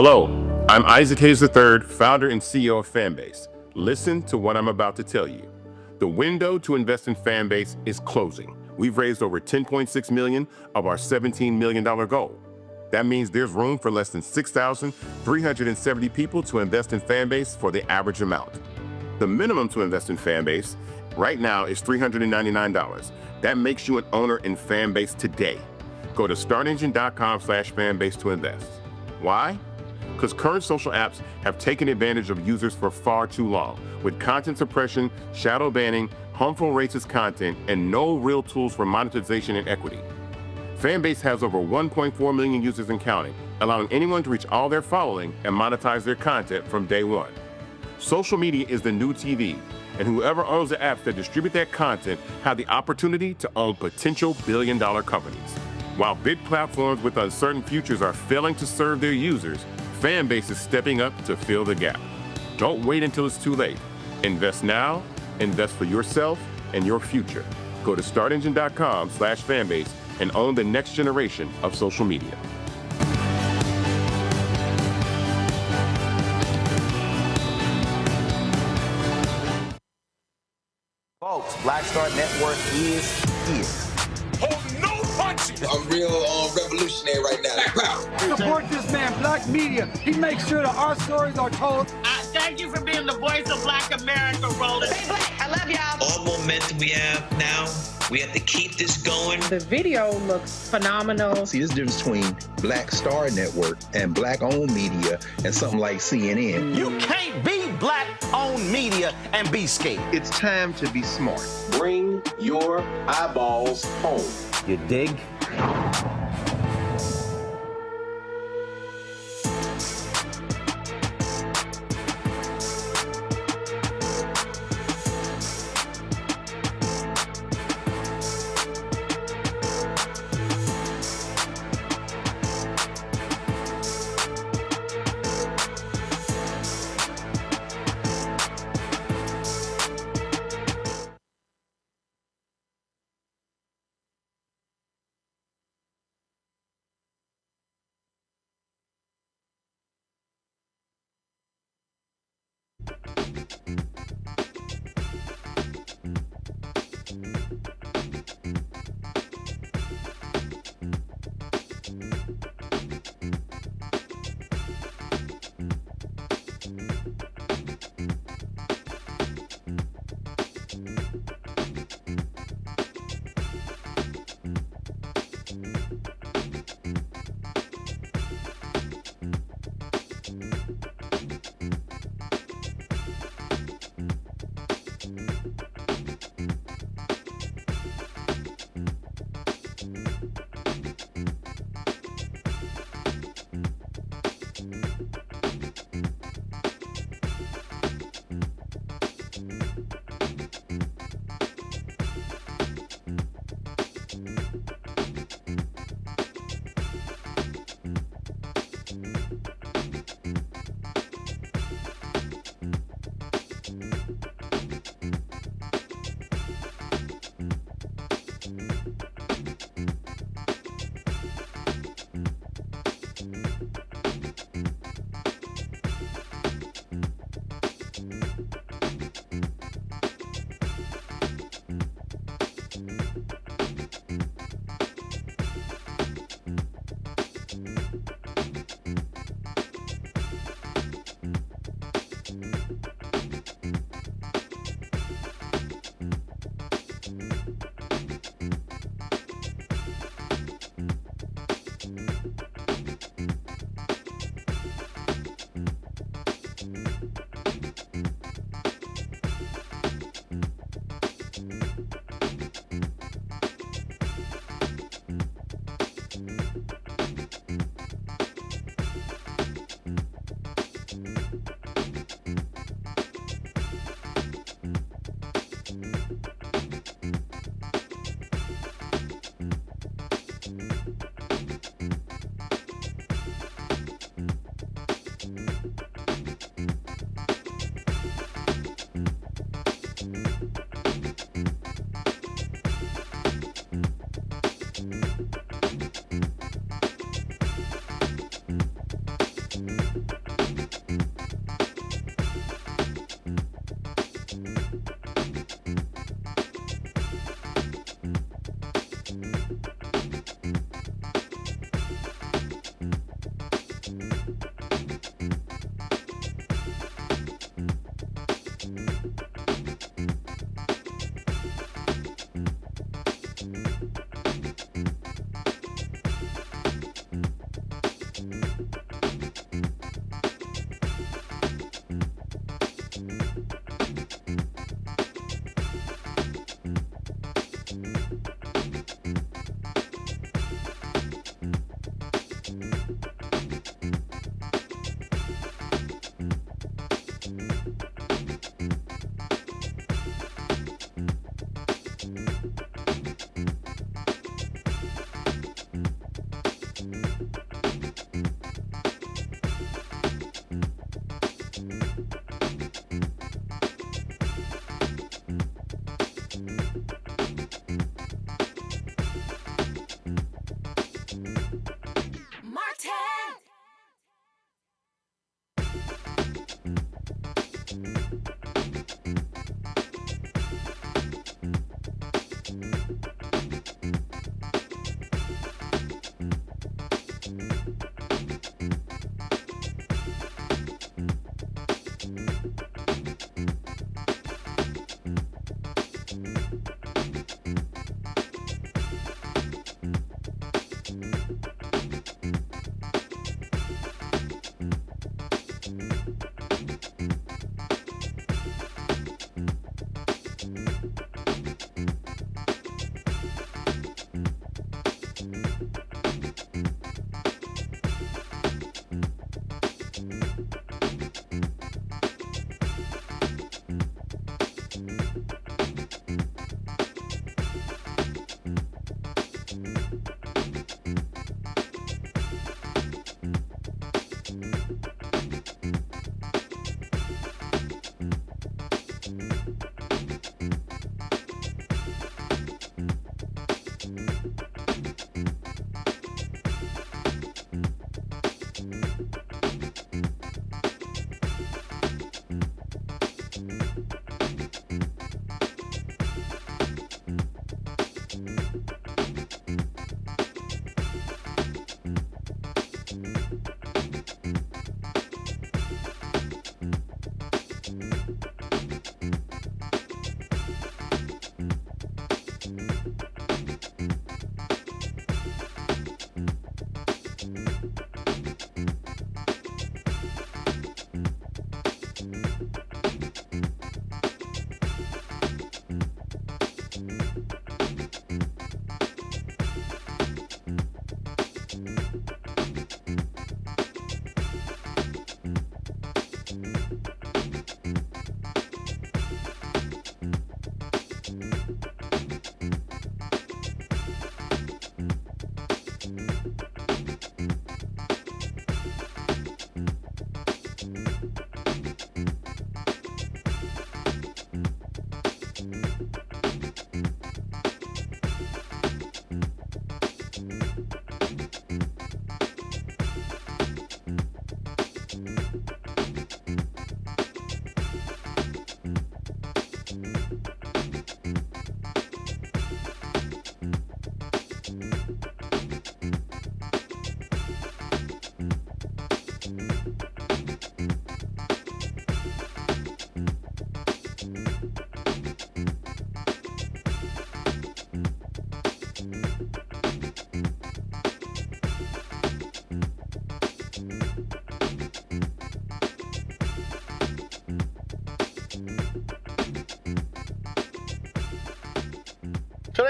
Hello, I'm Isaac Hayes III, founder and CEO of Fanbase. Listen to what I'm about to tell you. The window to invest in Fanbase is closing. We've raised over $10.6 million of our $17 million goal. That means there's room for less than 6,370 people to invest in Fanbase for the average amount. The minimum to invest in Fanbase right now is $399. That makes you an owner in Fanbase today. Go to startengine.com/fanbase to invest. Why? Because current social apps have taken advantage of users for far too long, with content suppression, shadow banning, harmful racist content, and no real tools for monetization and equity. Fanbase has over 1.4 million users and counting, allowing anyone to reach all their following and monetize their content from day one. Social media is the new TV, and whoever owns the apps that distribute that content have the opportunity to own potential billion-dollar companies. While big platforms with uncertain futures are failing to serve their users, Fanbase is stepping up to fill the gap. Don't wait until it's too late. Invest now, invest for yourself and your future. Go to startengine.com/fanbase and own the next generation of social media. Folks, Black Star Network is here. Hold no punches! I'm real revolutionary right now. Black power. Support this man, Black media. He makes sure that our stories are told. Thank you for being the voice of Black America, Roland. Stay black. I love y'all. All momentum we have now, we have to keep this going. The video looks phenomenal. See, this difference between Black Star Network and Black-owned media and something like CNN. You can't be Black-owned media and be scared. It's time to be smart. Bring your eyeballs home. You dig?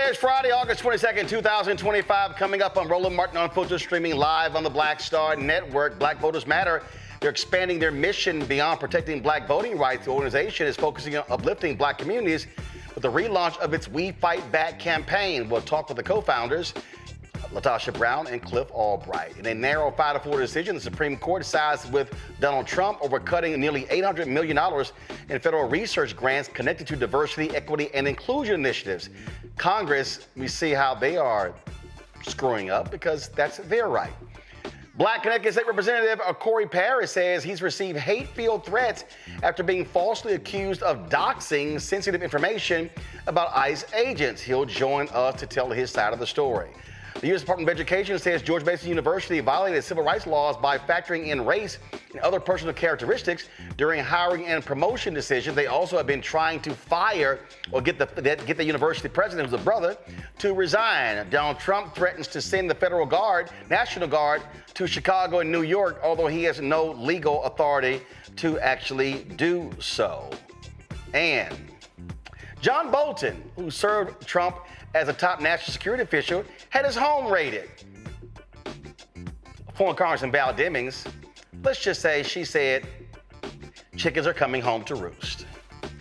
Today is Friday, August 22nd, 2025. Coming up on Roland Martin Unfiltered, streaming live on the Black Star Network. Black Voters Matter. They're expanding their mission beyond protecting black voting rights. The organization is focusing on uplifting black communities with the relaunch of its We Fight Back campaign. We'll talk with the co-founders, LaTosha Brown and Cliff Albright. In a narrow 5-4 decision, the Supreme Court sides with Donald Trump over cutting nearly $800 million in federal research grants connected to diversity, equity, and inclusion initiatives. Congress, we see how they are screwing up because that's their right. Black Connecticut State Representative Corey Parris says he's received hate-filled threats after being falsely accused of doxing sensitive information about ICE agents. He'll join us to tell his side of the story. The U.S. Department of Education says George Mason University violated civil rights laws by factoring in race and other personal characteristics during hiring and promotion decisions. They also have been trying to fire or get the university president, who's a brother, to resign. Donald Trump threatens to send the federal guard, National Guard, to Chicago and New York, although he has no legal authority to actually do so. And John Bolton, who served Trump as a top national security official, had his home raided. Former Congressman Val Demings, let's just say she said, chickens are coming home to roost.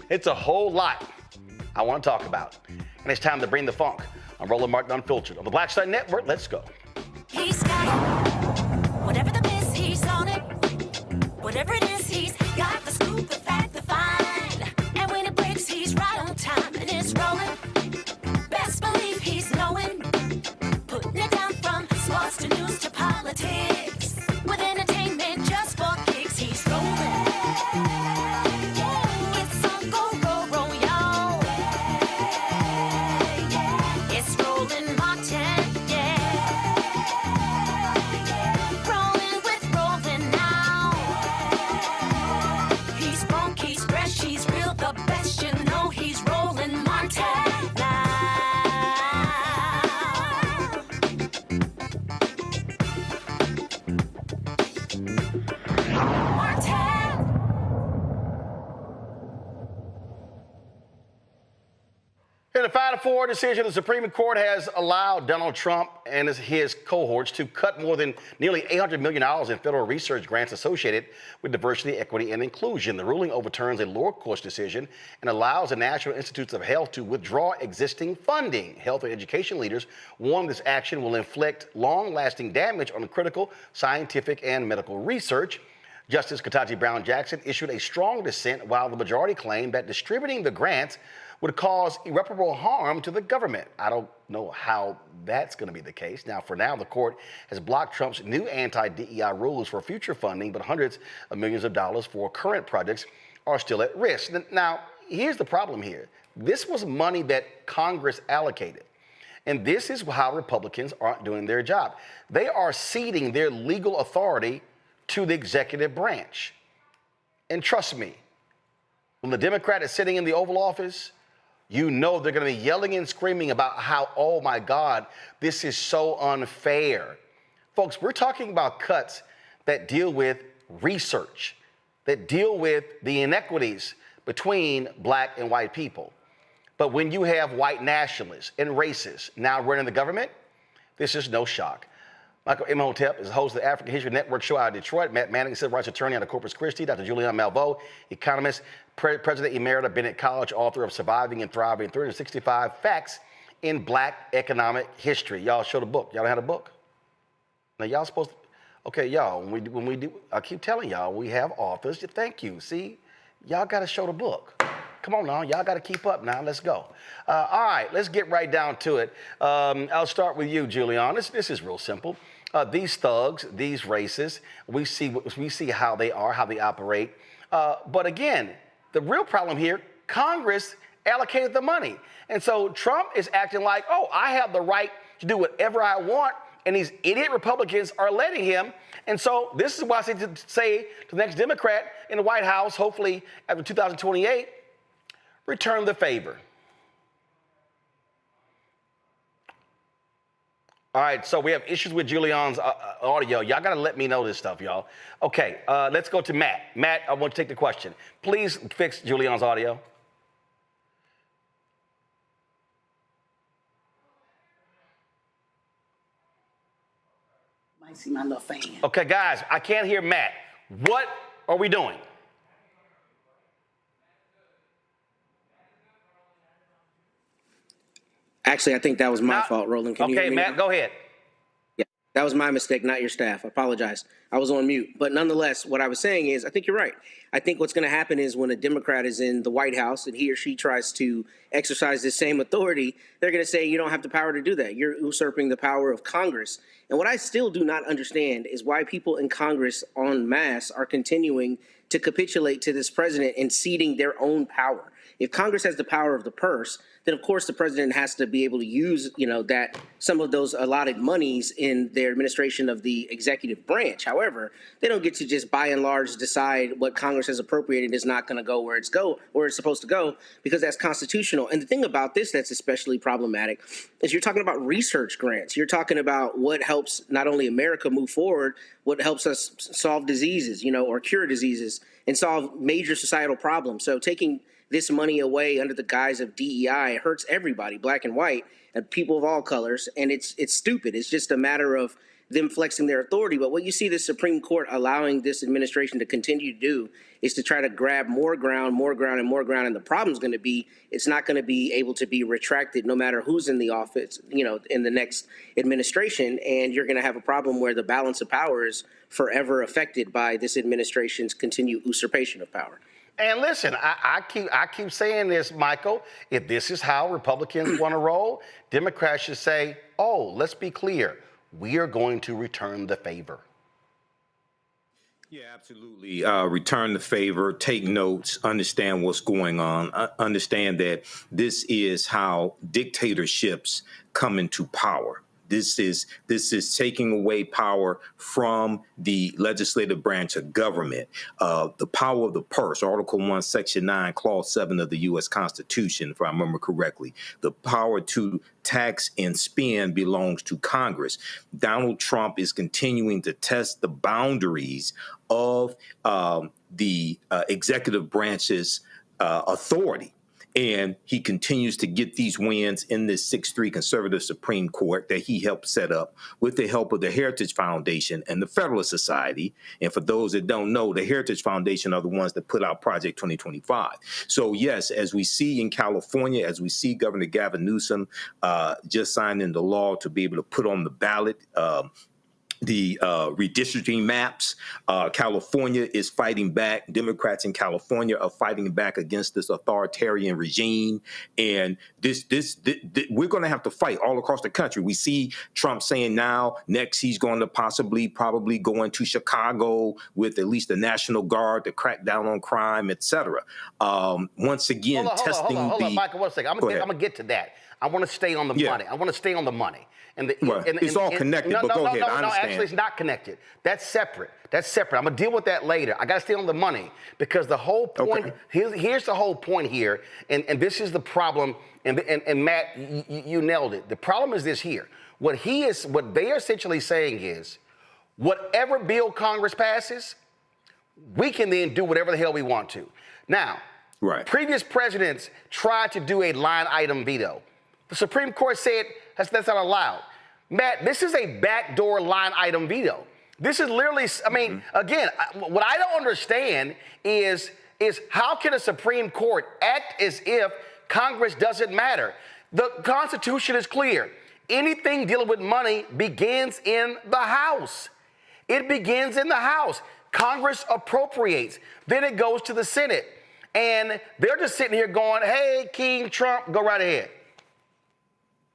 It's a whole lot I want to talk about. And it's time to bring the funk on Roland Martin Unfiltered on the Black Star Network. Let's go. He's got it. Whatever the miss, he's on it. Whatever it is, he's got the scoop, the fact, the find. And when it breaks, he's right on time and it's rolling. Best believe he's knowing. Putting it down from sports to news to politics. With entertainment just for kicks, he's rolling. It's on Go, roll, y'all. It's Roland Martin, rolling with Roland now. He's funk, he's fresh, he's real, the best, you know he's Roland Martin. In a 5-4 decision, the Supreme Court has allowed Donald Trump and his cohorts to cut nearly $800 million in federal research grants associated with diversity, equity, and inclusion. The ruling overturns a lower court's decision and allows the National Institutes of Health to withdraw existing funding. Health and education leaders warn this action will inflict long-lasting damage on critical scientific and medical research. Justice Ketanji Brown Jackson issued a strong dissent, while the majority claimed that distributing the grants would cause irreparable harm to the government. I don't know how that's going to be the case. Now, for now, the court has blocked Trump's new anti-DEI rules for future funding, but hundreds of millions of dollars for current projects are still at risk. Now, here's the problem here. This was money that Congress allocated. And this is how Republicans aren't doing their job. They are ceding their legal authority to the executive branch. And trust me, when the Democrat is sitting in the Oval Office, you know they're going to be yelling and screaming about how, oh my God, this is so unfair. Folks, we're talking about cuts that deal with research, that deal with the inequities between black and white people. But when you have white nationalists and racists now running the government, this is no shock. Michael Imhotep is the host of the African History Network show out of Detroit. Matt Manning, civil rights attorney out of Corpus Christi. Dr. Julian Malveaux, economist, president emerita, Bennett College, author of Surviving and Thriving, 365 Facts in Black Economic History. Y'all show the book. Y'all don't have a book? Now, y'all supposed to, okay, y'all, when we do, I keep telling y'all, we have authors. Thank you. See, y'all got to show the book. Come on now, y'all got to keep up now. Let's go. All right, let's get right down to it. I'll start with you, Julian. This is real simple. These thugs, these racists, we see how they are, how they operate. But again, the real problem here, Congress allocated the money. And so Trump is acting like, oh, I have the right to do whatever I want. And these idiot Republicans are letting him. And so this is why I say to the next Democrat in the White House, hopefully after 2028, return the favor. All right, so we have issues with Julian's audio. Y'all got to let me know this stuff, y'all. Okay, let's go to Matt. Matt, I want to take the question. Please fix Julian's audio. I see my little fan. Okay, guys, I can't hear Matt. What are we doing? Actually, I think that was my fault, Roland. Can you hear me Matt, now? go ahead. Yeah, that was my mistake, not your staff. I apologize. I was on mute. But nonetheless, what I was saying is, I think you're right. I think what's going to happen is when a Democrat is in the White House and he or she tries to exercise the same authority, they're going to say, you don't have the power to do that. You're usurping the power of Congress. And what I still do not understand is why people in Congress en masse are continuing to capitulate to this president and ceding their own power. If Congress has the power of the purse, then of course the president has to be able to use, that some of those allotted monies in their administration of the executive branch. However, they don't get to just by and large decide what Congress has appropriated is not going to go where it's supposed to go, because that's constitutional. And the thing about this that's especially problematic is you're talking about research grants. You're talking about what helps not only America move forward, what helps us solve diseases, or cure diseases and solve major societal problems. So taking this money away under the guise of DEI hurts everybody, black and white, and people of all colors. And it's stupid. It's just a matter of them flexing their authority. But what you see the Supreme Court allowing this administration to continue to do is to try to grab more ground. And the problem's going to be, it's not going to be able to be retracted no matter who's in the office, in the next administration. And you're going to have a problem where the balance of power is forever affected by this administration's continued usurpation of power. And listen, I keep saying this, Michael. If this is how Republicans want to roll, Democrats should say, oh, let's be clear. We are going to return the favor. Yeah, absolutely. Return the favor, take notes, understand what's going on, understand that this is how dictatorships come into power. This is taking away power from the legislative branch of government. The power of the purse, Article 1, Section 9, Clause 7 of the U.S. Constitution, if I remember correctly. The power to tax and spend belongs to Congress. Donald Trump is continuing to test the boundaries of the executive branch's authority. And he continues to get these wins in this 6-3 conservative Supreme Court that he helped set up with the help of the Heritage Foundation and the Federalist Society. And for those that don't know, the Heritage Foundation are the ones that put out Project 2025. So, yes, as we see in California, as we see Governor Gavin Newsom just signed into law to be able to put on the ballot the redistricting maps. California is fighting back. Democrats in California are fighting back against this authoritarian regime. And we're going to have to fight all across the country. We see Trump saying now, next he's going to probably go into Chicago with at least the National Guard to crack down on crime, et cetera. Once again, hold on, Michael, one second. I'm going to get to that. I want to stay on the money. I want to stay on the money. It's all connected, but go ahead. I understand. No, actually, it's not connected. That's separate. I'm going to deal with that later. I got to stay on the money because the whole point, here's the whole point here, and this is the problem, and Matt, you nailed it. The problem is this here. What they are essentially saying is, whatever bill Congress passes, we can then do whatever the hell we want to. Now, previous presidents tried to do a line item veto. The Supreme Court said that's not allowed. Matt, this is a backdoor line item veto. This is literally, again, what I don't understand is how can a Supreme Court act as if Congress doesn't matter? The Constitution is clear. Anything dealing with money begins in the House. It begins in the House. Congress appropriates. Then it goes to the Senate. And they're just sitting here going, hey, King Trump, go right ahead.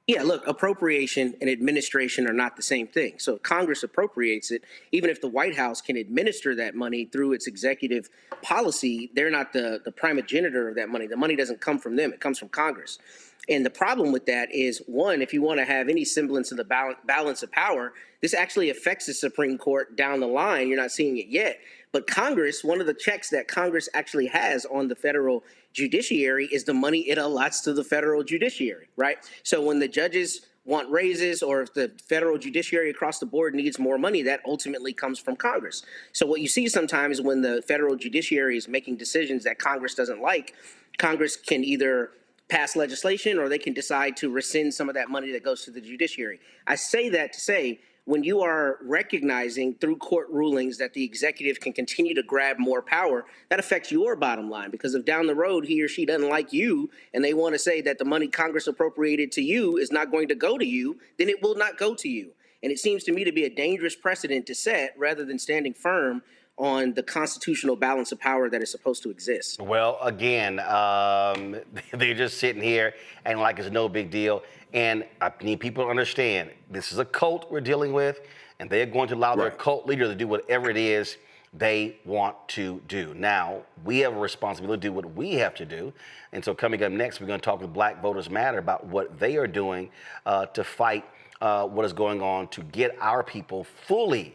Yeah, look, appropriation and administration are not the same thing. So if Congress appropriates it, even if the White House can administer that money through its executive policy, they're not the primogenitor of that money. The money doesn't come from them. It comes from Congress. And the problem with that is, one, if you want to have any semblance of the balance of power, this actually affects the Supreme Court down the line. You're not seeing it yet. But Congress, one of the checks that Congress actually has on the federal judiciary is the money it allots to the federal judiciary, right? So when the judges want raises or if the federal judiciary across the board needs more money, that ultimately comes from Congress. So what you see sometimes when the federal judiciary is making decisions that Congress doesn't like, Congress can either pass legislation or they can decide to rescind some of that money that goes to the judiciary. I say that to say when you are recognizing through court rulings that the executive can continue to grab more power, that affects your bottom line. Because if down the road he or she doesn't like you and they want to say that the money Congress appropriated to you is not going to go to you, then it will not go to you. And it seems to me to be a dangerous precedent to set rather than standing firm on the constitutional balance of power that is supposed to exist. Well, again, they're just sitting here and like it's no big deal. And I need people to understand this is a cult we're dealing with, and they're going to allow their cult leader to do whatever it is they want to do. Now, we have a responsibility to do what we have to do. And so coming up next, we're going to talk with Black Voters Matter about what they are doing to fight what is going on to get our people fully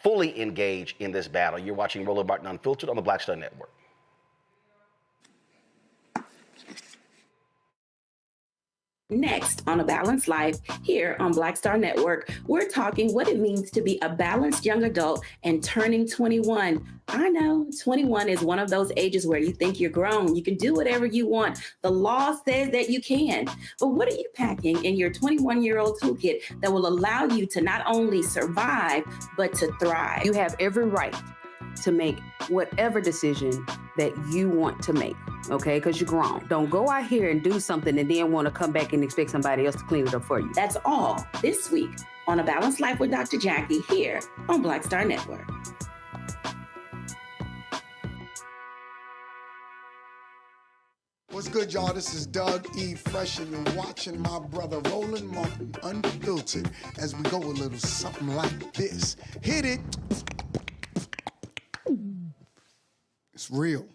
engaged in this battle. You're watching Roland Martin Unfiltered on the Black Star Network. Next on A Balanced Life here on Black Star Network, we're talking what it means to be a balanced young adult and turning 21. I know 21 is one of those ages where you think you're grown. You can do whatever you want. The law says that you can. But what are you packing in your 21-year-old toolkit that will allow you to not only survive, but to thrive? You have every right to make whatever decision that you want to make, okay? Because you're grown. Don't go out here and do something and then want to come back and expect somebody else to clean it up for you. That's all this week on A Balanced Life with Dr. Jackie here on Black Star Network. What's good, y'all? This is Doug E. Fresh, and you're watching my brother Roland Martin Unfiltered as we go a little something like this. Hit it. It's real.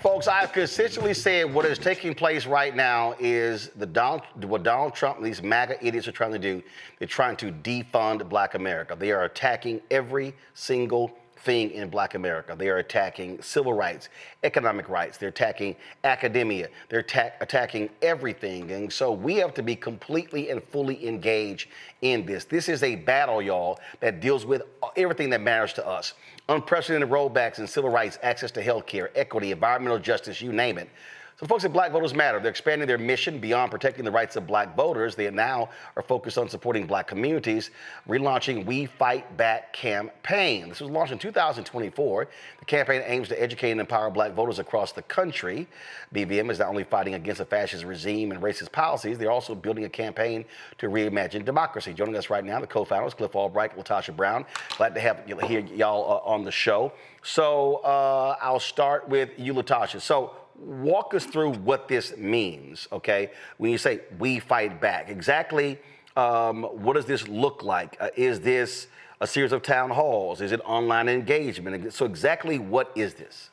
Folks, I've consistently said what is taking place right now is what Donald Trump and these MAGA idiots are trying to do. They're trying to defund Black America. They are attacking every single thing in Black America. They are attacking civil rights, economic rights. They're attacking academia. They're attacking everything. And so we have to be completely and fully engaged in this. This is a battle, y'all, that deals with everything that matters to us. Unprecedented rollbacks in civil rights, access to health care, equity, environmental justice, you name it. So folks at Black Voters Matter, they're expanding their mission beyond protecting the rights of Black voters. They now are focused on supporting Black communities, relaunching We Fight Back campaign. This was launched in 2024. The campaign aims to educate and empower Black voters across the country. BVM is not only fighting against a fascist regime and racist policies, they're also building a campaign to reimagine democracy. Joining us right now, the co-founders, Cliff Albright, Latasha Brown. Glad to have hear y'all on the show. So I'll start with you, Latasha. So walk us through what this means, okay? When you say we fight back, exactly what does this look like? Is this a series of town halls? Is it online engagement? So exactly what is this?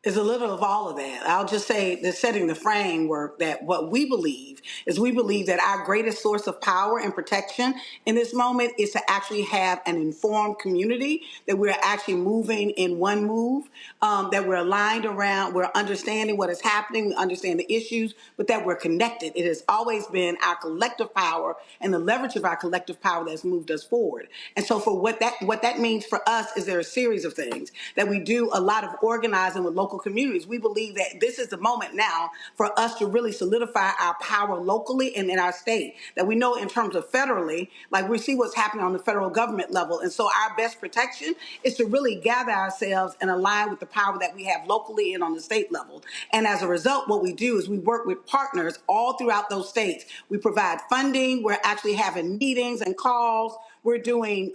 Is a little of all of that. I'll just say that setting the framework that what we believe is we believe that our greatest source of power and protection in this moment is to actually have an informed community, that we're actually moving in one move, that we're aligned around, we're understanding what is happening, we understand the issues, but that we're connected. It has always been our collective power and the leverage of our collective power that's moved us forward. And so for what that means for us is there are a series of things that we do a lot of organizing with local communities. We believe that this is the moment now for us to really solidify our power locally and in our state. That we know in terms of federally, like we see what's happening on the federal government level. And so our best protection is to really gather ourselves and align with the power that we have locally and on the state level. And as a result, what we do is we work with partners all throughout those states. We provide funding. We're actually having meetings and calls. We're doing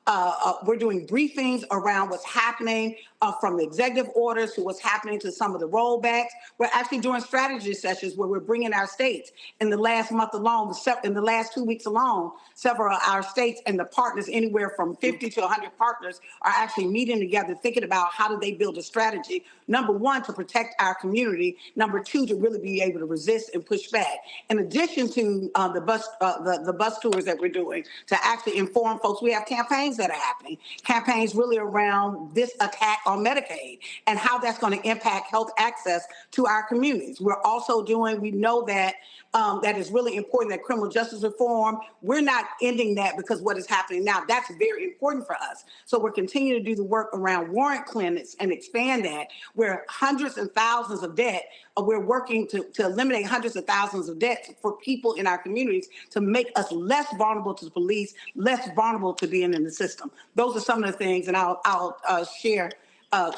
briefings around what's happening from the executive orders to what's happening to some of the rollbacks. We're actually doing strategy sessions where we're bringing our states. In the last month alone, in the last 2 weeks alone, several of our states and the partners, anywhere from 50 to 100 partners, are actually meeting together, thinking about how do they build a strategy, number one, to protect our community, number two, to really be able to resist and push back. In addition to the bus tours that we're doing to actually inform folks, we have campaigns that are happening. Campaigns really around this attack on Medicaid and how that's going to impact health access to our communities. We're also doing, we know that that is really important, that criminal justice reform, we're not ending that because what is happening now, that's very important for us. So we're continuing to do the work around warrant clinics and expand that, where hundreds and thousands of debt, we're working to eliminate hundreds of thousands of debt for people in our communities to make us less vulnerable to the police, less vulnerable to being in the system. Those are some of the things, and I'll share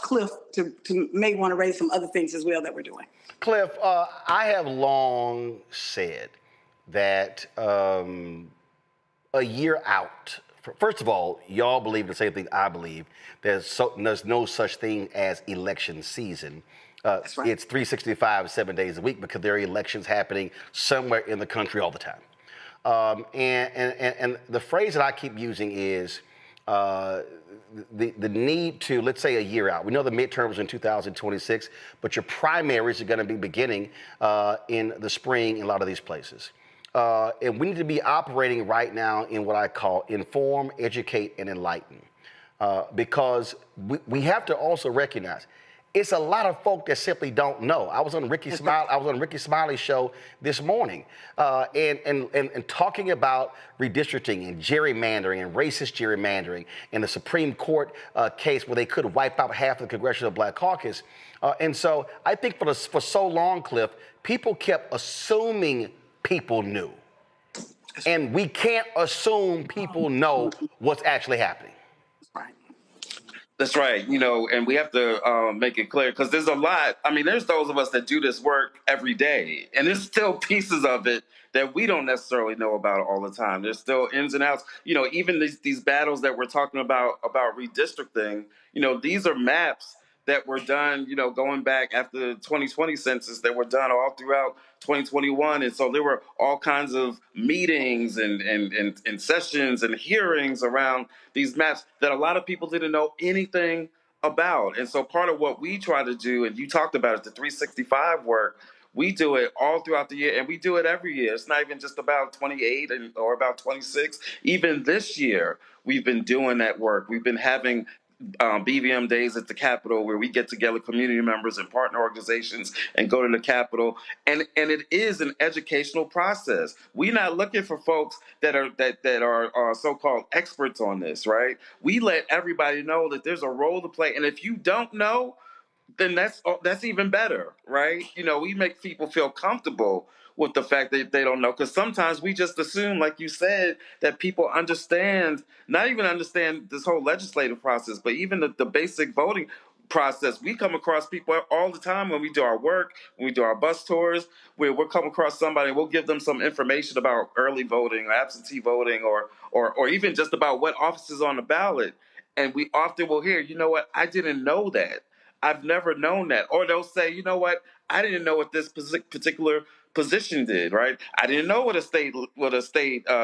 Cliff to may want to raise some other things as well that we're doing. Cliff, I have long said that a year out, first of all, y'all believe the same thing I believe. There's no such thing as election season. That's right. It's 365, 7 days a week, because there are elections happening somewhere in the country all the time. And the phrase that I keep using is the need to, let's say, a year out. We know the midterms are in 2026, but your primaries are going to be beginning in the spring in a lot of these places. And we need to be operating right now in what I call inform, educate, and enlighten. Because we have to also recognize it's a lot of folk that simply don't know. I was on Ricky Smiley's show this morning, and talking about redistricting and gerrymandering and racist gerrymandering and the Supreme Court case where they could wipe out half of the Congressional Black Caucus. And so I think for so long, Cliff, people kept assuming people knew. And we can't assume people know what's actually happening. That's right, and we have to make it clear, because there's a lot. I mean, there's those of us that do this work every day, and there's still pieces of it that we don't necessarily know about all the time. There's still ins and outs. Even these battles that we're talking about redistricting, these are maps that were done, going back after the 2020 census, that were done all throughout 2021. And so there were all kinds of meetings and sessions and hearings around these maps that a lot of people didn't know anything about. And so part of what we try to do, and you talked about it, the 365 work, we do it all throughout the year, and we do it every year. It's not even just about 28 or about 26. Even this year, we've been doing that work. We've been having BVM days at the Capitol, where we get together community members and partner organizations and go to the Capitol, and it is an educational process. We're not looking for folks that are so-called experts on this, right? We let everybody know that there's a role to play, and if you don't know, then that's even better, right? We make people feel comfortable with the fact that they don't know, because sometimes we just assume, like you said, that people not even understand this whole legislative process, but even the basic voting process. We come across people all the time when we do our work, when we do our bus tours, where we'll come across somebody and we'll give them some information about early voting or absentee voting or even just about what office is on the ballot. And we often will hear, I didn't know that. I've never known that. Or they'll say, I didn't know what this particular position did, right? I didn't know what a state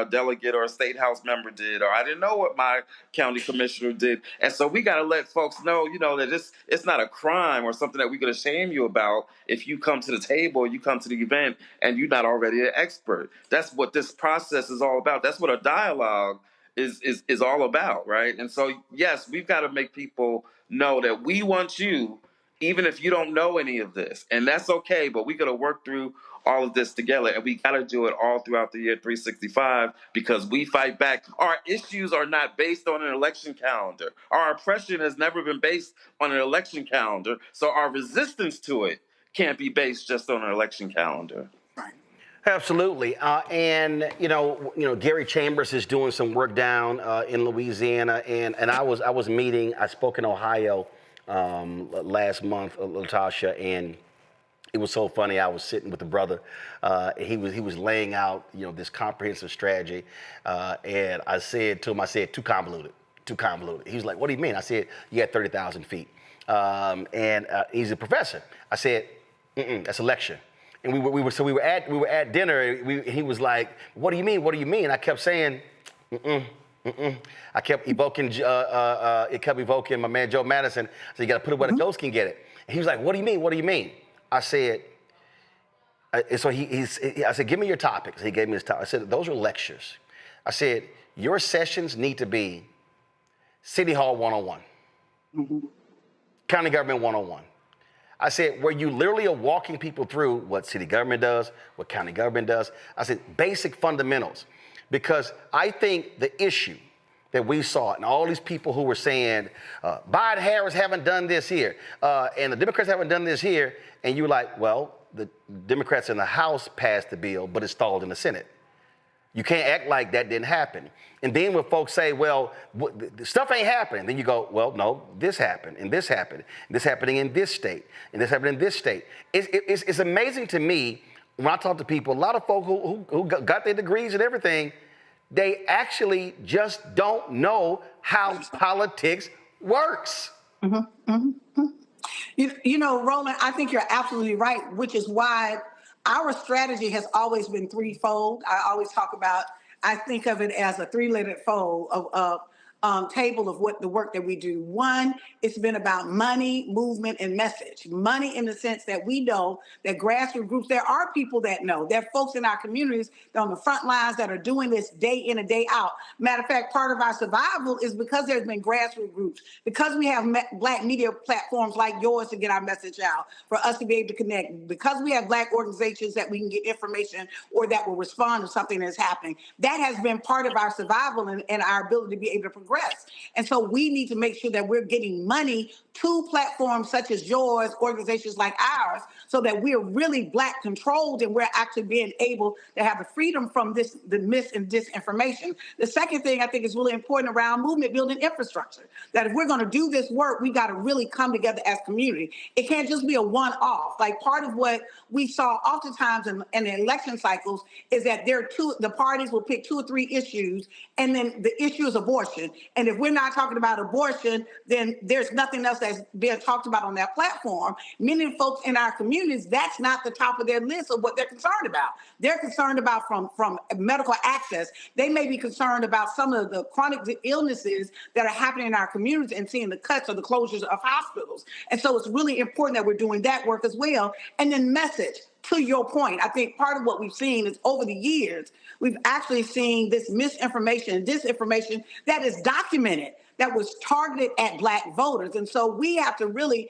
delegate or a state house member did, or I didn't know what my county commissioner did. And so we got to let folks know, that it's not a crime or something that we could shame you about if you come to the table, you come to the event, and you're not already an expert. That's what this process is all about. That's what a dialogue is all about, right? And so, yes, we've got to make people know that we want you, even if you don't know any of this, and that's okay, but we got to work through all of this together, and we got to do it all throughout the year 365, because we fight back. Our issues are not based on an election calendar. Our oppression has never been based on an election calendar, so our resistance to it can't be based just on an election calendar. Absolutely, and Gary Chambers is doing some work down in Louisiana, and I spoke in Ohio last month, Latasha, and it was so funny. I was sitting with the brother. He was laying out this comprehensive strategy, and I said to him, too convoluted. He was like, what do you mean? I said, you had 30,000 feet, and he's a professor. I said, that's a lecture. And we were at dinner. He was like, "What do you mean? What do you mean?" I kept saying, I kept evoking. It kept evoking my man Joe Madison. So you got to put it where the ghost can get it. And he was like, "What do you mean? What do you mean?" I said. So I said, "Give me your topics." He gave me his topic. I said, "Those are lectures." I said, "Your sessions need to be City Hall 101." County Government 101. I said, where you literally are walking people through what city government does, what county government does. I said, basic fundamentals. Because I think the issue that we saw, and all these people who were saying, Biden Harris haven't done this here, and the Democrats haven't done this here, and you're like, well, the Democrats in the House passed the bill, but it stalled in the Senate. You can't act like that didn't happen. And then when folks say, well, the stuff ain't happening, then you go, well, no, this happened, and this happened, and this happening in this state, and this happened in this state. It's amazing to me when I talk to people, a lot of folk who got their degrees and everything, they actually just don't know how politics works. You know, Roland, I think you're absolutely right, which is why our strategy has always been threefold. I always talk about, I think of it as a three-legged fold of table of what the work that we do. One, it's been about money, movement, and message. Money in the sense that we know that grassroots groups, there are people that know. There are folks in our communities that are on the front lines that are doing this day in and day out. Matter of fact, part of our survival is because there's been grassroots groups, because we have Black media platforms like yours to get our message out, for us to be able to connect, because we have Black organizations that we can get information or that will respond to something that's happening. That has been part of our survival and our ability to be able to progress. And so we need to make sure that we're getting money to platforms such as yours, organizations like ours, so that we're really Black controlled and we're actually being able to have the freedom from the mis and disinformation. The second thing I think is really important around movement building infrastructure, that if we're going to do this work, we got to really come together as community. It can't just be a one-off. Like part of what we saw oftentimes in the election cycles is that the parties will pick 2 or 3 issues, and then the issue is abortion. And if we're not talking about abortion, then there's nothing else that's being talked about on that platform. Many folks in our communities, that's not the top of their list of what they're concerned about. They're concerned about from medical access. They may be concerned about some of the chronic illnesses that are happening in our communities and seeing the cuts or the closures of hospitals. And so it's really important that we're doing that work as well. And then message. To your point, I think part of what we've seen is over the years, we've actually seen this misinformation and disinformation that is documented, that was targeted at Black voters. And so we have to really,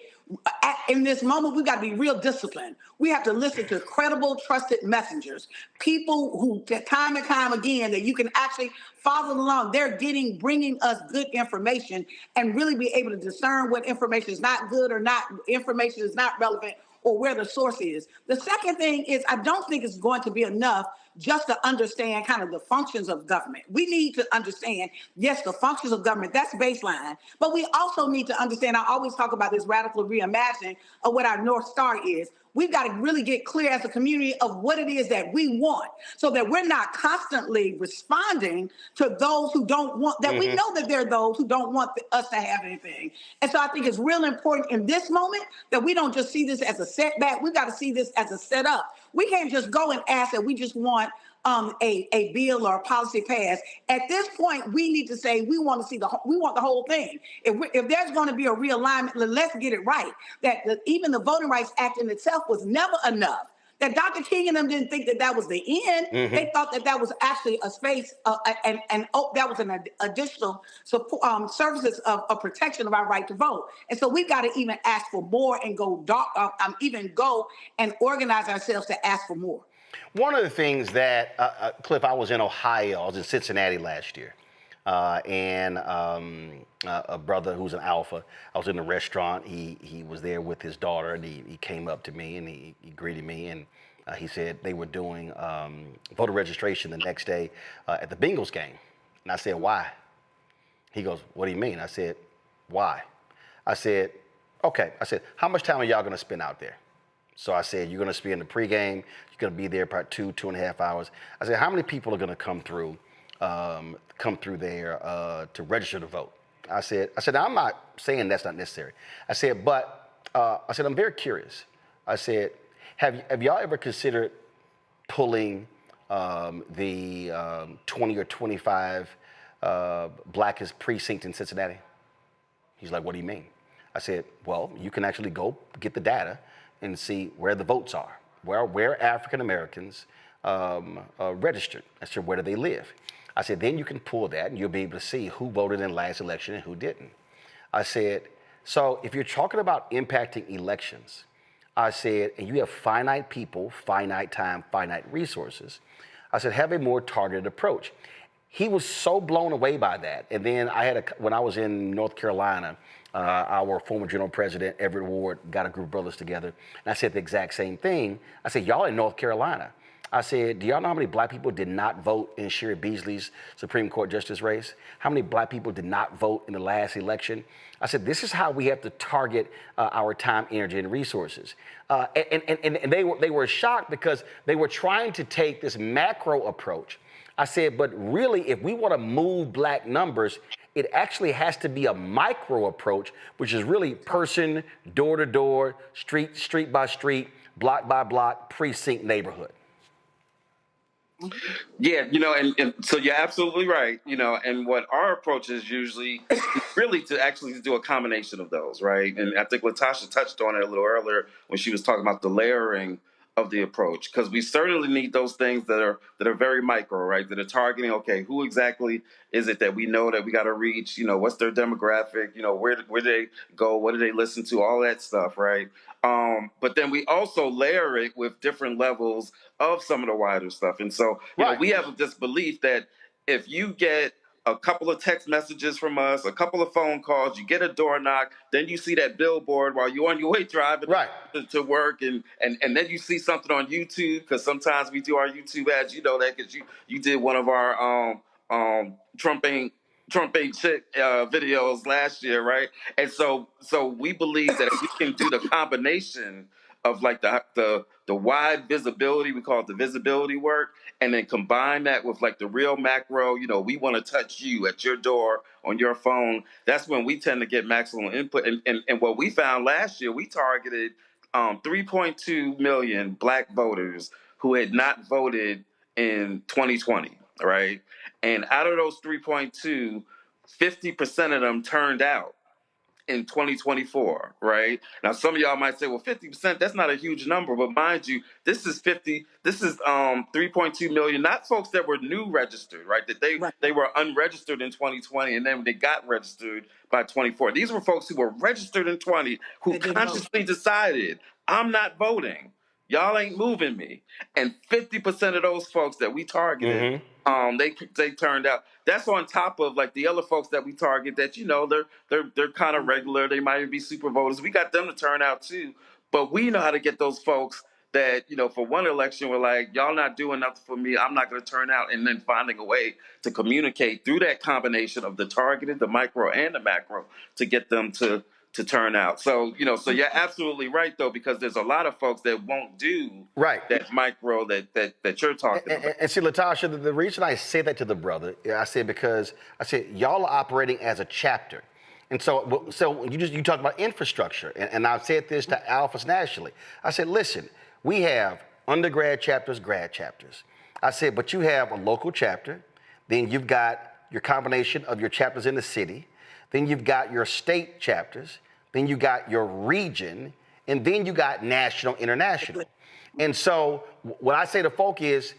in this moment, we've got to be real disciplined. We have to listen to credible, trusted messengers, people who time and time again, that you can actually follow along. They're bringing us good information and really be able to discern what information is not good or not, information is not relevant, or where the source is. The second thing is, I don't think it's going to be enough just to understand kind of the functions of government. We need to understand, yes, the functions of government, that's baseline, but we also need to understand, I always talk about this radical reimagining of what our North Star is. We've got to really get clear as a community of what it is that we want, so that we're not constantly responding to those who don't want, that we know that there are those who don't want us to have anything. And so I think it's real important in this moment that we don't just see this as a setback. We've got to see this as a setup. We can't just go and ask that we just want a bill or a policy passed. At this point, we need to say we want the whole thing. If there's going to be a realignment, let's get it right. That even the Voting Rights Act in itself was never enough. That Dr. King and them didn't think that was the end. They thought that was actually a space and that was an additional support, services of protection of our right to vote. And so we've got to even ask for more and go and organize ourselves to ask for more. One of the things that, Cliff, I was in Ohio, I was in Cincinnati last year, and a brother who's an alpha, I was in a restaurant, he was there with his daughter, and he came up to me and he greeted me, and he said they were doing voter registration the next day at the Bengals game. And I said, why? He goes, what do you mean? I said, why? I said, okay. I said, how much time are y'all gonna spend out there? So I said, you're going to spend the pregame, you're going to be there about 2.5 hours. I said, how many people are going to come through there to register to vote? I said, I'm not saying that's not necessary. I said, but I'm very curious. I said, have y'all ever considered pulling the 20 or 25 blackest precinct in Cincinnati? He's like, what do you mean? I said, well, you can actually go get the data and see where the votes are, where African Americans registered. I said, where do they live? I said, then you can pull that and you'll be able to see who voted in last election and who didn't. I said, So if you're talking about impacting elections, I said, and you have finite people, finite time, finite resources, I said, have a more targeted approach. He was so blown away by that. And then when I was in North Carolina, our former general president, Everett Ward, got a group of brothers together. And I said the exact same thing. I said, y'all in North Carolina. I said, do y'all know how many black people did not vote in Sherry Beasley's Supreme Court justice race? How many black people did not vote in the last election? I said, this is how we have to target our time, energy, and resources. And they were shocked because they were trying to take this macro approach. I said, but really, if we want to move black numbers, it actually has to be a micro approach, which is really person, door to door, street by street, block by block, precinct, neighborhood. Yeah, and so you're absolutely right, and what our approach is usually really to actually do a combination of those, right? And I think Latasha touched on it a little earlier when she was talking about the layering of the approach, because we certainly need those things that are very micro, right? That are targeting, okay, who exactly is it that we know that we got to reach? What's their demographic? Where do they go? What do they listen to? All that stuff, right? But then we also layer it with different levels of some of the wider stuff. And so, we have this belief that if you get a couple of text messages from us, a couple of phone calls, you get a door knock, then you see that billboard while you're on your way driving to work, and then you see something on YouTube, because sometimes we do our YouTube ads, that because you did one of our Trump ain't shit videos last year, right? And so we believe that if we can do the combination of like the wide visibility, we call it the visibility work, and then combine that with like the real macro, we want to touch you at your door on your phone. That's when we tend to get maximum input. And what we found last year, we targeted 3.2 million black voters who had not voted in 2020, right? And out of those 3.2, 50% of them turned out in 2024, right? Now, some of y'all might say, well, 50%, that's not a huge number, but mind you, this is 3.2 million, not folks that were new registered, right? That they were unregistered in 2020, and then they got registered by 24. These were folks who were registered in 20, who consciously decided, I'm not voting. Y'all ain't moving me. And 50% of those folks that we targeted, they turned out. That's on top of like the other folks that we target that, they're kind of regular. They might even be super voters. We got them to turn out too. But we know how to get those folks that, for one election, we're like, y'all not doing nothing for me. I'm not going to turn out. And then finding a way to communicate through that combination of the targeted, the micro, and the macro to get them to turn out. So, so you're absolutely right, though, because there's a lot of folks that won't do that micro that you're talking about. And see, Latasha, the reason I say that to the brother, I said, because I said, y'all are operating as a chapter. And so you talked about infrastructure, and I've said this to alphas nationally. I said, listen, we have undergrad chapters, grad chapters. I said, but you have a local chapter, then you've got your combination of your chapters in the city, then you've got your state chapters, then you got your region, and then you got national, international. And so what I say to folk is,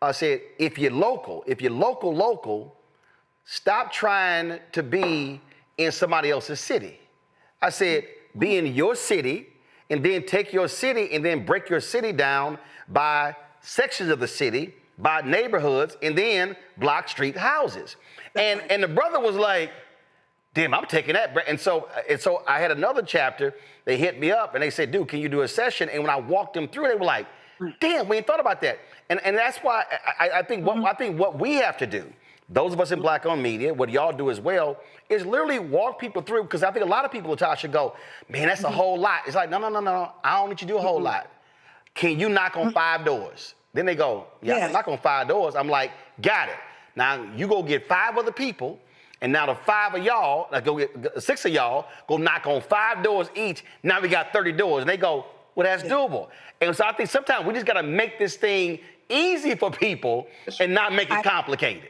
I said, if you're local, stop trying to be in somebody else's city. I said, be in your city, and then take your city and then break your city down by sections of the city, by neighborhoods, and then block, street, houses. And the brother was like, damn, I'm taking that. And so I had another chapter. They hit me up and they said, dude, can you do a session? And when I walked them through, they were like, damn, we ain't thought about that. And that's why I think what we have to do, those of us in Black-owned media, what y'all do as well, is literally walk people through, because I think a lot of people, Latasha, go, man, that's a whole lot. It's like, no, I don't need you to do a whole lot. Can you knock on 5 doors? Then they go, yeah, I can knock on 5 doors. I'm like, got it. Now you go get 5 other people, and now the 5 of y'all, like go get 6 of y'all, go knock on 5 doors each. Now we got 30 doors. And they go, well, that's doable. And so I think sometimes we just got to make this thing easy for people and not make it complicated.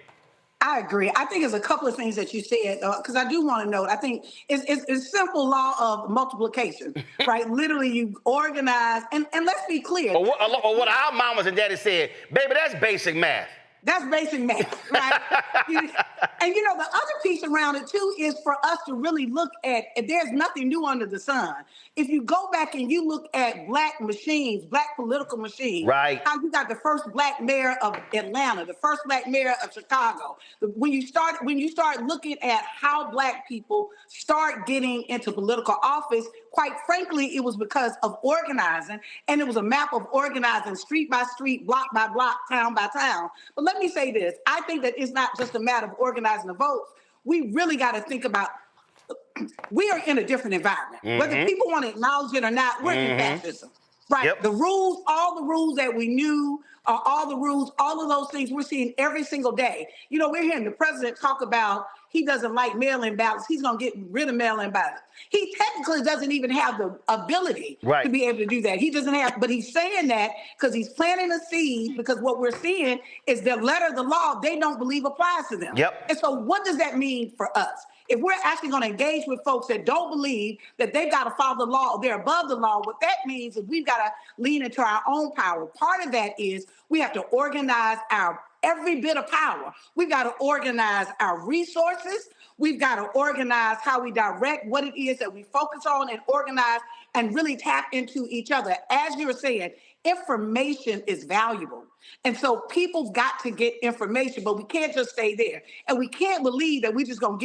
I agree. I think there's a couple of things that you said, because I do want to note, I think it's simple law of multiplication, right? Literally, you organize, and let's be clear. Or what our mamas and daddies said, baby, that's basic math. That's basic math, right? And you know, the other piece around it too is for us to really look at, there's nothing new under the sun. If you go back and you look at black machines, black political machines, right? How you got the first black mayor of Atlanta, the first black mayor of Chicago. When you start looking at how black people start getting into political office, quite frankly, it was because of organizing, and it was a map of organizing street by street, block by block, town by town. But let me say this, I think that it's not just a matter of organizing the votes. We really got to think about, we are in a different environment. Whether people want to acknowledge it or not, we're in fascism. Right. Yep. The rules, all the rules that we knew, all the rules, all of those things we're seeing every single day. You know, we're hearing the president talk about he doesn't like mail-in ballots. He's going to get rid of mail-in ballots. He technically doesn't even have the ability to be able to do that. He doesn't have, but he's saying that because he's planting a seed, because what we're seeing is the letter of the law they don't believe applies to them. Yep. And so what does that mean for us? If we're actually going to engage with folks that don't believe that they've got to follow the law, they're above the law, what that means is we've got to lean into our own power. Part of that is we have to organize our every bit of power. We've got to organize our resources. We've got to organize how we direct what it is that we focus on, and organize and really tap into each other. As you were saying, information is valuable. And so people've got to get information, but we can't just stay there. And we can't believe that we just gonna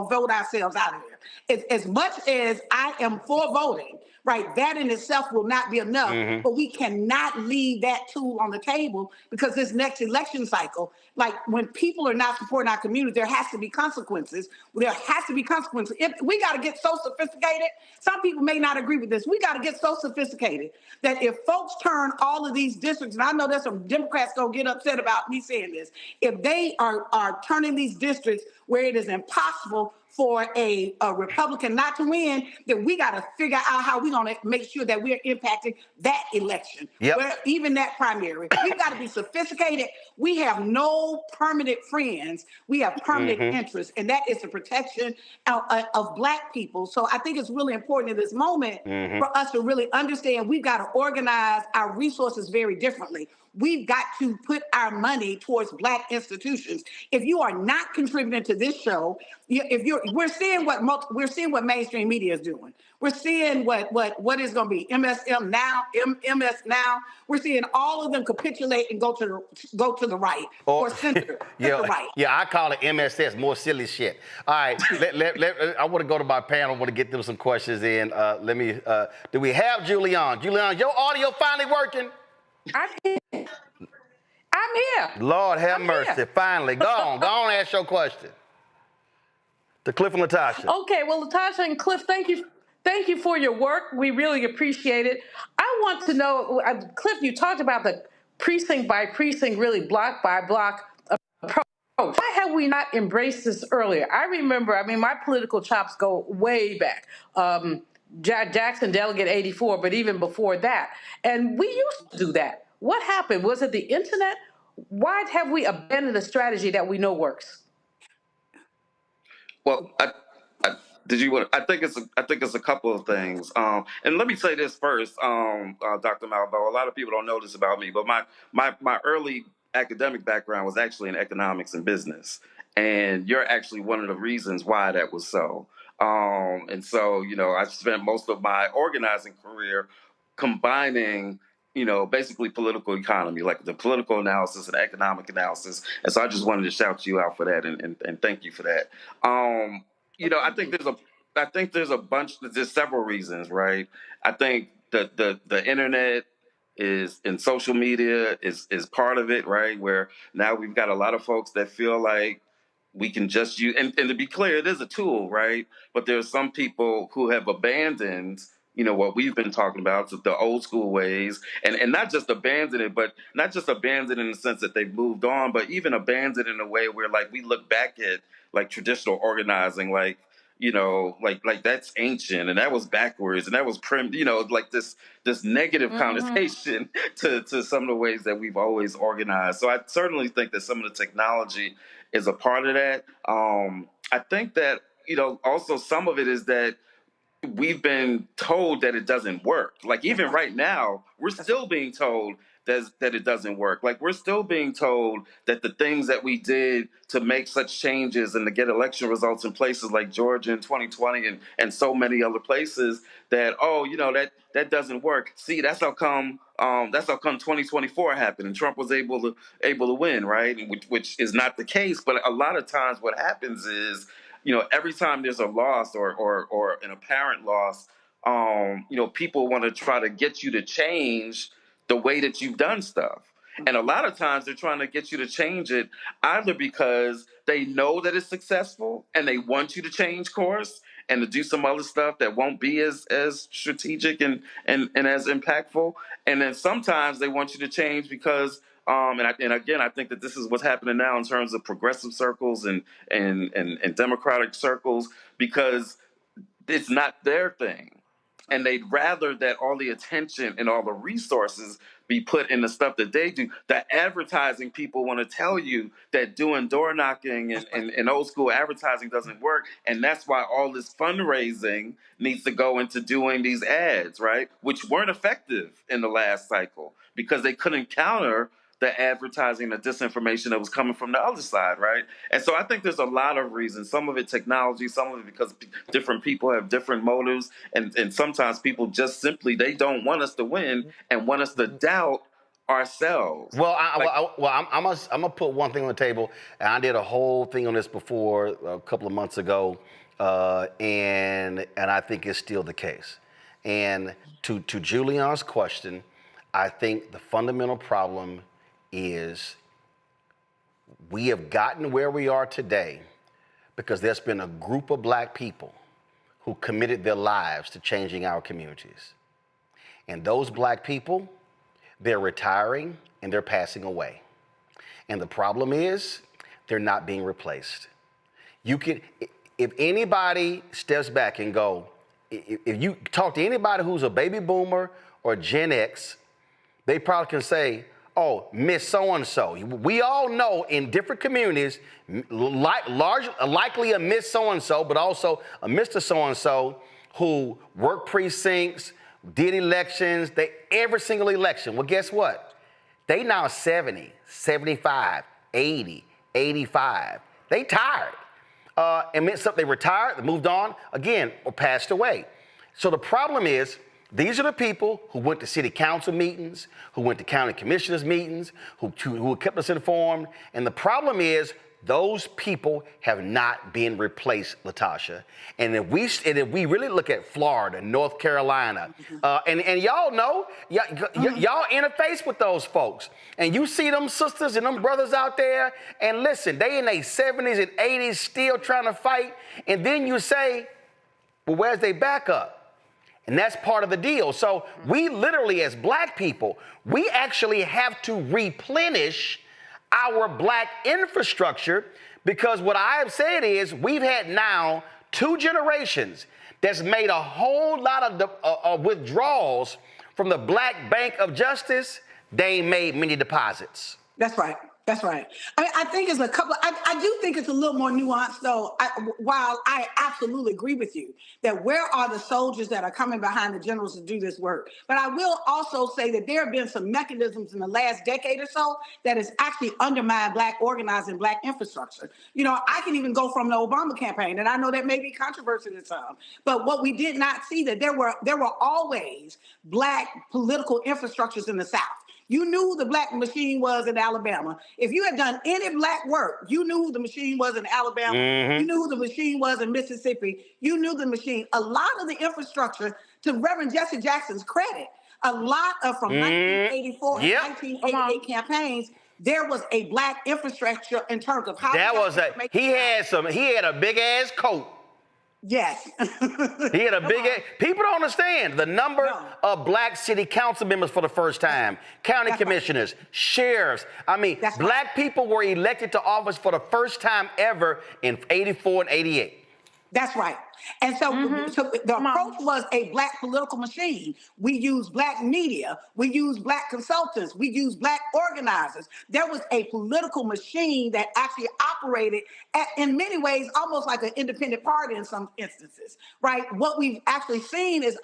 vote ourselves out of here. As much as I am for voting, right, that in itself will not be enough, but we cannot leave that tool on the table, because this next election cycle, like when people are not supporting our community, there has to be consequences. There has to be consequences. We got to get so sophisticated. Some people may not agree with this. We got to get so sophisticated that if folks turn all of these districts, and I know there's some Democrats gonna get upset about me saying this, if they are turning these districts where it is impossible for a Republican not to win, then we got to figure out how we're going to make sure that we're impacting that election, even that primary. We've got to be sophisticated. We have no permanent friends. We have permanent interests, and that is the protection of Black people. So I think it's really important in this moment for us to really understand we've got to organize our resources very differently. We've got to put our money towards Black institutions. If you are not contributing to this show, we're seeing what mainstream media is doing. We're seeing what is going to be MSM now, MS now. We're seeing all of them capitulate and go to the right or center the right. Yeah, I call it MSS, more silly shit. All right, I want to go to my panel. I want to get them some questions in. Do we have Julian? Julian, your audio finally working? I'm here. Lord have mercy. Here. Finally. Go on, ask your question. To Cliff and Latasha. Okay, well, Latasha and Cliff, thank you for your work. We really appreciate it. I want to know, Cliff, you talked about the precinct by precinct, really block by block approach. Why have we not embraced this earlier? I remember, my political chops go way back. Jackson Delegate 84, but even before that. And we used to do that. What happened? Was it the internet? Why have we abandoned a strategy that we know works? Well, I think it's a couple of things. And let me say this first, Dr. Malvo. A lot of people don't know this about me, but my early academic background was actually in economics and business. And you're actually one of the reasons why that was so. And so, I spent most of my organizing career combining, basically political economy, like the political analysis and economic analysis. And so I just wanted to shout you out for that and thank you for that. I think there's several reasons, right? I think the internet and social media is part of it, right? Where now we've got a lot of folks that feel like we can just use, and to be clear, it is a tool, right? But there's some people who have abandoned, what we've been talking about, the old school ways, and not just abandoned it, but not just abandoned in the sense that they've moved on, but even abandoned in a way where, like, we look back at, like, traditional organizing, like that's ancient and that was backwards and that was like this negative connotation to some of the ways that we've always organized. So I certainly think that some of the technology is a part of that. I think that, also some of it is that we've been told that it doesn't work. Like even right now, we're still being told that it doesn't work. Like, we're still being told that the things that we did to make such changes and to get election results in places like Georgia in 2020 and so many other places, that, oh, you know, that doesn't work. See, that's how come 2024 happened and Trump was able to win, right? Which is not the case. But a lot of times what happens is, you know, every time there's a loss or an apparent loss, you know, people want to try to get you to change the way that you've done stuff. And a lot of times they're trying to get you to change it either because they know that it's successful and they want you to change course and to do some other stuff that won't be as strategic and as impactful. And then sometimes they want you to change because and again, I think that this is what's happening now in terms of progressive circles and democratic circles, because it's not their thing. And they'd rather that all the attention and all the resources be put in the stuff that they do. The advertising people want to tell you that doing door knocking and old school advertising doesn't work. And that's why all this fundraising needs to go into doing these ads, right? Which weren't effective in the last cycle because they couldn't counter the advertising, the disinformation that was coming from the other side, right? And so I think there's a lot of reasons. Some of it technology, some of it because different people have different motives, and sometimes people just simply, they don't want us to win and want us to doubt ourselves. Well, I'm gonna put one thing on the table, and I did a whole thing on this before a couple of months ago, and I think it's still the case. And to Julian's question, I think the fundamental problem is we have gotten where we are today because there's been a group of black people who committed their lives to changing our communities. And those black people, they're retiring and they're passing away. And the problem is they're not being replaced. If anybody steps back and go, if you talk to anybody who's a baby boomer or Gen X, they probably can say, oh, Miss So-and-so. We all know in different communities, likely a Miss So-and-so, but also a Mr. So-and-so who worked precincts, did elections, every single election. Well, guess what? They now 70, 75, 80, 85. They tired. And meant something, they retired, they moved on, again, or passed away. So the problem is, these are the people who went to city council meetings, who went to county commissioners meetings, who kept us informed. And the problem is those people have not been replaced, Latasha. And if we really look at Florida, North Carolina, and y'all know, y'all interface with those folks. And you see them sisters and them brothers out there, and listen, they in their 70s and 80s still trying to fight. And then you say, well, where's their backup? And that's part of the deal. So we literally, as black people, we actually have to replenish our black infrastructure, because what I have said is we've had now 2 generations that's made a whole lot of withdrawals from the Black Bank of Justice. They ain't made many deposits. That's right. That's right. I mean, I think it's a couple. I do think it's a little more nuanced, though. While I absolutely agree with you that where are the soldiers that are coming behind the generals to do this work, but I will also say that there have been some mechanisms in the last decade or so that has actually undermined black organizing, black infrastructure. You know, I can even go from the Obama campaign, and I know that may be controversial to some, but what we did not see that there were always black political infrastructures in the South. You knew who the black machine was in Alabama. If you had done any black work, you knew who the machine was in Alabama. You knew who the machine was in Mississippi. You knew the machine. A lot of the infrastructure, to Reverend Jesse Jackson's credit, a lot of from 1984 and 1988 campaigns, there was a black infrastructure in terms of how he had a big ass coat. Yes. He had a big ass. People don't understand the number of black city council members for the first time, county commissioners, sheriffs. I mean, black people were elected to office for the first time ever in 84 and 88. That's right. And so, so the approach was a black political machine. We used black media. We used black consultants. We used black organizers. There was a political machine that actually operated in many ways almost like an independent party in some instances, right? What we've actually seen is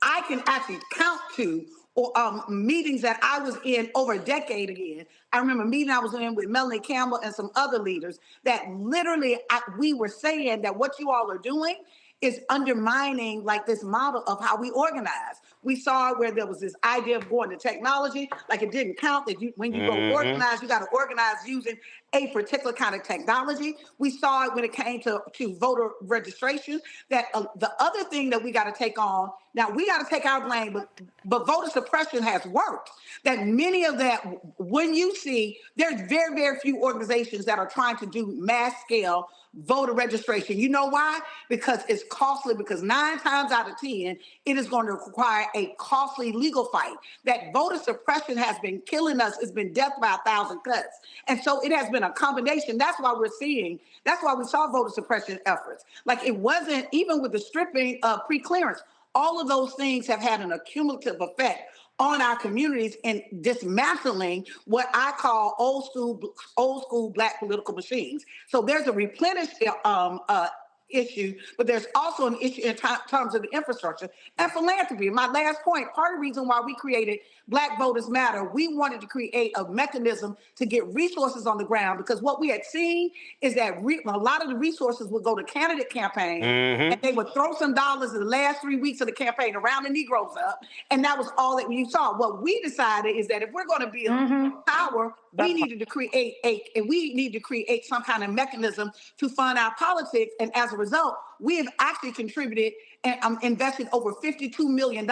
I can actually count to or meetings that I was in over a decade again. I remember a meeting I was in with Melanie Campbell and some other leaders that literally we were saying that what you all are doing is undermining like this model of how we organize. We saw where there was this idea of going to technology, like it didn't count that when you go organize, you got to organize using a particular kind of technology. We saw it when it came to voter registration, that the other thing that we got to take on, now we got to take our blame, but voter suppression has worked. That many of that, when you see, there's very, very few organizations that are trying to do mass scale voter registration. You know why? Because it's costly, because 9 times out of 10, it is going to require a costly legal fight. That voter suppression has been killing us. It's been death by 1,000 cuts. And so it has been a combination. That's why we saw voter suppression efforts. Like it wasn't, even with the stripping of pre-clearance, all of those things have had an accumulative effect on our communities and dismantling what I call old school Black political machines. So there's a replenish issue, but there's also an issue in terms of the infrastructure and philanthropy. My last point, part of the reason why we created Black Voters Matter, we wanted to create a mechanism to get resources on the ground, because what we had seen is that a lot of the resources would go to candidate campaigns, and they would throw some dollars in the last 3 weeks of the campaign around the Negroes up, and that was all that you saw. What we decided is that if we're going to be power, we needed to create some kind of mechanism to fund our politics, and as a result, we have actually contributed and invested over $52 million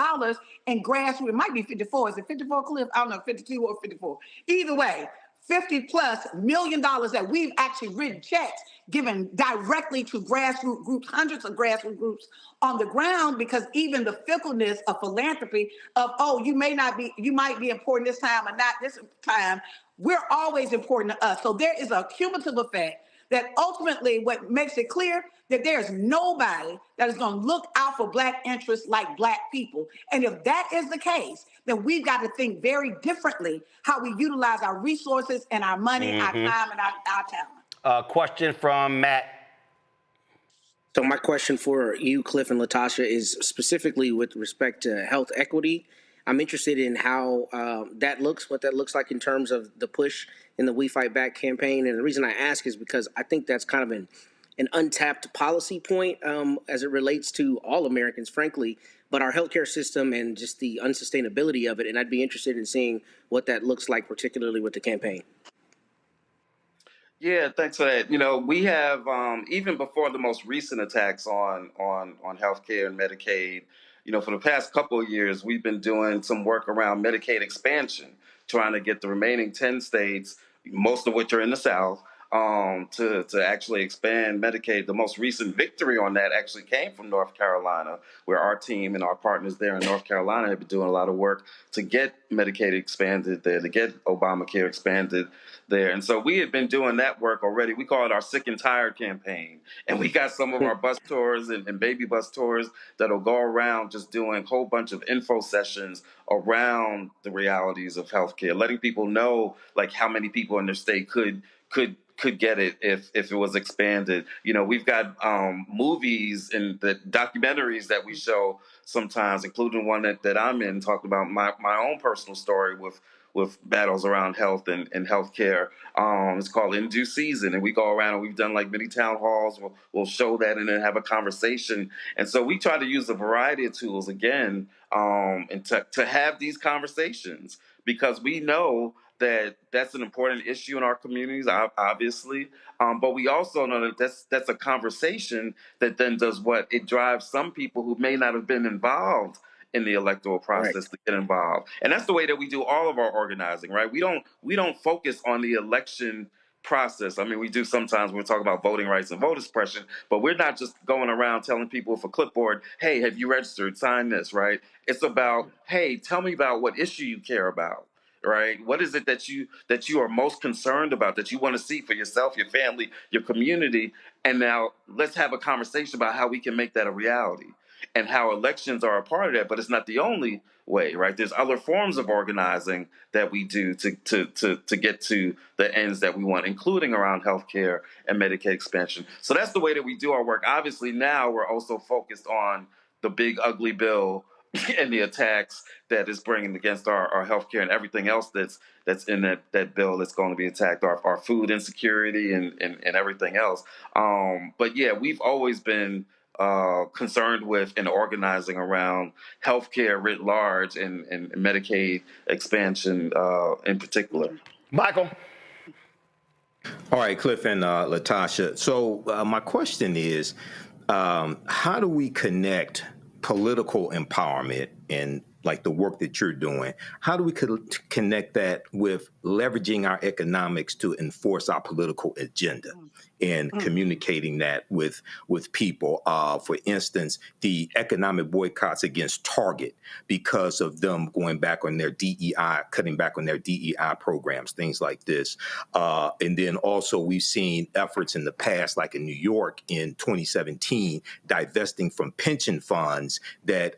in grassroots. It might be 54. Is it 54, Cliff? I don't know, 52 or 54. Either way, $50+ million that we've actually written checks given directly to grassroots groups, hundreds of grassroots groups on the ground, because even the fickleness of philanthropy of, you might be important this time or not this time, we're always important to us. So there is a cumulative effect that ultimately what makes it clear that there's nobody that is going to look out for Black interests like Black people. And if that is the case, then we've got to think very differently how we utilize our resources and our money, our time, and our talent. Question from Matt. So my question for you, Cliff and Latasha, is specifically with respect to health equity. I'm interested in how what that looks like in terms of the push in the We Fight Back campaign. And the reason I ask is because I think that's kind of an untapped policy point as it relates to all Americans, frankly, but our healthcare system and just the unsustainability of it. And I'd be interested in seeing what that looks like, particularly with the campaign. Yeah, thanks for that. You know, we have even before the most recent attacks on healthcare and Medicaid, you know, for the past couple of years, we've been doing some work around Medicaid expansion, trying to get the remaining 10 states, most of which are in the South, to actually expand Medicaid. The most recent victory on that actually came from North Carolina, where our team and our partners there in North Carolina have been doing a lot of work to get Medicaid expanded there, to get Obamacare expanded there. And so we had been doing that work already. We call it our Sick and Tired campaign. And we got some of our bus tours and baby bus tours that'll go around just doing a whole bunch of info sessions around the realities of healthcare, letting people know like how many people in their state could get it if it was expanded. You know, we've got movies and the documentaries that we show sometimes, including one that I'm in, talking about my own personal story with battles around health and healthcare. It's called In Due Season, and we go around and we've done like many town halls. We'll show that and then have a conversation. And so we try to use a variety of tools again, and to have these conversations, because we know that that's an important issue in our communities, obviously. But we also know that that's a conversation that then does what? It drives some people who may not have been involved in the electoral process to get involved. And that's the way that we do all of our organizing, right? We don't focus on the election process. I mean, we do sometimes when we're talking about voting rights and voter suppression, but we're not just going around telling people with a clipboard, hey, have you registered? Sign this, right? It's about, hey, tell me about what issue you care about. Right? What is it that you are most concerned about, that you want to see for yourself, your family, your community? And now let's have a conversation about how we can make that a reality and how elections are a part of that. But it's not the only way, right? There's other forms of organizing that we do to get to the ends that we want, including around healthcare and Medicaid expansion. So that's the way that we do our work. Obviously, now we're also focused on the big ugly bill and the attacks that is bringing against our healthcare and everything else that's in that bill that's going to be attacked, our food insecurity and everything else. But yeah, we've always been concerned with and organizing around healthcare writ large and Medicaid expansion in particular. Michael. All right, Cliff and Latasha. So my question is, how do we connect political empowerment and like the work that you're doing? How do we connect that with leveraging our economics to enforce our political agenda and communicating that with people? For instance, the economic boycotts against Target because of them going back on their DEI, cutting back on their DEI programs, things like this. And then also we've seen efforts in the past, like in New York in 2017, divesting from pension funds that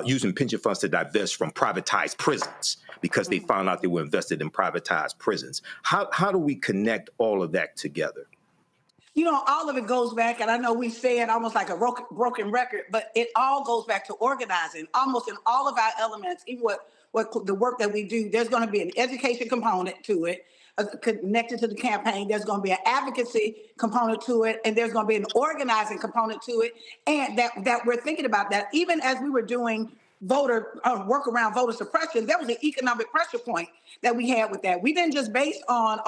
using pension funds to divest from privatized prisons because they found out they were invested in privatized prisons. How do we connect all of that together? You know, all of it goes back, and I know we say it almost like a broken record, but it all goes back to organizing. Almost in all of our elements, even what the work that we do, there's going to be an education component to it, connected to the campaign. There's going to be an advocacy component to it, and there's going to be an organizing component to it, and that we're thinking about that. Even as we were doing work around voter suppression, there was an economic pressure point that we had with that. We didn't just base on,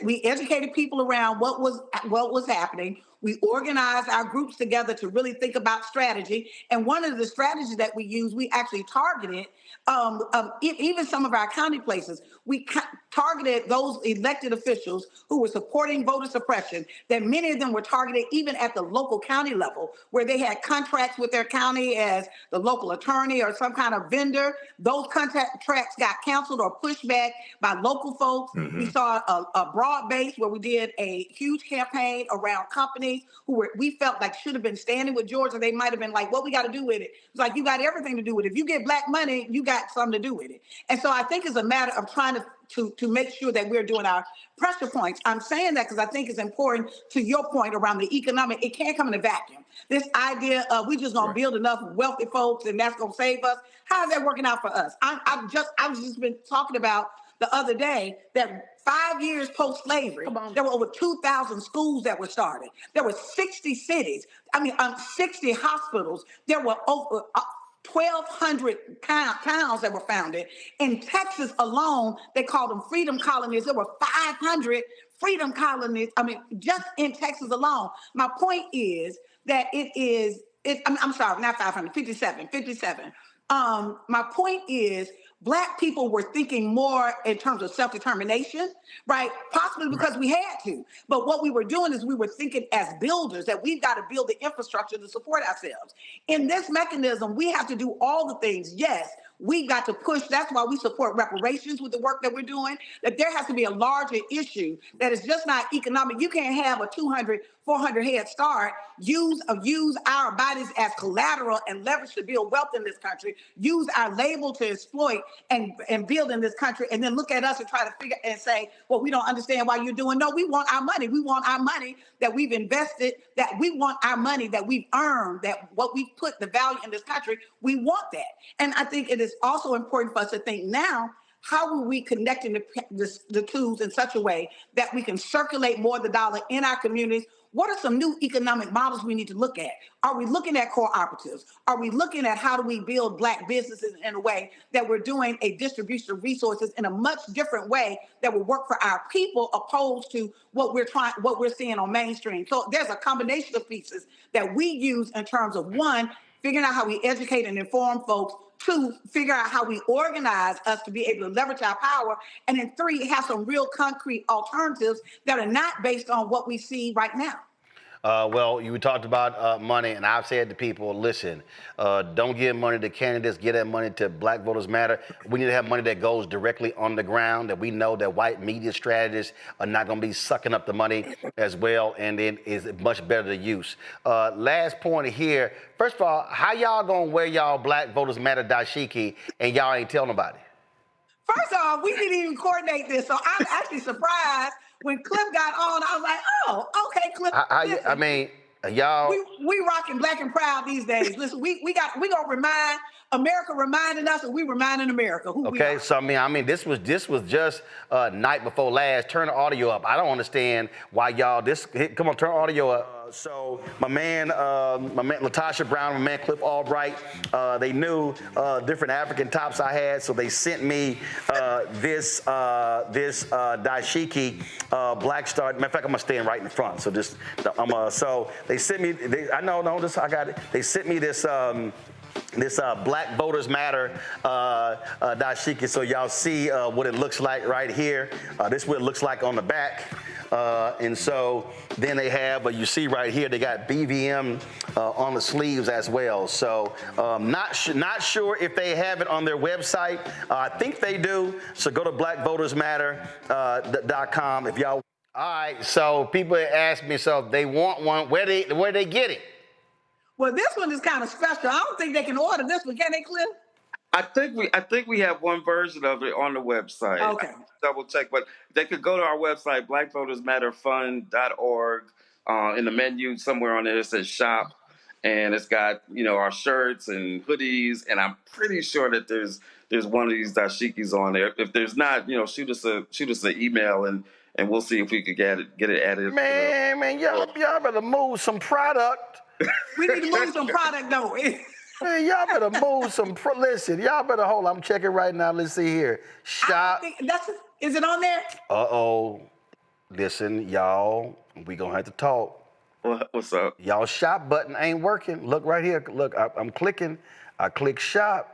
we educated people around what was happening. We organized our groups together to really think about strategy. And one of the strategies that we used, we actually targeted even some of our county places. We targeted those elected officials who were supporting voter suppression, that many of them were targeted even at the local county level, where they had contracts with their county as the local attorney or some kind of vendor. Those contracts got canceled or pushed back by local folks. We saw a broad base where we did a huge campaign around companies we felt like should have been standing with Georgia. They might have been like, what we got to do with it? It's like, you got everything to do with it. If you get black money, you got something to do with it. And so I think it's a matter of trying to make sure that we're doing our pressure points. I'm saying that because I think it's important to your point around the economic. It can't come in a vacuum. This idea of we just going to build enough wealthy folks and that's going to save us. How is that working out for us? I've just been talking about the other day that 5 years post-slavery, there were over 2,000 schools that were started. There were 60 cities, 60 hospitals. There were over 1,200 towns that were founded. In Texas alone, they called them freedom colonies. There were 500 freedom colonies, just in Texas alone. My point is that I'm sorry, not 500, 57. My point is, Black people were thinking more in terms of self-determination, right? Possibly because we had to. But what we were doing is we were thinking as builders that we've got to build the infrastructure to support ourselves. In this mechanism, we have to do all the things. Yes, we've got to push. That's why we support reparations with the work that we're doing, that there has to be a larger issue that is just not economic. You can't have a 200, 400 head start, use our bodies as collateral and leverage to build wealth in this country, use our label to exploit and build in this country, and then look at us and try to figure and say, well, we don't understand why you're doing. No, we want our money. We want our money that we've invested, that we want our money that we've earned, that what we've put the value in this country, we want that. And I think it is also important for us to think now, how are we connecting the tools in such a way that we can circulate more of the dollar in our communities? What are some new economic models we need to look at? Are we looking at cooperatives? Are we looking at how do we build Black businesses in a way that we're doing a distribution of resources in a much different way that will work for our people, opposed to what we're seeing on mainstream? So there's a combination of pieces that we use in terms of, one, figuring out how we educate and inform folks, two, figure out how we organize us to be able to leverage our power, and then three, have some real concrete alternatives that are not based on what we see right now. Well, you talked about money, and I've said to people, listen, don't give money to candidates, give that money to Black Voters Matter. We need to have money that goes directly on the ground, that we know that white media strategists are not going to be sucking up the money as well, and then is much better to use. Last point here, first of all, how y'all going to wear y'all Black Voters Matter dashiki and y'all ain't tell nobody? First off, we didn't even coordinate this, so I'm actually surprised. When Cliff got on, I was like, oh, okay, Cliff. y'all. We rocking black and proud these days. Listen, we gonna remind America, reminding us, and we reminding America who we are. So I mean, this was just night before last. Turn the audio up. I don't understand why y'all come on, turn the audio up. So my man Latasha Brown, my man Cliff Albright, they knew different African tops I had, so they sent me this dashiki Black Star. Matter of fact, I'm gonna stand right in front. So so they sent me. I got it. They sent me this. This Black Voters Matter dashiki, so y'all see what it looks like right here. This is what it looks like on the back. And so then they have, you see right here, they got BVM on the sleeves as well. So not sure if they have it on their website. I think they do. So go to blackvotersmatter.com if y'all. All right. So people ask me, so if they want one, where they get it? Well, this one is kind of special. I don't think they can order this one, can they, Cliff? I think we have one version of it on the website. Okay. Double check, but they could go to our website, blackvotersmatterfund.org. In the menu somewhere on there it says shop, and it's got our shirts and hoodies, and I'm pretty sure that there's one of these dashikis on there. If there's not, shoot us an email and we'll see if we could get it added. Man, y'all better move some product. We need to move some product though. Man, y'all better move some. Listen, y'all better hold. I'm checking right now. Let's see here. Shop. Is it on there? Listen, y'all. We gonna have to talk. What's up? Y'all shop button ain't working. Look right here. Look, I'm clicking. I click shop.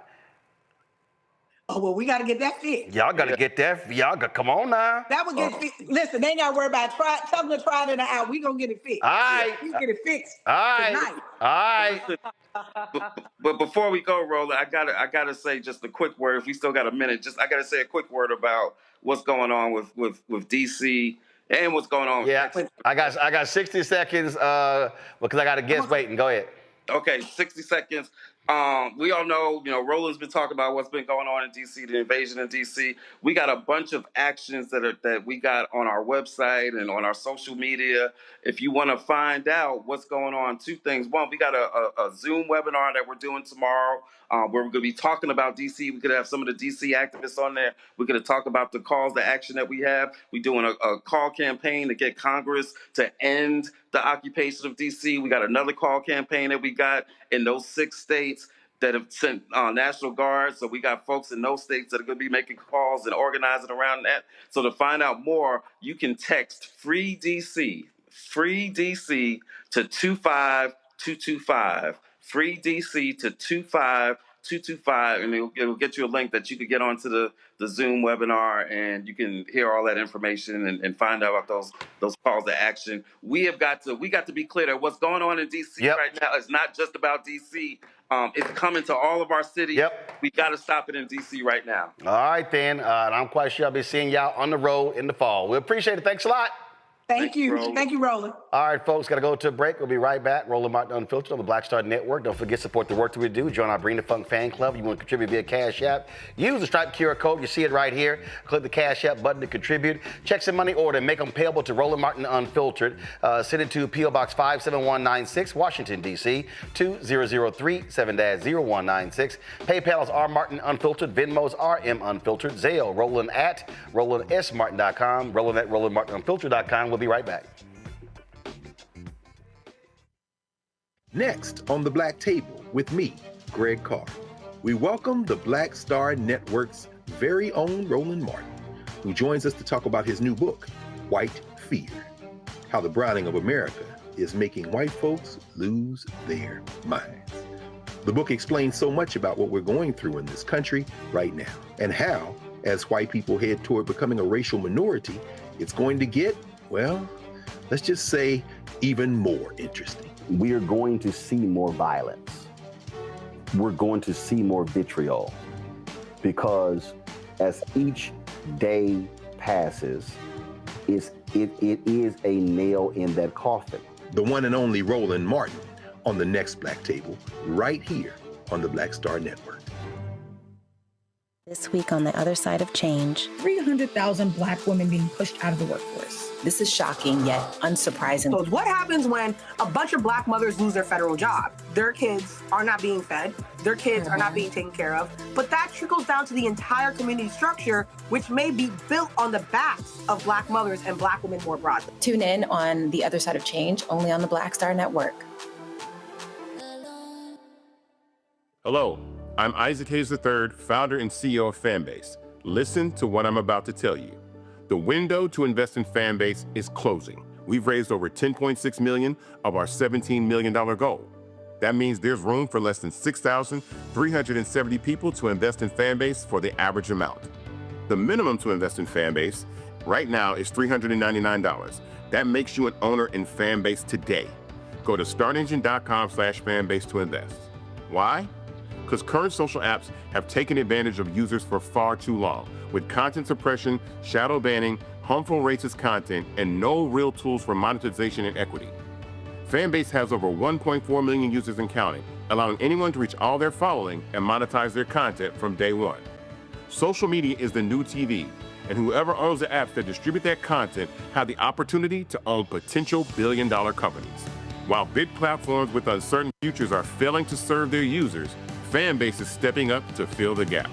Oh, well, we got to get that fixed. Y'all got to get that. Come on now. That will get fixed. Listen, they ain't got to worry about tell them to try it in an hour. We going to get it fixed. All right. We get it fixed tonight. All right. But before we go, Roland, I gotta say just a quick word. If we still got a minute, I gotta say a quick word about what's going on with DC and what's going on. Yeah, I got 60 seconds because I got a guest waiting. Go ahead. Okay, 60 seconds. We all know, Roland's been talking about what's been going on in DC, the invasion in DC. We got a bunch of actions that we got on our website and on our social media. If you want to find out what's going on, two things. One, we got a Zoom webinar that we're doing tomorrow where we're going to be talking about DC. We could have some of the DC activists on there. We're going to talk about the calls to action that we have. We're doing a call campaign to get Congress to end the occupation of DC. We got another call campaign that we got in those 6 states that have sent National Guard. So we got folks in those states that are going to be making calls and organizing around that. So to find out more, you can text free DC to 25225. Free DC to 25225, and it'll get you a link that you could get onto the Zoom webinar, and you can hear all that information and find out about those calls to action. We got to be clear that what's going on in DC right now is not just about DC. It's coming to all of our cities. We got to stop it in DC right now. All right, then. I'm quite sure I'll be seeing y'all on the road in the fall. We appreciate it. Thanks a lot. Thank you. Thank you, Roland. All right, folks, got to go to a break. We'll be right back. Roland Martin Unfiltered on the Black Star Network. Don't forget to support the work that we do. Join our Bring the Funk fan club. You want to contribute via Cash App. Use the Stripe QR code. You see it right here. Click the Cash App button to contribute. Check some money order and make them payable to Roland Martin Unfiltered. Send it to P.O. Box 57196, Washington, D.C. 20037-0196. PayPal is R Martin Unfiltered. Venmo's RM Unfiltered. Zelle, Roland at RolandSMartin.com. Roland at RolandMartinUnfiltered.com. We'll be right back. Next on the Black Table with me, Greg Carr, we welcome the Black Star Network's very own Roland Martin, who joins us to talk about his new book, White Fear, How the Browning of America is Making White Folks Lose Their Minds. The book explains so much about what we're going through in this country right now, and how, as white people head toward becoming a racial minority, it's going to get, well, let's just say, even more interesting. We are going to see more violence. We're going to see more vitriol, because as each day passes, it is a nail in that coffin. The one and only Roland Martin on the next Black Table, right here on the Black Star Network. This week on The Other Side of Change, 300,000 Black women being pushed out of the workforce. This is shocking yet unsurprising. So what happens when a bunch of Black mothers lose their federal job? Their kids are not being fed, their kids are not being taken care of, but that trickles down to the entire community structure, which may be built on the backs of Black mothers and Black women more broadly. Tune in on The Other Side of Change, only on the Black Star Network. Hello, I'm Isaac Hayes III, founder and CEO of Fanbase. Listen to what I'm about to tell you. The window to invest in Fanbase is closing. We've raised over $10.6 million of our $17 million goal. That means there's room for less than 6,370 people to invest in Fanbase for the average amount. The minimum to invest in Fanbase right now is $399. That makes you an owner in Fanbase today. Go to startengine.com/fanbase to invest. Why? Because current social apps have taken advantage of users for far too long, with content suppression, shadow banning, harmful racist content, and no real tools for monetization and equity. Fanbase has over 1.4 million users and counting, allowing anyone to reach all their following and monetize their content from day one. Social media is the new TV, and whoever owns the apps that distribute that content have the opportunity to own potential billion-dollar companies. While big platforms with uncertain futures are failing to serve their users, Fanbase is stepping up to fill the gap.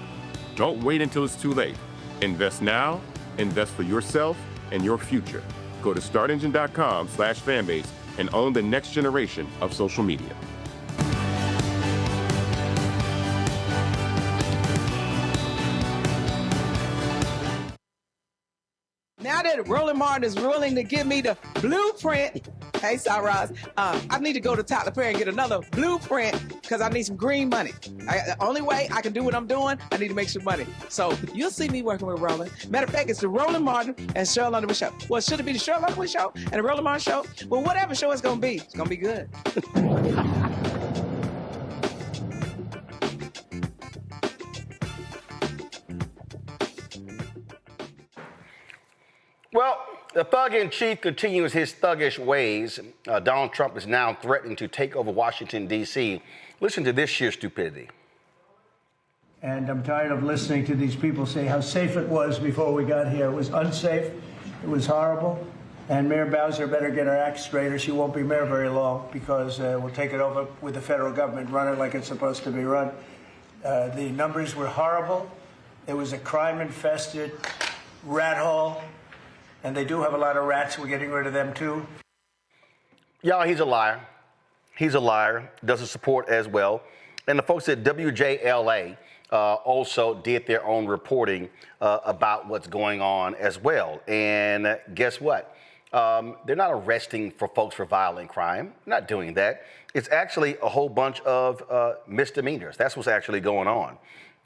Don't wait until it's too late. Invest now, invest for yourself and your future. Go to startengine.com/fanbase and own the next generation of social media. Now that Roland Martin is willing to give me the blueprint, hey, Cyrus, I need to go to Tyler Perry and get another blueprint because I need some green money. The only way I can do what I'm doing, I need to make some money. So you'll see me working with Roland. Matter of fact, it's the Roland Martin and Cheryl Underwood show. Well, should it be the Cheryl Underwood show and the Roland Martin show? Well, whatever show it's going to be good. Well, the thug-in-chief continues his thuggish ways. Donald Trump is now threatening to take over Washington, D.C. Listen to this sheer stupidity. And I'm tired of listening to these people say how safe it was before we got here. It was unsafe. It was horrible. And Mayor Bowser better get her act straight or she won't be mayor very long because we'll take it over with the federal government, run it like it's supposed to be run. The numbers were horrible. It was a crime-infested rat hole. And they do have a lot of rats. We're getting rid of them, too. Y'all, he's a liar. He's a liar. Doesn't support as well. And the folks at WJLA also did their own reporting about what's going on as well. And guess what? They're not arresting for folks for violent crime. Not doing that. It's actually a whole bunch of misdemeanors. That's what's actually going on.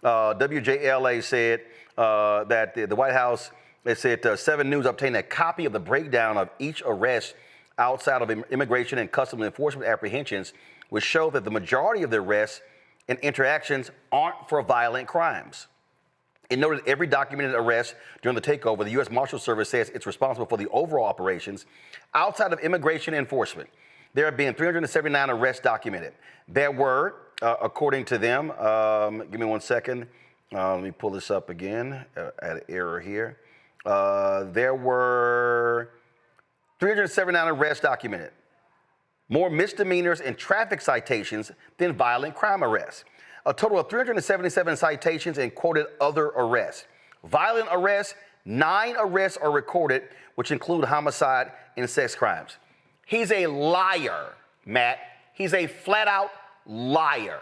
WJLA said that the White House, they said 7 News obtained a copy of the breakdown of each arrest outside of immigration and customs enforcement apprehensions, which show that the majority of the arrests and interactions aren't for violent crimes. It noted every documented arrest during the takeover, the U.S. Marshal Service says it's responsible for the overall operations. Outside of immigration enforcement, there have been 379 arrests documented. There were, according to them, give me 1 second. Let me pull this up again. I had an error here. There were 379 arrests documented. More misdemeanors and traffic citations than violent crime arrests. A total of 377 citations and quoted other arrests. Violent arrests, 9 arrests are recorded, which include homicide and sex crimes. He's a liar, Matt. He's a flat out liar.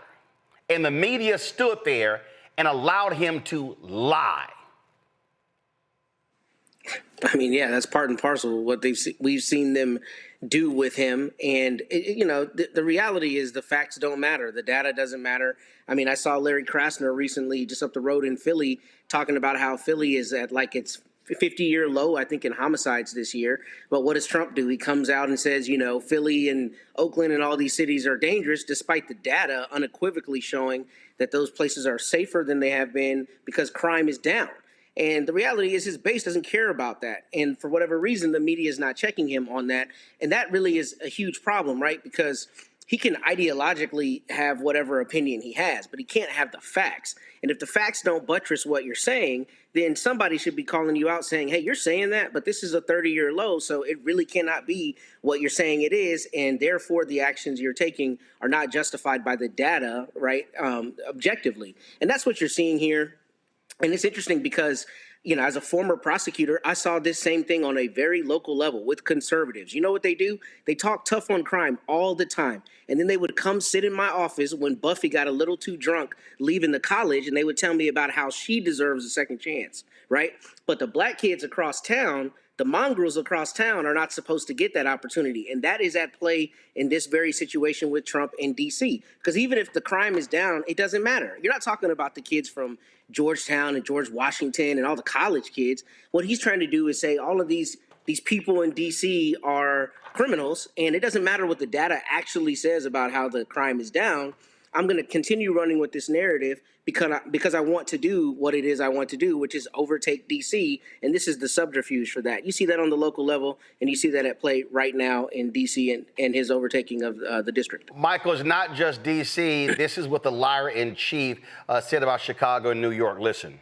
And the media stood there and allowed him to lie. I mean, yeah, that's part and parcel of what we've seen them do with him. And, the reality is the facts don't matter. The data doesn't matter. I mean, I saw Larry Krasner recently just up the road in Philly talking about how Philly is at like its 50-year low, I think, in homicides this year. But what does Trump do? He comes out and says, Philly and Oakland and all these cities are dangerous, despite the data unequivocally showing that those places are safer than they have been because crime is down. And the reality is his base doesn't care about that. And for whatever reason, the media is not checking him on that. And that really is a huge problem, right? Because he can ideologically have whatever opinion he has, but he can't have the facts. And if the facts don't buttress what you're saying, then somebody should be calling you out saying, hey, you're saying that, but this is a 30-year low, so it really cannot be what you're saying it is, and therefore the actions you're taking are not justified by the data, right, objectively. And that's what you're seeing here. And it's interesting because, you know, as a former prosecutor, I saw this same thing on a very local level with conservatives. You know what they do? They talk tough on crime all the time. And then they would come sit in my office when Buffy got a little too drunk leaving the college, and they would tell me about how she deserves a second chance, right? But the black kids across town, the mongrels across town, are not supposed to get that opportunity. And that is at play in this very situation with Trump in D.C. Because even if the crime is down, it doesn't matter. You're not talking about the kids from Georgetown and George Washington and all the college kids. What he's trying to do is say all of these people in D.C. are criminals, and it doesn't matter what the data actually says about how the crime is down. I'm going to continue running with this narrative because I want to do what it is I want to do, which is overtake D.C., and this is the subterfuge for that. You see that on the local level, and you see that at play right now in D.C. and his overtaking of the district. Michael, it's not just D.C. This is what the liar-in-chief said about Chicago and New York. Listen.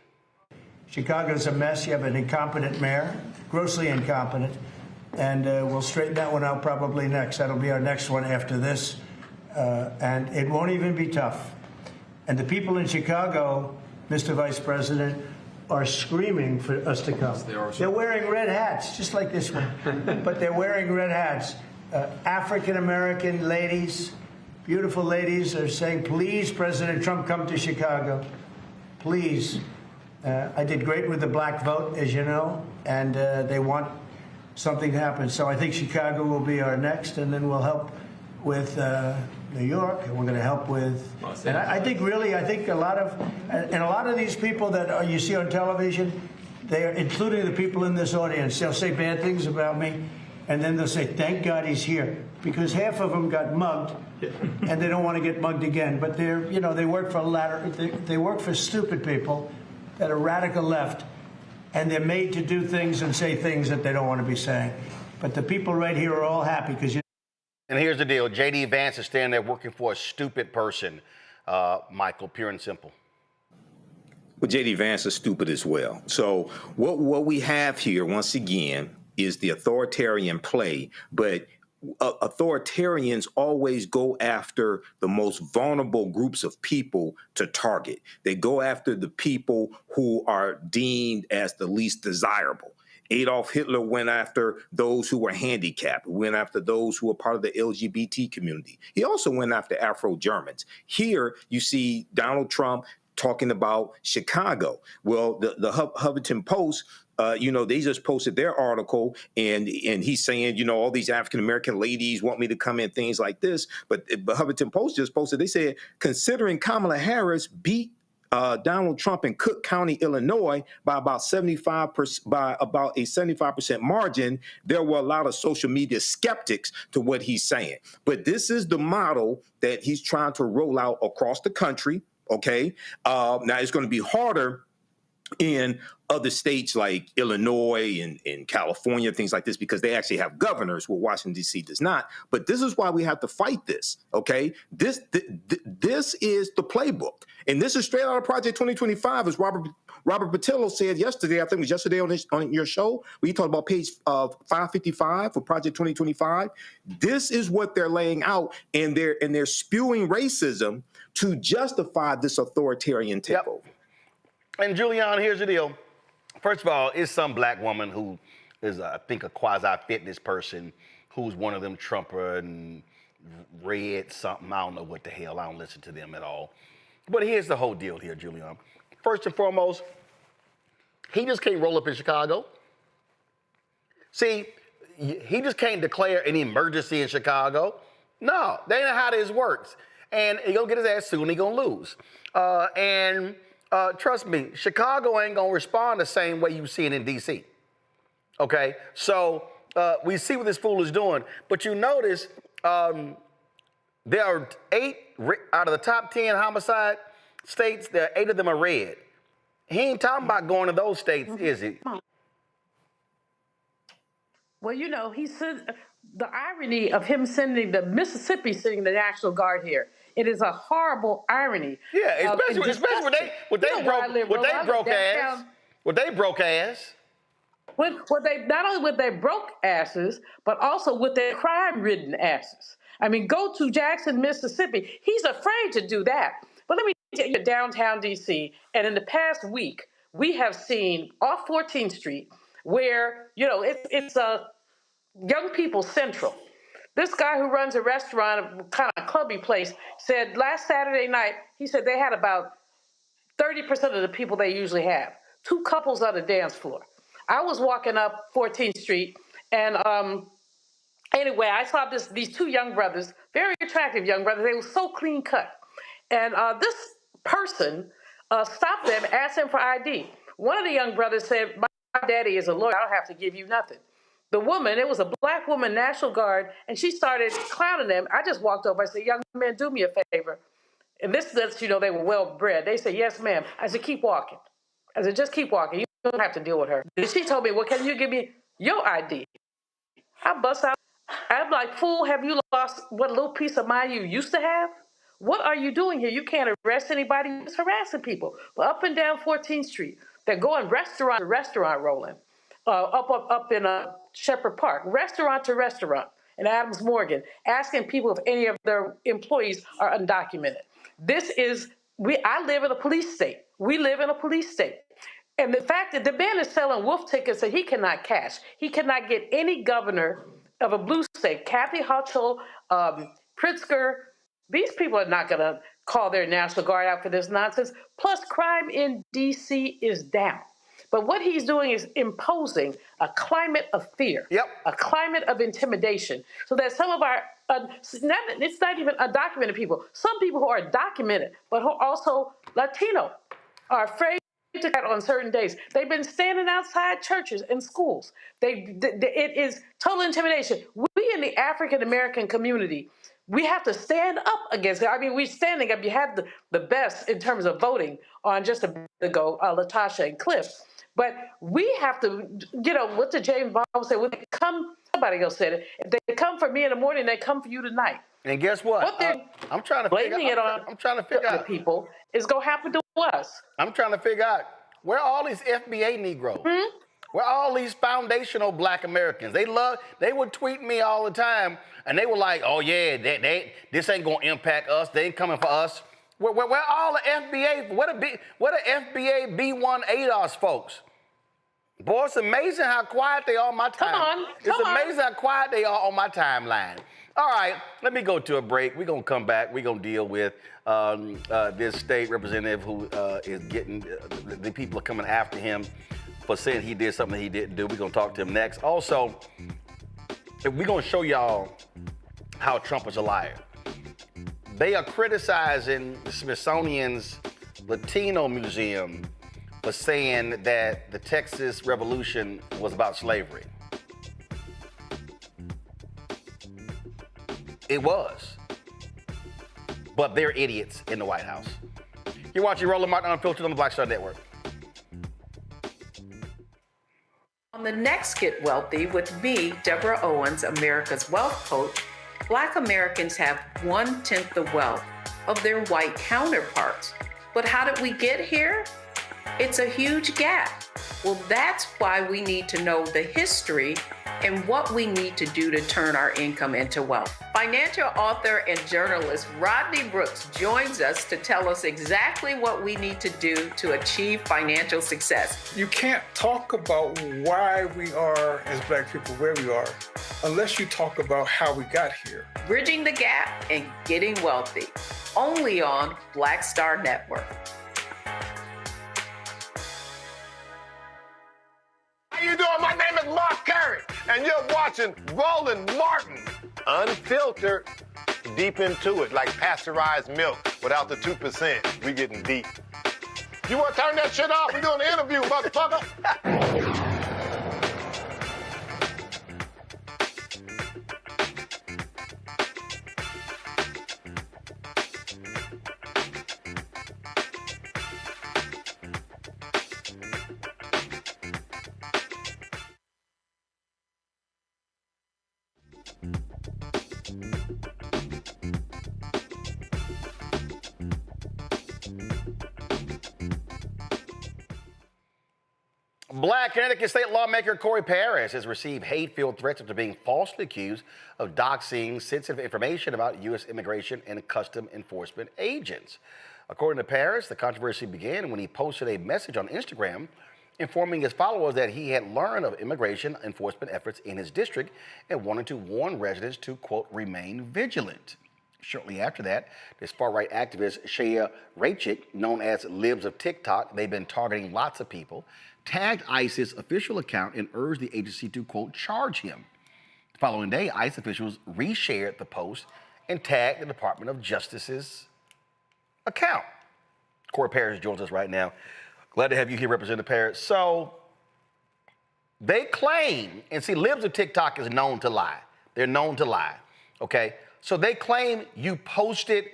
Chicago's a mess. You have an incompetent mayor, grossly incompetent, and we'll straighten that one out probably next. That'll be our next one after this, and it won't even be tough. And the people in Chicago, Mr. Vice President, are screaming for us to come. They're wearing red hats, just like this one, but they're wearing red hats. African-American ladies, beautiful ladies, are saying, please, President Trump, come to Chicago. Please. I did great with the black vote, as you know, and they want something to happen. So I think Chicago will be our next, and then we'll help with New York, and we're going to help with. And I think a lot of these people that you see on television, they are, including the people in this audience, they'll say bad things about me, and then they'll say, thank God he's here, because half of them got mugged, and they don't want to get mugged again. But they're, you know, they work for stupid people that are radical left, and they're made to do things and say things that they don't want to be saying. But the people right here are all happy because you. And here's the deal. J.D. Vance is standing there working for a stupid person, Michael, pure and simple. Well, J.D. Vance is stupid as well. So what we have here, once again, is the authoritarian play, but authoritarians always go after the most vulnerable groups of people to target. They go after the people who are deemed as the least desirable. Adolf Hitler went after those who were handicapped, went after those who were part of the LGBT community. He also went after Afro-Germans. Here you see Donald Trump talking about Chicago. Well, the Huffington Post, they just posted their article, and he's saying, all these African-American ladies want me to come in, things like this. But Huffington Post just posted, they said, considering Kamala Harris beat Donald Trump in Cook County, Illinois, by about 75% margin, there were a lot of social media skeptics to what he's saying. But this is the model that he's trying to roll out across the country. Okay. Now it's going to be harder in other states like Illinois and California, things like this, because they actually have governors where Washington, D.C. does not. But this is why we have to fight this, okay? This is the playbook. And this is straight out of Project 2025, as Robert Patillo said yesterday. I think it was yesterday on your show, where he talked about page 555 for Project 2025. This is what they're laying out, and they're spewing racism to justify this authoritarian takeover. Yep. And Julian, here's the deal. First of all, it's some black woman who is, I think, a quasi-fitness person who's one of them Trumper and red something. I don't know what the hell. I don't listen to them at all. But here's the whole deal here, Julian. First and foremost, he just can't roll up in Chicago. See, he just can't declare an emergency in Chicago. No, that ain't how this works. And he's going to get his ass sued and he's going to lose. Trust me, Chicago ain't going to respond the same way you see it in D.C. Okay? So we see what this fool is doing. But you notice there are 8 out of the top 10 homicide states, there are 8 of them are red. He ain't talking about going to those states, is he? Well, he said, the irony of him sending the Mississippi sending the National Guard here. It is a horrible irony. Yeah, especially with they broke ass. With they not only with their broke asses, but also with their crime-ridden asses. I mean, go to Jackson, Mississippi. He's afraid to do that. But let me tell you, downtown D.C., and in the past week, we have seen off 14th Street, where it's a young people central. This guy who runs a restaurant, a kind of clubby place, said last Saturday night, he said they had about 30% of the people they usually have. 2 couples on the dance floor. I was walking up 14th Street, and anyway, I saw these 2 young brothers, very attractive young brothers. They were so clean cut. And this person stopped them, asked them for ID. One of the young brothers said, my daddy is a lawyer, I don't have to give you nothing. The woman, it was a black woman, National Guard, and she started clowning them. I just walked over, I said, young man, do me a favor. And this lets you know they were well bred. They said, yes, ma'am. I said, keep walking. I said, just keep walking. You don't have to deal with her. And she told me, well, can you give me your ID? I bust out. I'm like, fool, have you lost what little piece of mind you used to have? What are you doing here? You can't arrest anybody. You're just harassing people. But up and down 14th Street, they're going restaurant to restaurant rolling. Up in Shepherd Park, restaurant to restaurant in Adams Morgan, asking people if any of their employees are undocumented. I live in a police state. We live in a police state. And the fact that the man is selling wolf tickets that he cannot cash. He cannot get any governor of a blue state. Kathy Hochul, Pritzker, these people are not going to call their National Guard out for this nonsense. Plus, crime in D.C. is down. But what he's doing is imposing a climate of fear, a climate of intimidation, so that some of our, it's not even undocumented people, some people who are documented, but who are also Latino, are afraid to get on certain days. They've been standing outside churches and schools. It is total intimidation. We in the African American community, we have to stand up against it. I mean, we're standing up. You had the best in terms of voting on just a bit ago, Latasha and Cliff. But we have to, what did James Bond say? When they come, somebody else said it. If they come for me in the morning, they come for you tonight. And guess what? I'm trying to figure out the people is going to happen to us. I'm trying to figure out where are all these FBA Negroes? Where are all these foundational Black Americans? They would tweet me all the time, and they were like, "Oh yeah, this ain't gonna impact us. They ain't coming for us." Where all the FBA? What are FBA B1 ADOS folks? Boy, it's amazing how quiet they are on my time. It's amazing how quiet they are on my timeline. All right, let me go to a break. We're going to come back. We're going to deal with this state representative who is getting, the people are coming after him for saying he did something he didn't do. We're going to talk to him next. Also, we're going to show y'all how Trump is a liar. They are criticizing the Smithsonian's Latino Museum for saying that the Texas Revolution was about slavery. It was. But they're idiots in the White House. You're watching Roland Martin Unfiltered on the Black Star Network. On the next Get Wealthy with me, Deborah Owens, America's Wealth Coach, Black Americans have 1/10 the wealth of their white counterparts. But how did we get here? It's a huge gap. Well, that's why we need to know the history and what we need to do to turn our income into wealth. Financial author and journalist Rodney Brooks joins us to tell us exactly what we need to do to achieve financial success. You can't talk about why we are, as Black people, where we are, unless you talk about how we got here. Bridging the Gap and Getting Wealthy, only on Black Star Network. How you doing? My name is Mark Curry, and you're watching Roland Martin Unfiltered, deep into it, like pasteurized milk without the 2%. We getting deep. You want to turn that shit off? We doing the interview, motherfucker. Black Connecticut state lawmaker Corey Paris has received hate-filled threats after being falsely accused of doxing sensitive information about U.S. immigration and custom enforcement agents. According to Paris, the controversy began when he posted a message on Instagram informing his followers that he had learned of immigration enforcement efforts in his district and wanted to warn residents to, quote, remain vigilant. Shortly after that, this far-right activist, Shaya Raichik, known as Libs of TikTok, they've been targeting lots of people, tagged ICE's official account and urged the agency to, quote, charge him. The following day, ICE officials reshared the post and tagged the Department of Justice's account. Corey Paris joins us right now. Glad to have you here, Representative Paris. So they claim, and see, Libs of TikTok is known to lie. They're known to lie, okay? So they claim you posted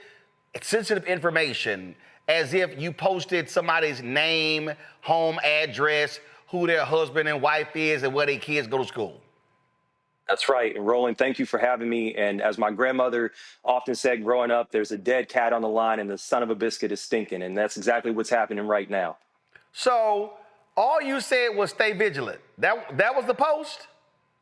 sensitive information as if you posted somebody's name, home address, who their husband and wife is, and where their kids go to school. That's right. And Roland, thank you for having me. And as my grandmother often said growing up, there's a dead cat on the line and the son of a biscuit is stinking. And that's exactly what's happening right now. So all you said was stay vigilant. That was the post?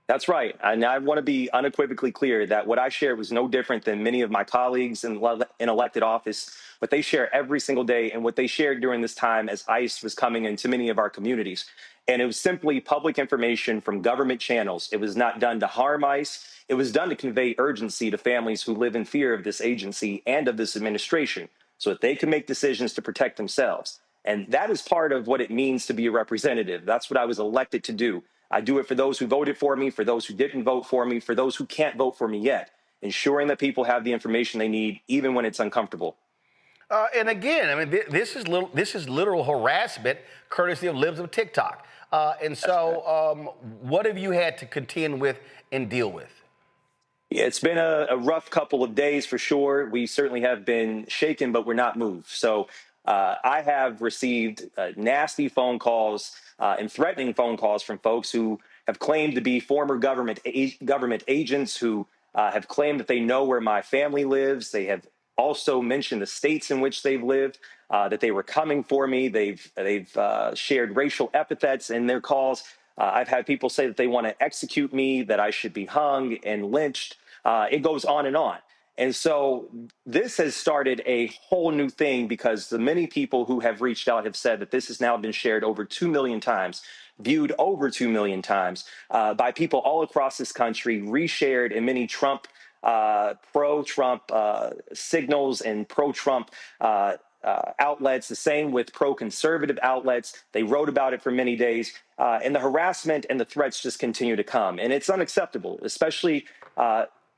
That's right. And I want to be unequivocally clear that what I shared was no different than many of my colleagues in elected office, what they share every single day and what they shared during this time as ICE was coming into many of our communities. And it was simply public information from government channels. It was not done to harm ICE. It was done to convey urgency to families who live in fear of this agency and of this administration so that they can make decisions to protect themselves. And that is part of what it means to be a representative. That's what I was elected to do. I do it for those who voted for me, for those who didn't vote for me, for those who can't vote for me yet, ensuring that people have the information they need, even when it's uncomfortable. And again, I mean, this is literal harassment, courtesy of Libs of TikTok. And so what have you had to contend with and deal with? Yeah, it's been a rough couple of days for sure. We certainly have been shaken, but we're not moved. So I have received nasty phone calls and threatening phone calls from folks who have claimed to be former government agents who have claimed that they know where my family lives. They have also mentioned the states in which they've lived, that they were coming for me. They've shared racial epithets in their calls. I've had people say that they want to execute me, that I should be hung and lynched. It goes on and on. And so this has started a whole new thing because the many people who have reached out have said that this has now been shared over 2 million times, viewed over 2 million times by people all across this country, reshared in many Trump, pro-Trump signals and pro-Trump outlets, the same with pro-conservative outlets. They wrote about it for many days. And the harassment and the threats just continue to come. And it's unacceptable, especially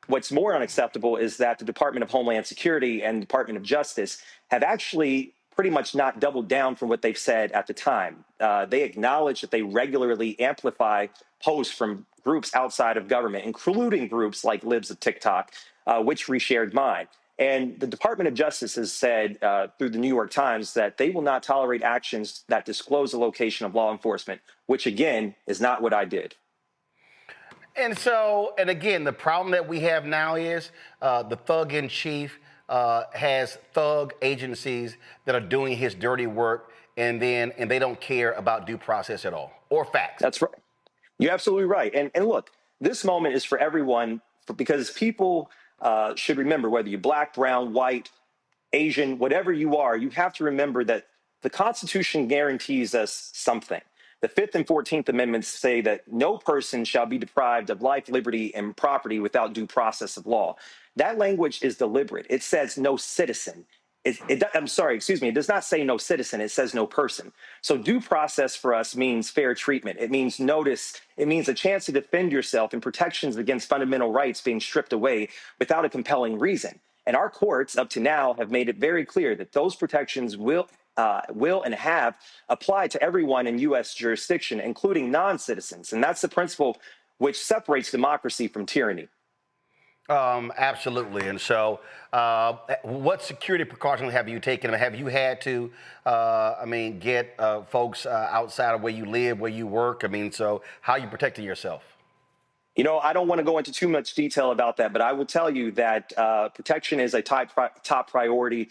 what's more unacceptable is that the Department of Homeland Security and Department of Justice have actually pretty much not doubled down from what they've said at the time. They acknowledge that they regularly amplify posts from groups outside of government, including groups like Libs of TikTok, which reshared mine. And the Department of Justice has said through the New York Times that they will not tolerate actions that disclose the location of law enforcement, which again is not what I did. And so, and again, the problem that we have now is the thug in chief has thug agencies that are doing his dirty work, and they don't care about due process at all or facts. That's right. You're absolutely right. And look, this moment is for everyone because people should remember whether you're black, brown, white, Asian, whatever you are, you have to remember that the Constitution guarantees us something. The 5th and 14th Amendments say that no person shall be deprived of life, liberty, and property without due process of law. That language is deliberate. It says no citizen. I'm sorry, excuse me. It does not say no citizen. It says no person. So due process for us means fair treatment. It means notice. It means a chance to defend yourself and protections against fundamental rights being stripped away without a compelling reason. And our courts up to now have made it very clear that those protections will and have applied to everyone in U.S. jurisdiction, including non-citizens. And that's the principle which separates democracy from tyranny. Absolutely. And so what security precautions have you taken? Have you had to, get folks outside of where you live, where you work? So how are you protecting yourself? You know, I don't want to go into too much detail about that, but I will tell you that protection is a top priority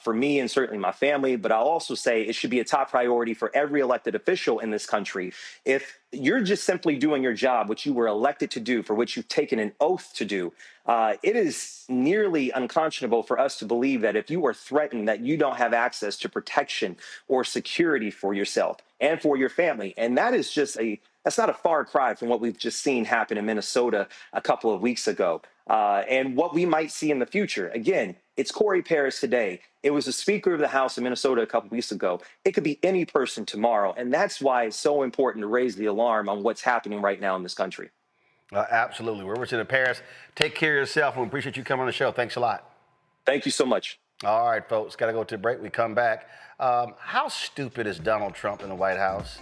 for me and certainly my family. But I'll also say it should be a top priority for every elected official in this country. If you're just simply doing your job, which you were elected to do, for which you've taken an oath to do, it is nearly unconscionable for us to believe that if you are threatened, that you don't have access to protection or security for yourself and for your family. And that is just that's not a far cry from what we've just seen happen in Minnesota a couple of weeks ago, and what we might see in the future. Again, it's Corey Paris today. It was the Speaker of the House of Minnesota a couple of weeks ago. It could be any person tomorrow, and that's why it's so important to raise the alarm on what's happening right now in this country. Absolutely. Representative Paris, take care of yourself. We appreciate you coming on the show. Thanks a lot. Thank you so much. All right, folks, got to go to a break. We come back. How stupid is Donald Trump in the White House?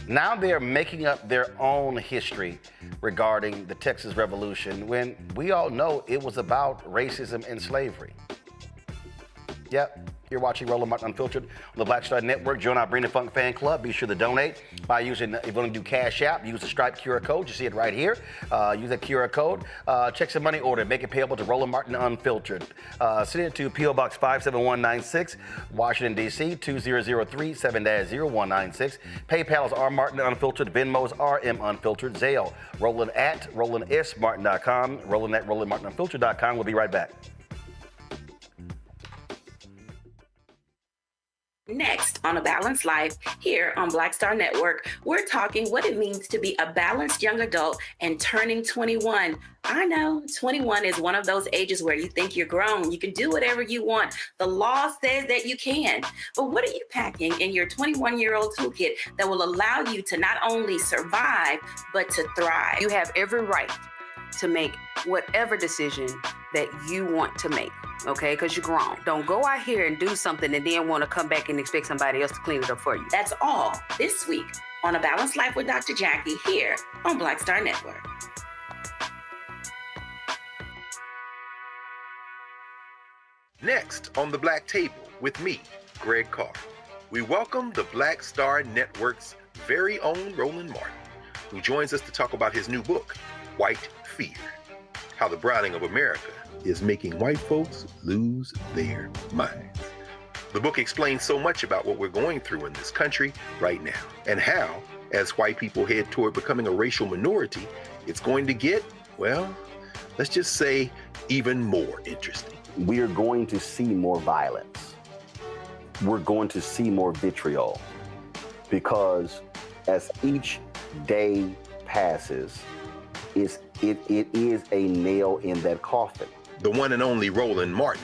Now they're making up their own history regarding the Texas Revolution when we all know it was about racism and slavery. Yep, you're watching Roland Martin Unfiltered on the Black Star Network. Join our Bring the Funk fan club. Be sure to donate by using, if you want to do Cash App, use the Stripe QR code. You see it right here. Use that QR code. Check some money order. Make it payable to Roland Martin Unfiltered. Send it to P.O. Box 57196, Washington, D.C. 2003 7-0196. PayPal is R Martin Unfiltered. Venmo is RM Unfiltered. Zelle, Roland at RolandSMartin.com. Roland at RolandMartinUnfiltered.com. We'll be right back. Next on A Balanced Life, here on Black Star Network, we're talking what it means to be a balanced young adult and turning 21. I know 21 is one of those ages where you think you're grown. You can do whatever you want. The law says that you can. But what are you packing in your 21-year-old toolkit that will allow you to not only survive, but to thrive? You have every right to make whatever decision that you want to make, okay? Because you're grown. Don't go out here and do something and then want to come back and expect somebody else to clean it up for you. That's all this week on A Balanced Life with Dr. Jackie here on Black Star Network. Next on the Black Table with me, Greg Carr, we welcome the Black Star Network's very own Roland Martin, who joins us to talk about his new book, White Fear, how the browning of America is making white folks lose their minds. The book explains so much about what we're going through in this country right now, and how, as white people head toward becoming a racial minority, it's going to get, well, let's just say, even more interesting. We are going to see more violence. We're going to see more vitriol, because as each day passes, it is a nail in that coffin. The one and only Roland Martin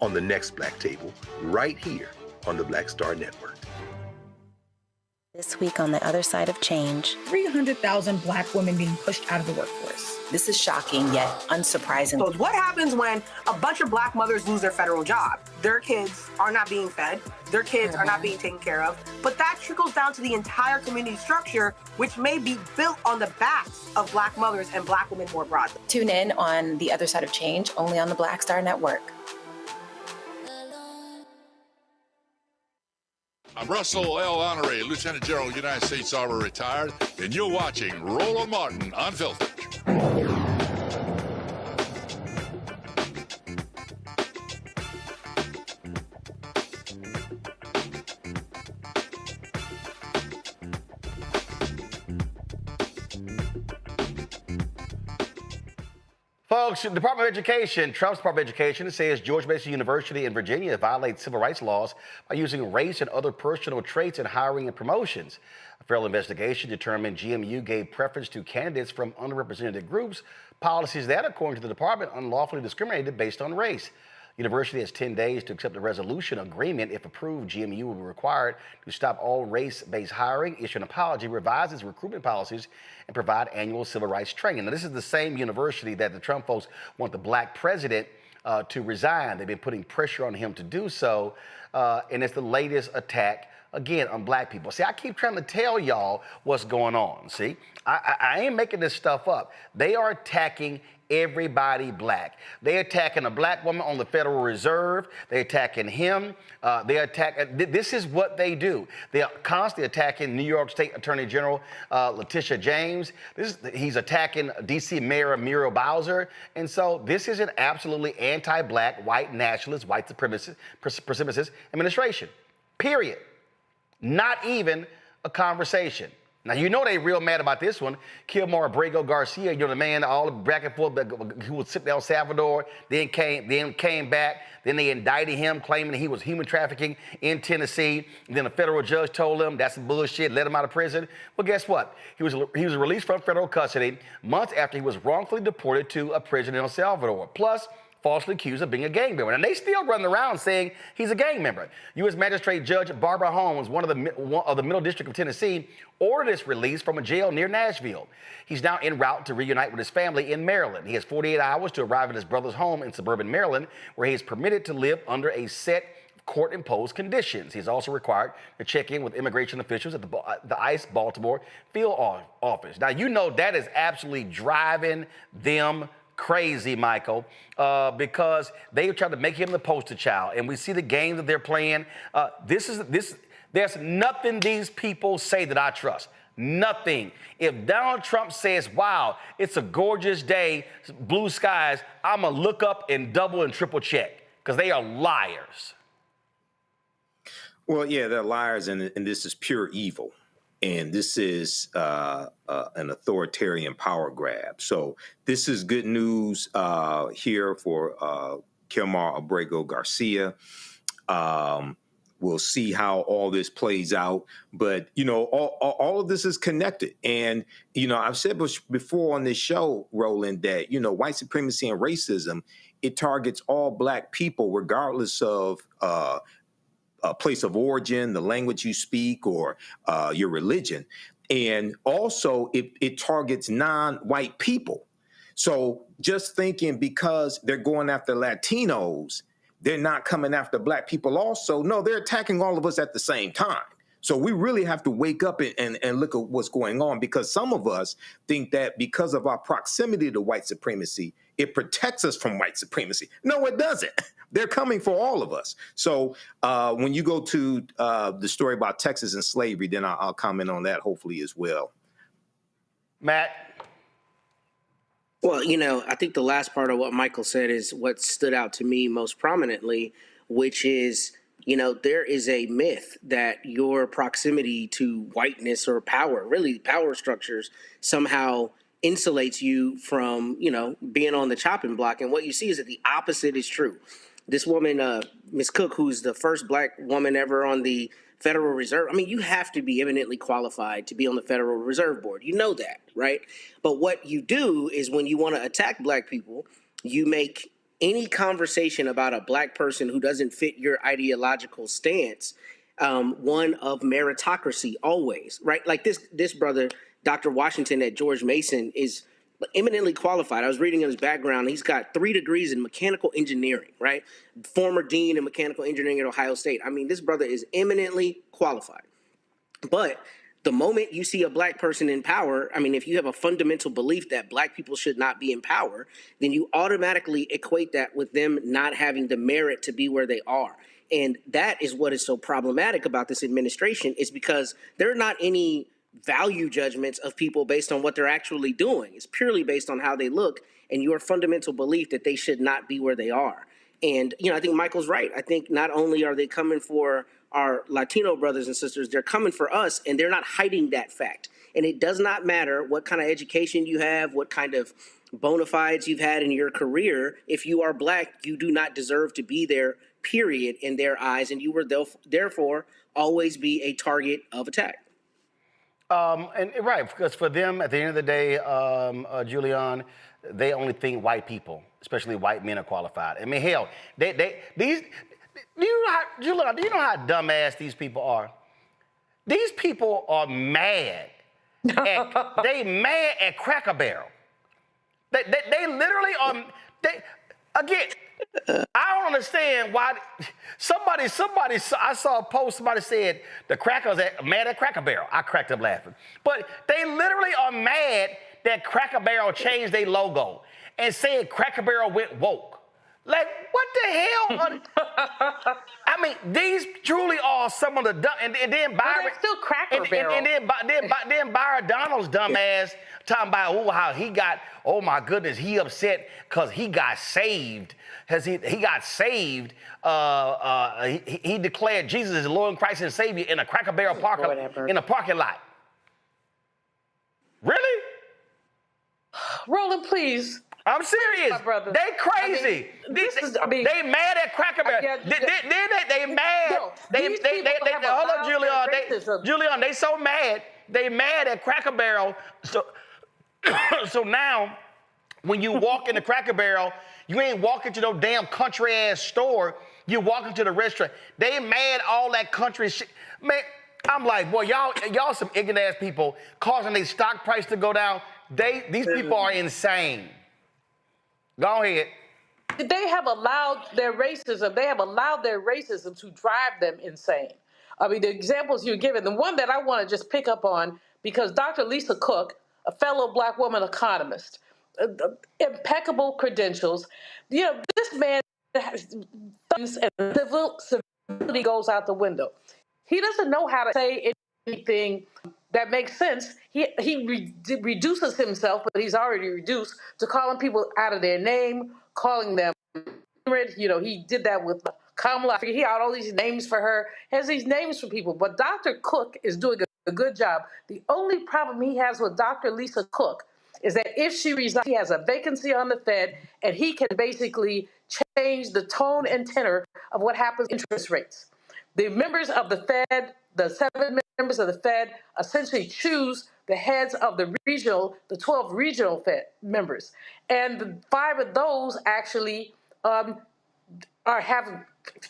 on the next Black Table, right here on the Black Star Network. This week on the other side of change, 300,000 Black women being pushed out of the workforce. This is shocking yet unsurprising. So what happens when a bunch of Black mothers lose their federal job? Their kids are not being fed. Their kids are not being taken care of. But that trickles down to the entire community structure, which may be built on the backs of Black mothers and Black women more broadly. Tune in on The Other Side of Change, only on the Black Star Network. I'm Russell L. Honoré, Lieutenant General, United States Army, retired, and you're watching Roland Martin Unfiltered. Folks, the Department of Education, Trump's Department of Education, says George Mason University in Virginia violates civil rights laws by using race and other personal traits in hiring and promotions. A federal investigation determined GMU gave preference to candidates from underrepresented groups, policies that, according to the department, unlawfully discriminated based on race. University has 10 days to accept a resolution agreement. If approved, GMU will be required to stop all race-based hiring, issue an apology, revise its recruitment policies, and provide annual civil rights training. Now, this is the same university that the Trump folks want the black president to resign. They've been putting pressure on him to do so, and it's the latest attack again, on black people. See, I keep trying to tell y'all what's going on, see? I ain't making this stuff up. They are attacking everybody black. They attacking a black woman on the Federal Reserve. They attacking him. This is what they do. They are constantly attacking New York State Attorney General Letitia James. He's attacking D.C. Mayor Muriel Bowser. And so this is an absolutely anti-black, white nationalist, white supremacist administration. Period. Not even a conversation. Now, you know they real mad about this one. Kilmar Abrego Garcia, you know, the man, all the back and forth, who was sitting down in El Salvador, then came back. Then they indicted him, claiming that he was human trafficking in Tennessee. And then a federal judge told him that's some bullshit, let him out of prison. Well, guess what? He was released from federal custody months after he was wrongfully deported to a prison in El Salvador. Plus, falsely accused of being a gang member. And they still running around saying he's a gang member. U.S. Magistrate Judge Barbara Holmes, one of the Middle District of Tennessee, ordered his release from a jail near Nashville. He's now en route to reunite with his family in Maryland. He has 48 hours to arrive at his brother's home in suburban Maryland, where he is permitted to live under a set court-imposed conditions. He's also required to check in with immigration officials at the ICE Baltimore field office. Now, you know that is absolutely driving them crazy, Michael, because they try to make him the poster child, and we see the games that they're playing. There's nothing these people say that I trust. Nothing. If Donald Trump says, wow, it's a gorgeous day, blue skies, I'm going to look up and double and triple check, because they are liars. Well, yeah, they're liars, and this is pure evil. And this is an authoritarian power grab. So this is good news here for Kilmar Abrego Garcia. We'll see how all this plays out. But, you know, all of this is connected. And, you know, I've said before on this show, Roland, that, you know, white supremacy and racism, it targets all black people regardless of place of origin, the language you speak, or your religion. And also it targets non-white people. So just thinking because they're going after Latinos, they're not coming after black people also. No, they're attacking all of us at the same time. So we really have to wake up and look at what's going on, because some of us think that because of our proximity to white supremacy, it protects us from white supremacy. No, it doesn't. They're coming for all of us. So when you go to the story about Texas and slavery, then I'll comment on that hopefully as well. Matt? Well, you know, I think the last part of what Michael said is what stood out to me most prominently, which is, you know, there is a myth that your proximity to whiteness or power, really power structures, somehow insulates you from, you know, being on the chopping block. And what you see is that the opposite is true. This woman, Ms. Cook, who's the first black woman ever on the Federal Reserve, I mean, you have to be eminently qualified to be on the Federal Reserve Board. You know that, right? But what you do is when you want to attack black people, you make any conversation about a black person who doesn't fit your ideological stance one of meritocracy always, right? Like this brother, Dr. Washington at George Mason, is eminently qualified. I was reading his background. He's got 3 degrees in mechanical engineering, right? Former dean in mechanical engineering at Ohio State. I mean, this brother is eminently qualified. But the moment you see a black person in power, I mean, if you have a fundamental belief that black people should not be in power, then you automatically equate that with them not having the merit to be where they are. And that is what is so problematic about this administration, is because there are not any value judgments of people based on what they're actually doing. It's purely based on how they look and your fundamental belief that they should not be where they are. And, you know, I think Michael's right. I think not only are they coming for our Latino brothers and sisters, they're coming for us, and they're not hiding that fact. And it does not matter what kind of education you have, what kind of bona fides you've had in your career. If you are black, you do not deserve to be there, period, in their eyes, and you will therefore always be a target of attack. And right, because for them, at the end of the day, Julian, they only think white people, especially white men, are qualified. I mean, hell, do you know how dumbass these people are? These people are mad. They mad at Cracker Barrel. They literally are. Again, I don't understand why somebody, I saw a post, somebody said the crackers mad at Cracker Barrel. I cracked up laughing. But they literally are mad that Cracker Barrel changed their logo and said Cracker Barrel went woke. Like, what the hell? I mean, these truly are some of the dumb, and then Byron. But still Cracker Barrel. And then Byron Donald's dumb ass talking about how he got, oh my goodness, he upset because he got saved. He got saved. He declared Jesus is the Lord and Christ and Savior in a Cracker Barrel in a parking lot. Really? Roland, please. I'm serious. They crazy. They mad at Cracker Barrel. They mad. Hold up, Julian. Julian, they so mad. They mad at Cracker Barrel. So now, when you walk in the Cracker Barrel, you ain't walking to no damn country ass store. You walking to the restaurant. They mad all that country shit. Man, I'm like, boy, y'all some ignorant ass people causing their stock price to go down. These people are insane. Go ahead. They have allowed their racism. They have allowed their racism to drive them insane. I mean, the examples you're giving, the one that I want to just pick up on, because Dr. Lisa Cook, a fellow Black woman economist, impeccable credentials. You know, this man has thumbs and civility goes out the window. He doesn't know how to say anything that makes sense. He reduces himself, but he's already reduced, to calling people out of their name, calling them, you know, he did that with Kamala. He had all these names for her, has these names for people. But Dr. Cook is doing a good job. The only problem he has with Dr. Lisa Cook is that if she resigns, he has a vacancy on the Fed, and he can basically change the tone and tenor of what happens with interest rates. The members of the Fed, the 7 members of the Fed, essentially choose the heads of the 12 regional Fed members. And the 5 of those actually have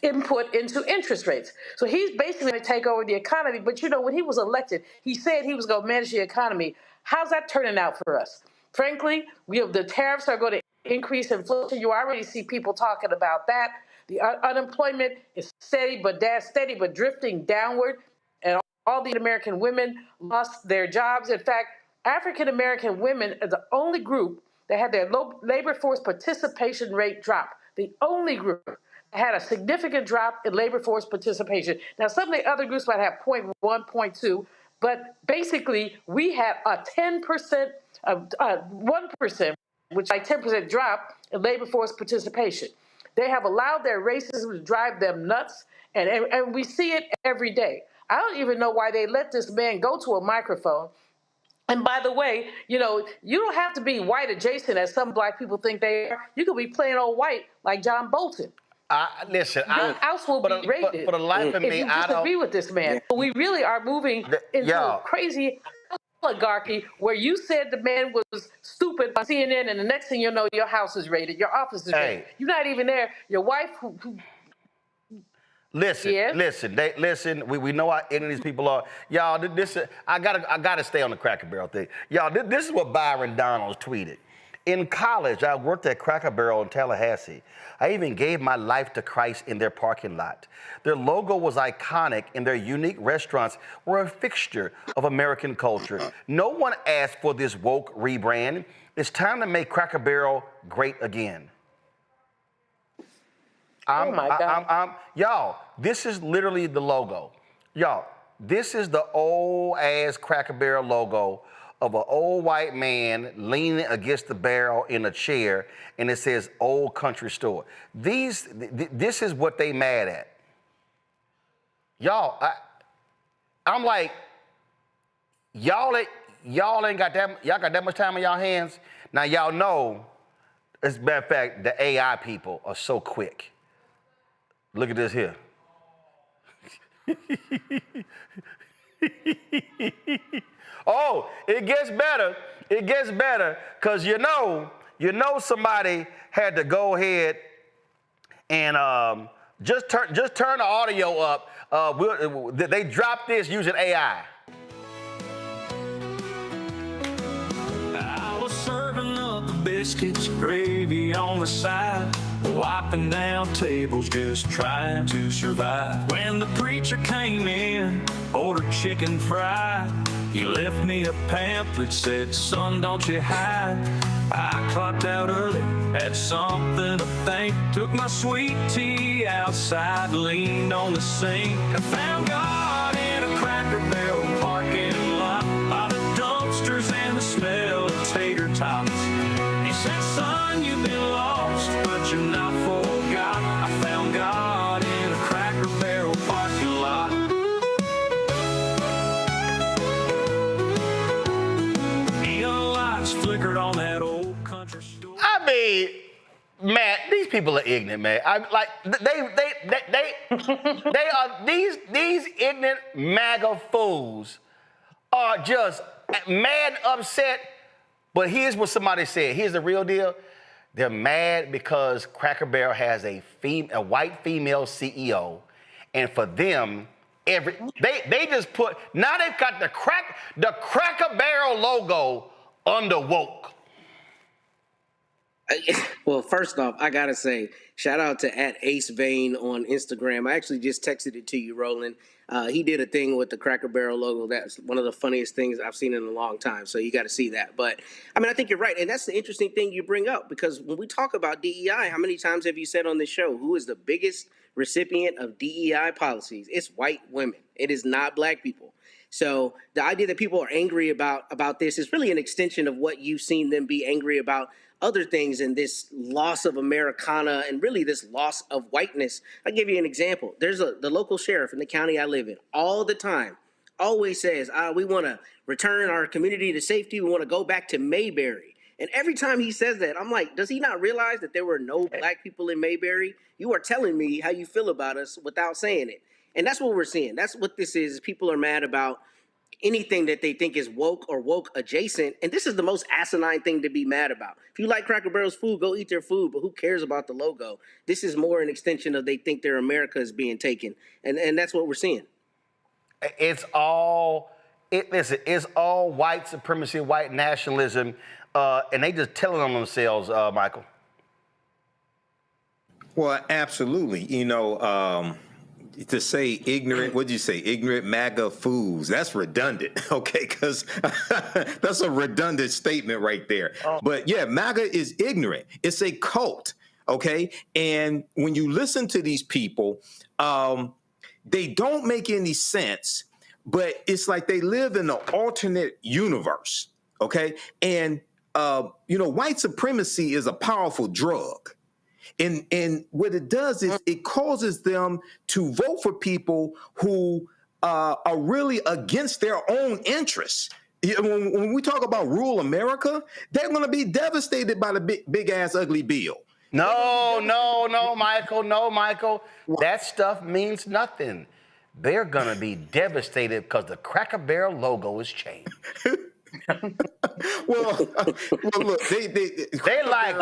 input into interest rates. So he's basically going to take over the economy. But you know, when he was elected, he said he was going to manage the economy. How's that turning out for us? Frankly, the tariffs are going to increase inflation. You already see people talking about that. The unemployment is steady but drifting downward, and all the American women lost their jobs. In fact, African American women are the only group that had their labor force participation rate drop. The only group that had a significant drop in labor force participation. Now, some of the other groups might have 0.1, 0.2, but basically we had a 10%, 1%, which is like 10% drop in labor force participation. They have allowed their racism to drive them nuts, and we see it every day. I don't even know why they let this man go to a microphone. And by the way, you know, you don't have to be white adjacent, as some Black people think they are. You could be plain old white like John Bolton. Listen, your house will be raided for the life of me, if you disagree with this man. Yeah. We really are moving into a crazy oligarchy where you said the man was stupid on CNN, and the next thing you know, your house is raided, your office is raided. You're not even there. Your wife who Listen. We know how ignorant these people are. Y'all, I gotta stay on the Cracker Barrel thing. Y'all, this is what Byron Donalds tweeted. In college, I worked at Cracker Barrel in Tallahassee. I even gave my life to Christ in their parking lot. Their logo was iconic, and their unique restaurants were a fixture of American culture. No one asked for this woke rebrand. It's time to make Cracker Barrel great again. Oh my God. Y'all, this is literally the logo. Y'all, this is the old ass Cracker Barrel logo of an old white man leaning against the barrel in a chair, and it says Old Country Store. This is what they mad at. Y'all, I'm like, y'all ain't got that much time on y'all hands. Now y'all know, as a matter of fact, the AI people are so quick. Look at this here. Oh, it gets better. It gets better because you know somebody had to go ahead and just turn the audio up. They dropped this using AI. I was serving up the biscuits, gravy on the side, wiping down tables, just trying to survive. When the preacher came in, ordered chicken fried, he left me a pamphlet, said, son, don't you hide. I clocked out early, had something to think, took my sweet tea outside, leaned on the sink. I found God in a Cracker Barrel parking lot, by the dumpsters and the smell of tater tots. He said, son, you've been lost, but you're not forgot. I found God in a Cracker Barrel parking lot. Neon lights flickered on that old country store. I mean, Matt, these people are ignorant, man. I like they are these ignorant MAGA fools are just mad, upset. But here's what somebody said. Here's the real deal. They're mad because Cracker Barrel has a white female CEO, and for them, they just put, now they've got the Cracker Barrel logo under woke. Well, first off, I gotta say, shout out to @AceVane on Instagram. I actually just texted it to you, Roland. He did a thing with the Cracker Barrel logo. That's one of the funniest things I've seen in a long time. So you got to see that. But I mean, I think you're right, and that's the interesting thing you bring up, because when we talk about DEI, how many times have you said on this show who is the biggest recipient of DEI policies? It's white women. It is not black people. So the idea that people are angry about this is really an extension of what you've seen them be angry about other things, and this loss of Americana and really this loss of whiteness. I'll give you an example. There's the local sheriff in the county I live in all the time always says, we want to return our community to safety. We want to go back to Mayberry. And every time he says that, I'm like, does he not realize that there were no black people in Mayberry? You are telling me how you feel about us without saying it. And that's what we're seeing. That's what this is. People are mad about anything that they think is woke or woke adjacent. And this is the most asinine thing to be mad about. If you like Cracker Barrel's food, go eat their food, but who cares about the logo? This is more an extension of they think their America is being taken. And that's what we're seeing. It's all white supremacy, white nationalism, and they just telling on themselves, Michael. Well, absolutely. You know, to say ignorant, what'd you say? Ignorant MAGA fools. That's redundant, okay? Because that's a redundant statement right there. Oh. But yeah, MAGA is ignorant. It's a cult, okay? And when you listen to these people, they don't make any sense, but it's like they live in an alternate universe, okay? And, you know, white supremacy is a powerful drug. And what it does is it causes them to vote for people who are really against their own interests. When we talk about rural America, they're going to be devastated by the big ass ugly bill. No, Michael. That stuff means nothing. They're going to be devastated because the Cracker Barrel logo is changed. well, look, they like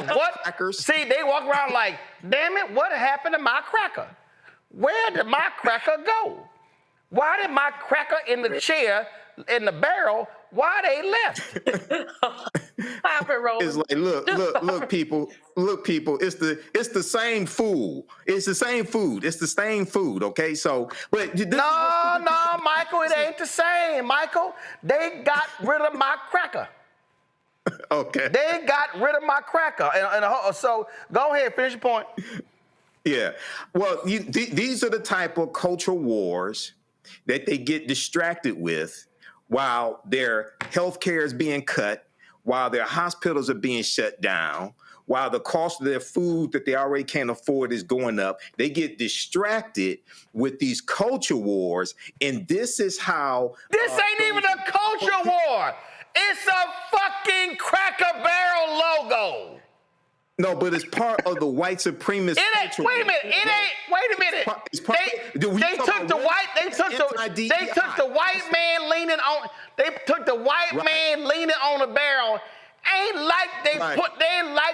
what? Crackers. See, they walk around like, damn it, what happened to my cracker? Where did my cracker go? Why did my cracker in the chair, in the barrel, why they left? It's like, look, people, it's the same food. It's the same food. It's the same food, okay? So, but no, Michael, it ain't the same, Michael. They got rid of my cracker. Okay. They got rid of my cracker. So go ahead, finish your point. Yeah. Well, these are the type of cultural wars that they get distracted with while their health care is being cut, while their hospitals are being shut down, while the cost of their food that they already can't afford is going up. They get distracted with these culture wars, and this is how... This ain't even a culture war. It's a fucking Cracker Barrel logo. No, but it's part of the white supremacist. Wait a minute. They took the white man leaning on the barrel. Ain't like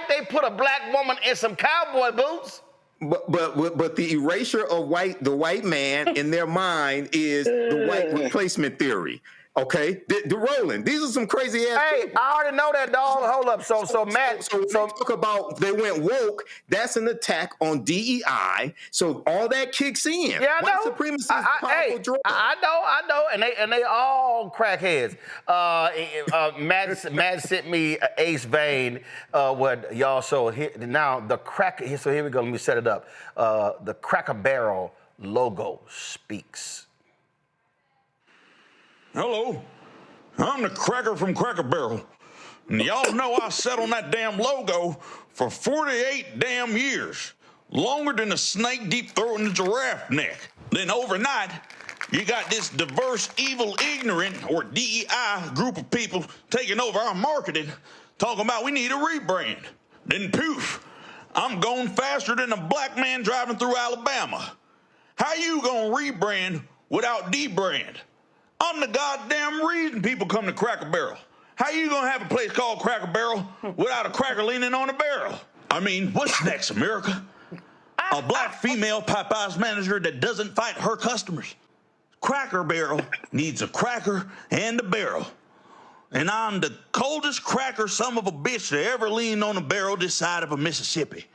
they put a black woman in some cowboy boots. But the erasure of the white man in their mind is the white replacement theory. Okay, the rolling. These are some crazy ass. Hey, people. I already know that, dog. Hold up. So Matt. So talk about they went woke. That's an attack on DEI. So all that kicks in. Yeah, I know. White supremacy is a powerful drug. I know, and they all crackheads. Matt sent me Ace Vein. What y'all? So now the crack. So here we go. Let me set it up. The Cracker Barrel logo speaks. Hello, I'm the Cracker from Cracker Barrel. And y'all know I sat on that damn logo for 48 damn years. Longer than a snake deep throating a giraffe neck. Then overnight, you got this diverse, evil, ignorant, or DEI group of people taking over our marketing, talking about we need a rebrand. Then poof, I'm going faster than a black man driving through Alabama. How you gonna rebrand without debrand? I'm the goddamn reason people come to Cracker Barrel. How you gonna have a place called Cracker Barrel without a cracker leaning on a barrel? I mean, what's next, America? A black female Popeyes manager that doesn't fight her customers. Cracker Barrel needs a cracker and a barrel. And I'm the coldest cracker son of a bitch to ever lean on a barrel this side of a Mississippi.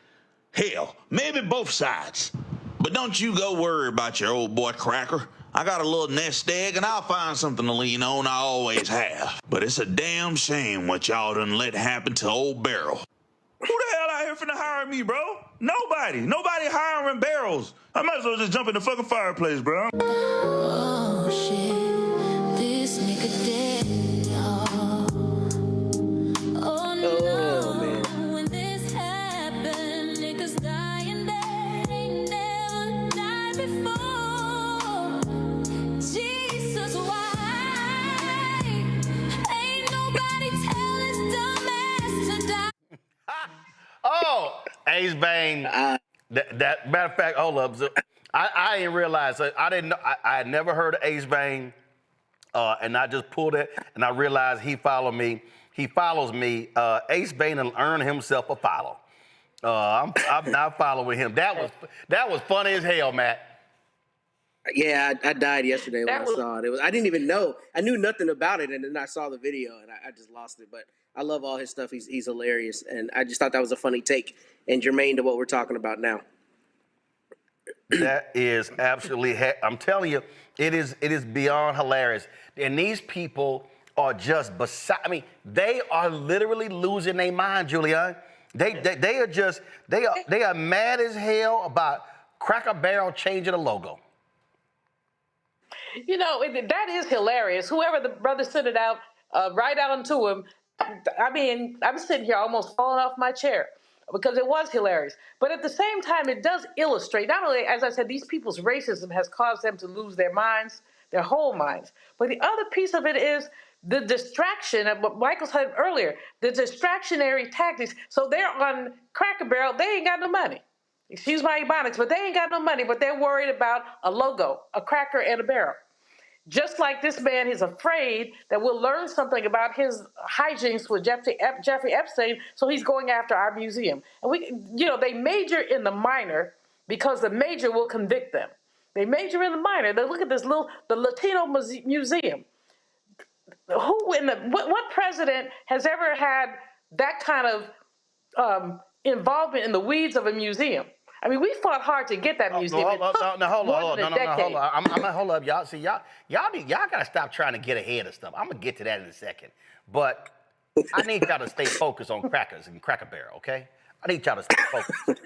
Hell, maybe both sides. But don't you go worry about your old boy Cracker. I got a little nest egg and I'll find something to lean on, I always have. But it's a damn shame what y'all done let happen to old Barrel. Who the hell out here finna hire me, bro? Nobody hiring barrels. I might as well just jump in the fucking fireplace, bro. Oh shit, this nigga dead, y'all. Oh no, man. when this happened, niggas dying dead, ain't never died before. Jesus, why ain't nobody tell his dumb ass to die? Oh, Ace Bane. That matter of fact, hold up. So, I didn't realize. I didn't know. I had never heard of Ace Bane, and I just pulled it, and I realized he followed me. He follows me. Ace Bane will earn himself a follow. I'm not following him. That was funny as hell, Matt. Yeah, I died yesterday when I saw it. I didn't even know. I knew nothing about it, and then I saw the video, and I just lost it. But I love all his stuff. He's hilarious, and I just thought that was a funny take and germane to what we're talking about now. That is absolutely. I'm telling you, it is beyond hilarious. And these people are just beside. I mean, they are literally losing their mind, Julian. They are mad as hell about Cracker Barrel changing the logo. You know, that is hilarious. Whoever the brother sent it out, right out onto him. I mean, I'm sitting here almost falling off my chair because it was hilarious. But at the same time, it does illustrate, not only, as I said, these people's racism has caused them to lose their minds, their whole minds. But the other piece of it is the distraction, of what Michael said earlier, the distractionary tactics. So they're on Cracker Barrel, they ain't got no money. Excuse my ebonics, but they ain't got no money, but they're worried about a logo, a cracker and a barrel. Just like this man is afraid that we'll learn something about his hijinks with Jeffrey Epstein, so he's going after our museum. And they major in the minor because the major will convict them. They major in the minor. They look at the Latino museum. What president has ever had that kind of involvement in the weeds of a museum? I mean, we fought hard to get that museum. Hold up, y'all. See, y'all gotta stop trying to get ahead of stuff. I'm gonna get to that in a second, but I need y'all to stay focused on crackers and Cracker Barrel, okay? I need y'all to stay focused.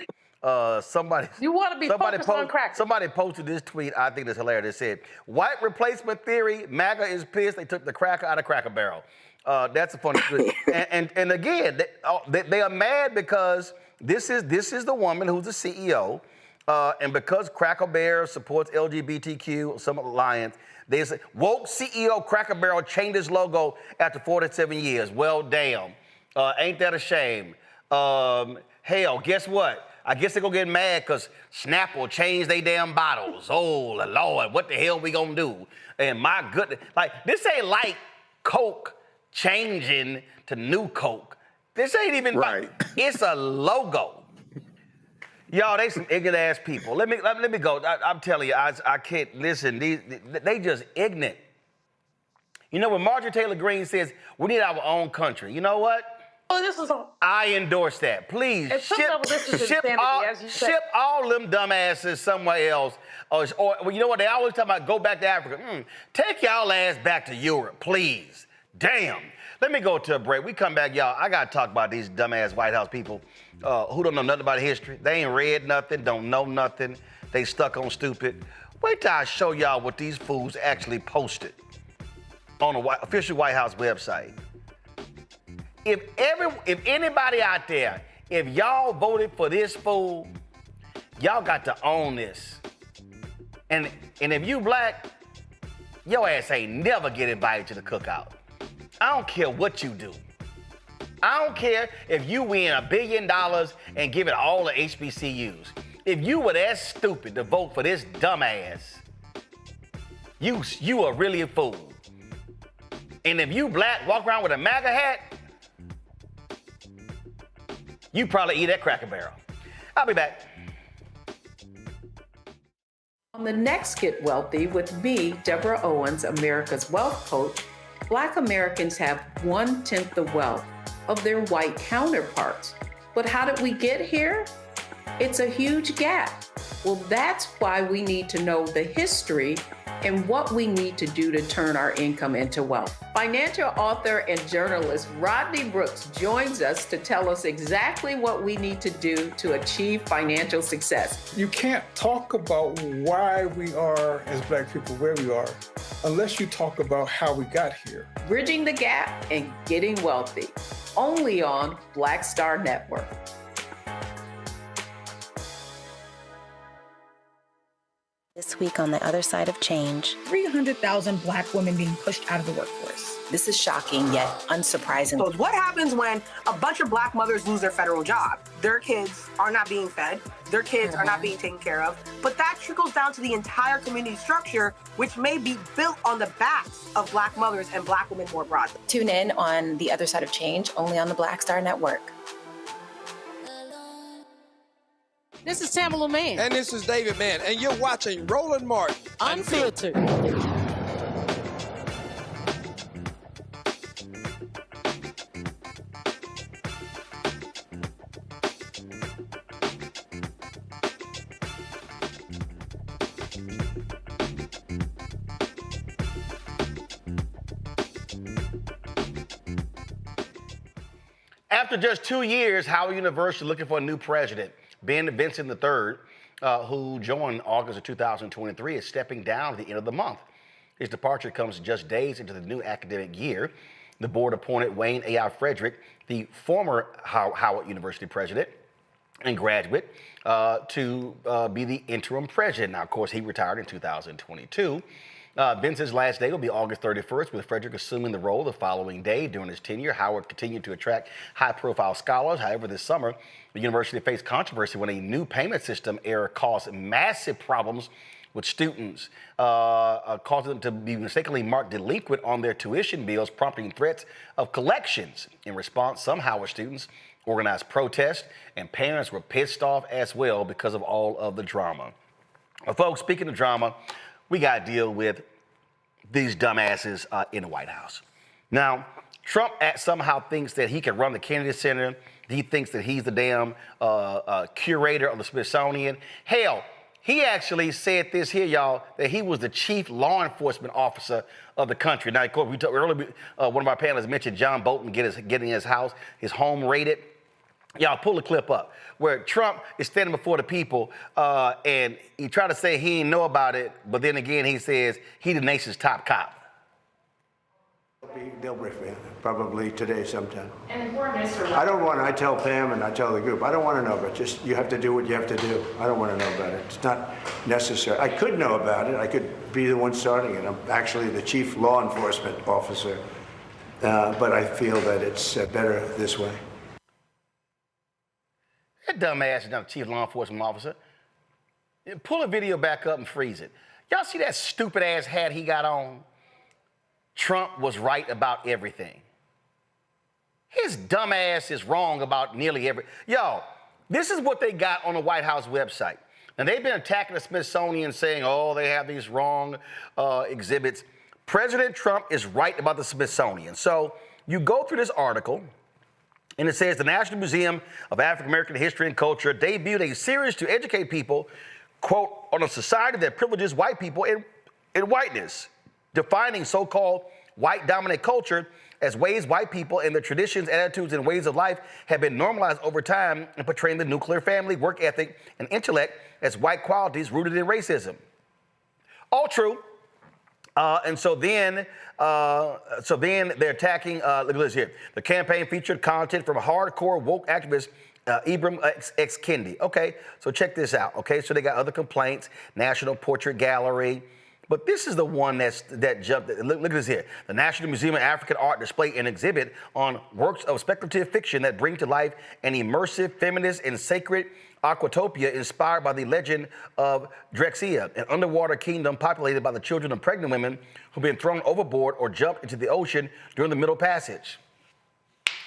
You want to be focused on crackers. Somebody posted this tweet. I think it's hilarious. They said, "White replacement theory. MAGA is pissed. They took the cracker out of Cracker Barrel." That's a funny tweet. and again, they are mad because. This is the woman who's the CEO, and because Cracker Barrel supports LGBTQ, some alliance, they say, woke CEO Cracker Barrel changed his logo after 47 years. Well, damn. Ain't that a shame? Hell, guess what? I guess they're going to get mad because Snapple changed their damn bottles. Oh, Lord, what the hell we going to do? And my goodness, this ain't like Coke changing to New Coke. This ain't even right. It's a logo. Y'all, they some ignorant ass people. Let me go. I'm telling you, I can't listen. They just ignorant. You know, when Marjorie Taylor Greene says we need our own country, you know what? Oh, this is I endorse that. Please At some level, this is ship insanity, all, as you said. ship all them dumbasses somewhere else. Or well, you know what? They always talk about go back to Africa. Take y'all ass back to Europe, please. Damn. Let me go to a break. We come back, y'all. I got to talk about these dumbass White House people who don't know nothing about history. They ain't read nothing, don't know nothing. They stuck on stupid. Wait till I show y'all what these fools actually posted on the official White House website. If anybody out there, if y'all voted for this fool, y'all got to own this. And if you black, your ass ain't never get invited to the cookout. I don't care what you do. I don't care if you win $1 billion and give it all to HBCUs. If you were that stupid to vote for this dumbass, you are really a fool. And if you black, walk around with a MAGA hat, you probably eat at Cracker Barrel. I'll be back. On the next Get Wealthy with me, Deborah Owens, America's Wealth Coach, Black Americans have 1/10 the wealth of their white counterparts. But how did we get here? It's a huge gap. Well, that's why we need to know the history and what we need to do to turn our income into wealth. Financial author and journalist Rodney Brooks joins us to tell us exactly what we need to do to achieve financial success. You can't talk about why we are, as Black people, where we are, unless you talk about how we got here. Bridging the gap and getting wealthy, only on Black Star Network. This week on the other side of change, 300,000 Black women being pushed out of the workforce. this is shocking yet unsurprising. So what happens when a bunch of Black mothers lose their federal job? Their kids are not being fed. Their kids are not being taken care of. But that trickles down to the entire community structure, which may be built on the backs of Black mothers and Black women more broadly. Tune in on The Other Side of Change, only on the Black Star Network. This is Tamala Mann. And this is David Mann. And you're watching Roland Martin Unfiltered. After just 2 years, Howard University looking for a new president. Ben Vincent III, who joined August of 2023, is stepping down at the end of the month. His departure comes just days into the new academic year. The board appointed Wayne A.I. Frederick, the former Howard University president and graduate, to be the interim president. Now, of course, he retired in 2022. Vincent's last day will be August 31st, with Frederick assuming the role the following day. During his tenure, Howard continued to attract high-profile scholars. However, this summer, the university faced controversy when a new payment system error caused massive problems with students, causing them to be mistakenly marked delinquent on their tuition bills, prompting threats of collections. In response, some Howard students organized protests, and parents were pissed off as well because of all of the drama. Well, folks, speaking of drama, we got to deal with these dumbasses in the White House. Now, Trump somehow thinks that he can run the Kennedy Center. He thinks that he's the damn curator of the Smithsonian. Hell, he actually said this here, y'all, that he was the chief law enforcement officer of the country. Now, of course, we talked earlier, one of our panelists mentioned John Bolton getting his house, his home raided. Y'all pull the clip up where Trump is standing before the people and he tried to say he didn't know about it, but then again he says he the nation's top cop. They'll brief me, probably today sometime. And the Foreign Minister. I don't want, I tell Pam and I tell the group, I don't want to know, but just you have to do what you have to do. I don't want to know about it. It's not necessary. I could know about it. I could be the one starting it. I'm actually the chief law enforcement officer, but I feel that it's better this way. That dumbass is not a chief law enforcement officer. Pull a video back up and freeze it. Y'all see that stupid ass hat he got on? Trump was right about everything. His dumb ass is wrong about nearly everything. Y'all, this is what they got on the White House website. And they've been attacking the Smithsonian saying, oh, they have these wrong exhibits. President Trump is right about the Smithsonian. So you go through this article, and it says the National Museum of African American History and Culture debuted a series to educate people, quote, on a society that privileges white people in whiteness, defining so-called white dominant culture as ways white people and their traditions, attitudes, and ways of life have been normalized over time, and portraying the nuclear family, work ethic, and intellect as white qualities rooted in racism. All true. And so then they're attacking, look at this here. The campaign featured content from a hardcore woke activist, Ibram X. Kendi. Okay, so check this out. Okay, so they got other complaints, National Portrait Gallery. But this is the one that jumped. Look at this here. The National Museum of African Art display an exhibit on works of speculative fiction that bring to life an immersive, feminist, and sacred aquatopia inspired by the legend of Drexia, an underwater kingdom populated by the children of pregnant women who've been thrown overboard or jumped into the ocean during the Middle Passage.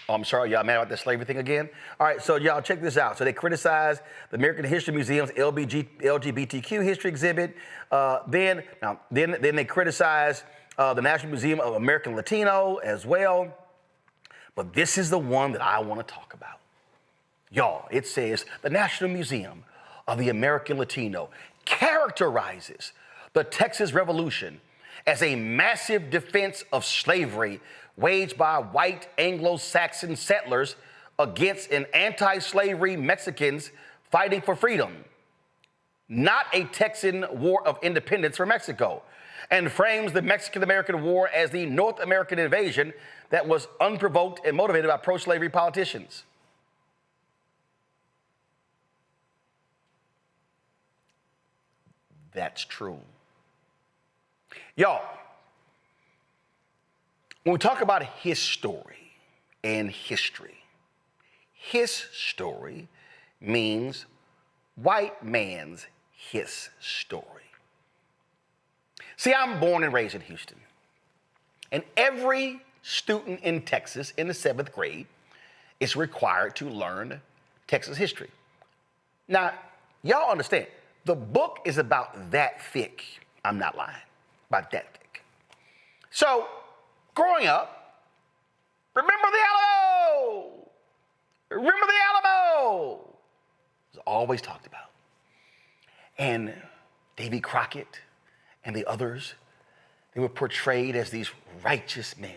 Oh, I'm sorry, y'all mad about that slavery thing again? All right, so y'all check this out. So they criticize the American History Museum's LGBTQ history exhibit. Then they criticize the National Museum of American Latino as well. But this is the one that I want to talk about. Y'all, it says the National Museum of the American Latino characterizes the Texas Revolution as a massive defense of slavery waged by white Anglo-Saxon settlers against an anti-slavery Mexicans fighting for freedom, not a Texan war of independence for Mexico, and frames the Mexican-American War as the North American invasion that was unprovoked and motivated by pro-slavery politicians. That's true. Y'all, when we talk about his story and history, his story means white man's his story. See, I'm born and raised in Houston, and every student in Texas in the 7th grade is required to learn Texas history. Now, y'all understand, the book is about that thick. I'm not lying, about that thick. So, growing up, remember the Alamo! Remember the Alamo! It was always talked about. And Davy Crockett and the others, they were portrayed as these righteous men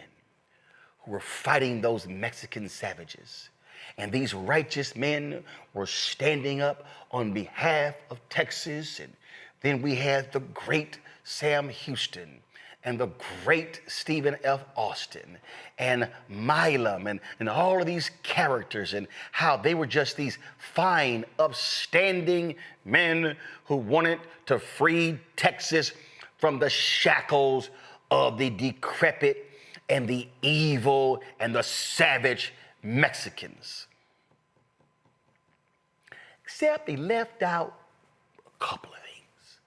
who were fighting those Mexican savages. And these righteous men were standing up on behalf of Texas. And then we had the great Sam Houston and the great Stephen F. Austin and Milam and all of these characters, and how they were just these fine, upstanding men who wanted to free Texas from the shackles of the decrepit and the evil and the savage Mexicans. Except they left out a couple of things.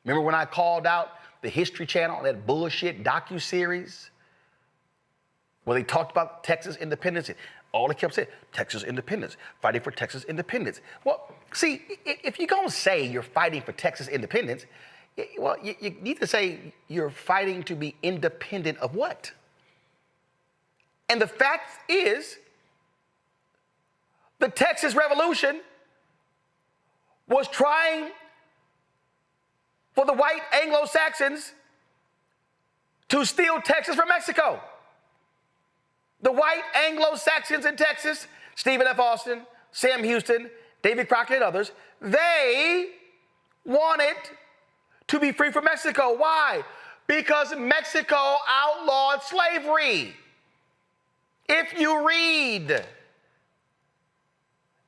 Remember when I called out the History Channel, that bullshit docuseries, where they talked about Texas independence? All they kept saying, Texas independence, fighting for Texas independence. Well, see, if you're gonna say you're fighting for Texas independence, well, you need to say you're fighting to be independent of what? And the fact is, the Texas Revolution was trying for the white Anglo-Saxons to steal Texas from Mexico. The white Anglo-Saxons in Texas, Stephen F. Austin, Sam Houston, David Crockett, and others, they wanted to be free from Mexico. Why? Because Mexico outlawed slavery. If you read,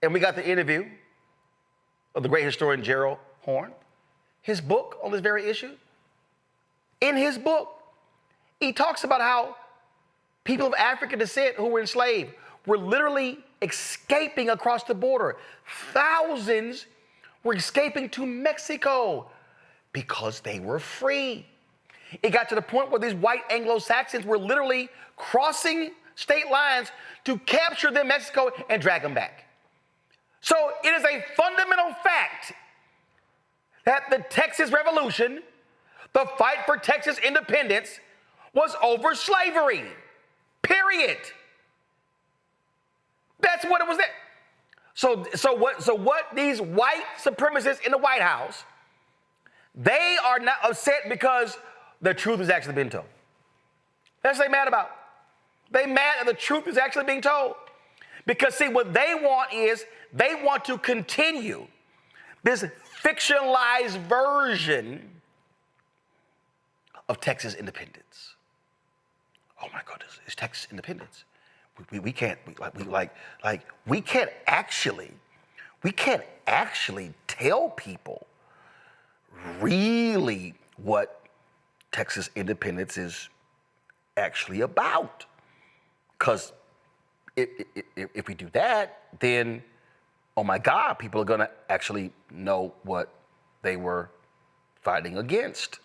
and we got the interview of the great historian Gerald Horne, his book on this very issue. In his book, he talks about how people of African descent who were enslaved were literally escaping across the border. Thousands were escaping to Mexico because they were free. It got to the point where these white Anglo-Saxons were literally crossing state lines to capture them in Mexico and drag them back. So it is a fundamental fact that the Texas Revolution, The fight for Texas independence was over slavery. Period. That's what it was. So what these white supremacists in the White House, they are not upset because the truth is actually being told. That's what they mad about. They mad that the truth is actually being told. Because see, what they want is they want to continue this fictionalized version of Texas independence. Oh my goodness, it's Texas independence. We can't actually tell people really what Texas independence is actually about. Because if we do that, then, oh my God, people are gonna actually know what they were fighting against.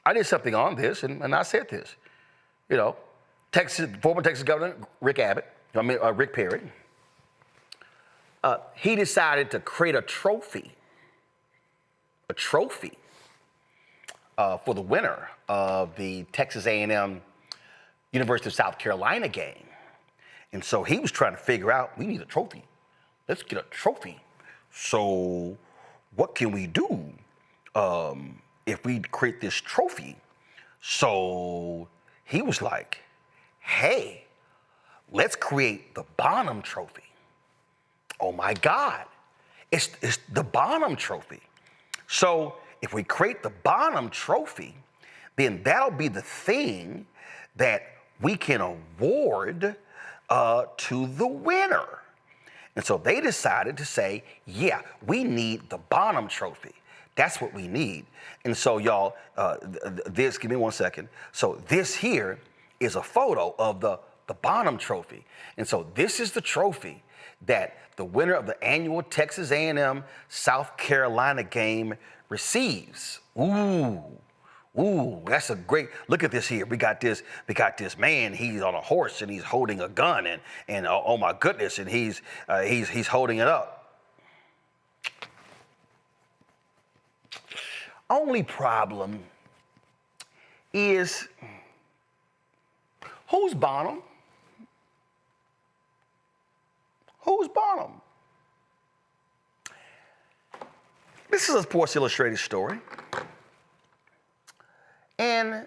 I did something on this, and I said this. You know, former Texas Governor Rick Perry, he decided to create a trophy for the winner of the Texas A&M University of South Carolina game. And so he was trying to figure out, we need a trophy. Let's get a trophy. So what can we do if we create this trophy? So he was like, hey, let's create the Bonham Trophy. Oh my God, it's the Bonham Trophy. So if we create the Bonham Trophy, then that'll be the thing that we can award to the winner. And so they decided to say, yeah, we need the Bonham Trophy. That's what we need. And so y'all, give me 1 second. So this here is a photo of the Bonham Trophy. And so this is the trophy that the winner of the annual Texas A&M South Carolina game receives. Ooh, that's a great, look at this here. We got this man, he's on a horse and he's holding a gun and oh my goodness, and he's holding it up. Only problem is, who's Bonham? Who's Bonham? This is a Sports Illustrated story. And,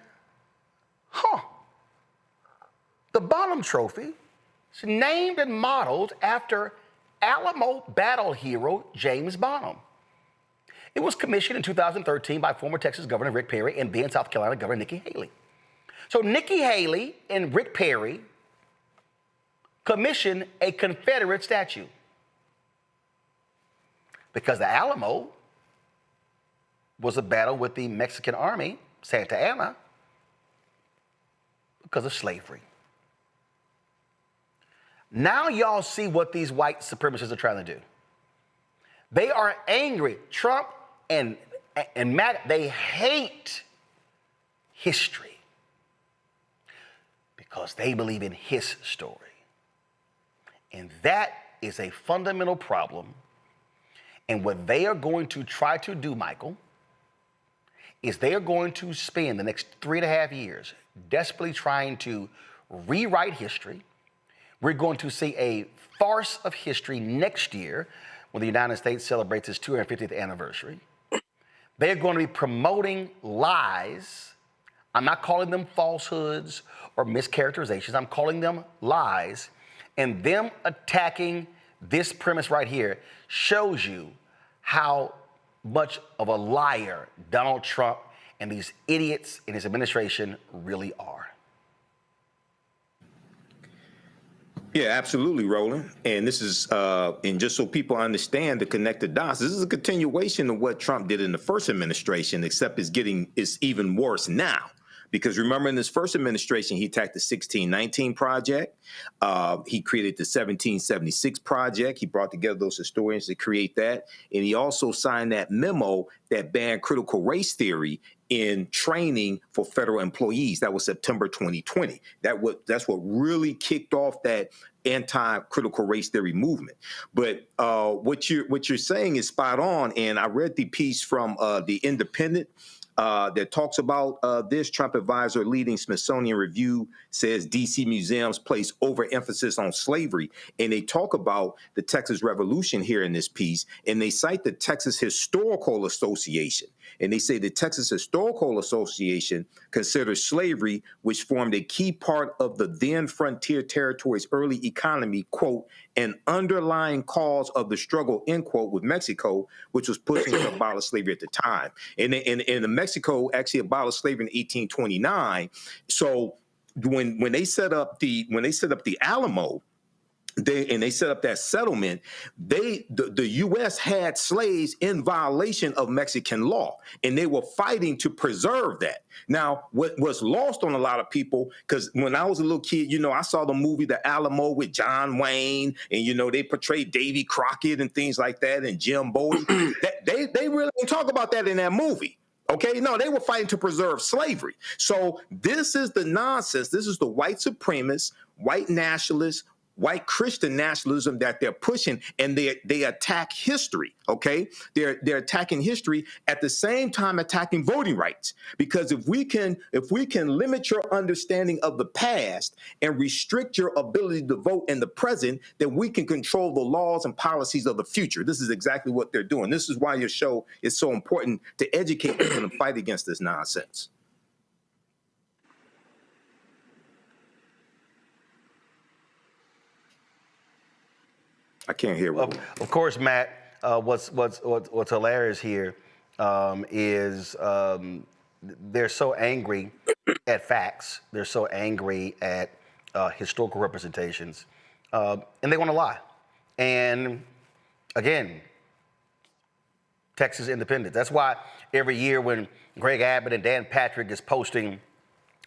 the Bonham Trophy is named and modeled after Alamo battle hero James Bonham. It was commissioned in 2013 by former Texas Governor Rick Perry and then South Carolina Governor Nikki Haley. So Nikki Haley and Rick Perry commissioned a Confederate statue because the Alamo was a battle with the Mexican army, Santa Anna, because of slavery. Now y'all see what these white supremacists are trying to do. They are angry. Trump and Matt, they hate history because they believe in his story. And that is a fundamental problem. And what they are going to try to do, Michael, is they are going to spend the next 3.5 years desperately trying to rewrite history. We're going to see a farce of history next year when the United States celebrates its 250th anniversary. They're going to be promoting lies. I'm not calling them falsehoods or mischaracterizations. I'm calling them lies. And them attacking this premise right here shows you how much of a liar Donald Trump and these idiots in his administration really are. Yeah, absolutely, Roland. And this is, and just so people understand the connected dots, this is a continuation of what Trump did in the first administration, except it's even worse now. Because remember, in his first administration, he attacked the 1619 Project. He created the 1776 Project. He brought together those historians to create that. And he also signed that memo that banned critical race theory in training for federal employees. That was September 2020. That's what really kicked off that anti-critical race theory movement. But what you're saying is spot on. And I read the piece from the Independent that talks about this. Trump advisor leading Smithsonian Review says D.C. museums place overemphasis on slavery. And they talk about the Texas Revolution here in this piece, and they cite the Texas Historical Association. And they say the Texas Historical Association considers slavery, which formed a key part of the then frontier territory's early economy, quote, an underlying cause of the struggle, end quote, with Mexico, which was pushing to abolish slavery at the time. And Mexico actually abolished slavery in 1829. So when they set up the Alamo, they set up that settlement, the U.S. had slaves in violation of Mexican law, and they were fighting to preserve that. Now, what was lost on a lot of people, because when I was a little kid, I saw the movie The Alamo with John Wayne, and, they portrayed Davy Crockett and things like that, and Jim Bodie. They really didn't talk about that in that movie. Okay, no, they were fighting to preserve slavery. So this is the nonsense. This is the white supremacists, white nationalists, white Christian nationalism that they're pushing, and they attack history. Okay, they're attacking history at the same time attacking voting rights. Because if we can limit your understanding of the past and restrict your ability to vote in the present, then we can control the laws and policies of the future. This is exactly what they're doing. This is why your show is so important, to educate people and fight against this nonsense. I can't hear what. Of course, Matt. What's hilarious here is they're so angry at facts. They're so angry at historical representations, and they want to lie. And again, Texas independence. That's why every year when Greg Abbott and Dan Patrick is posting,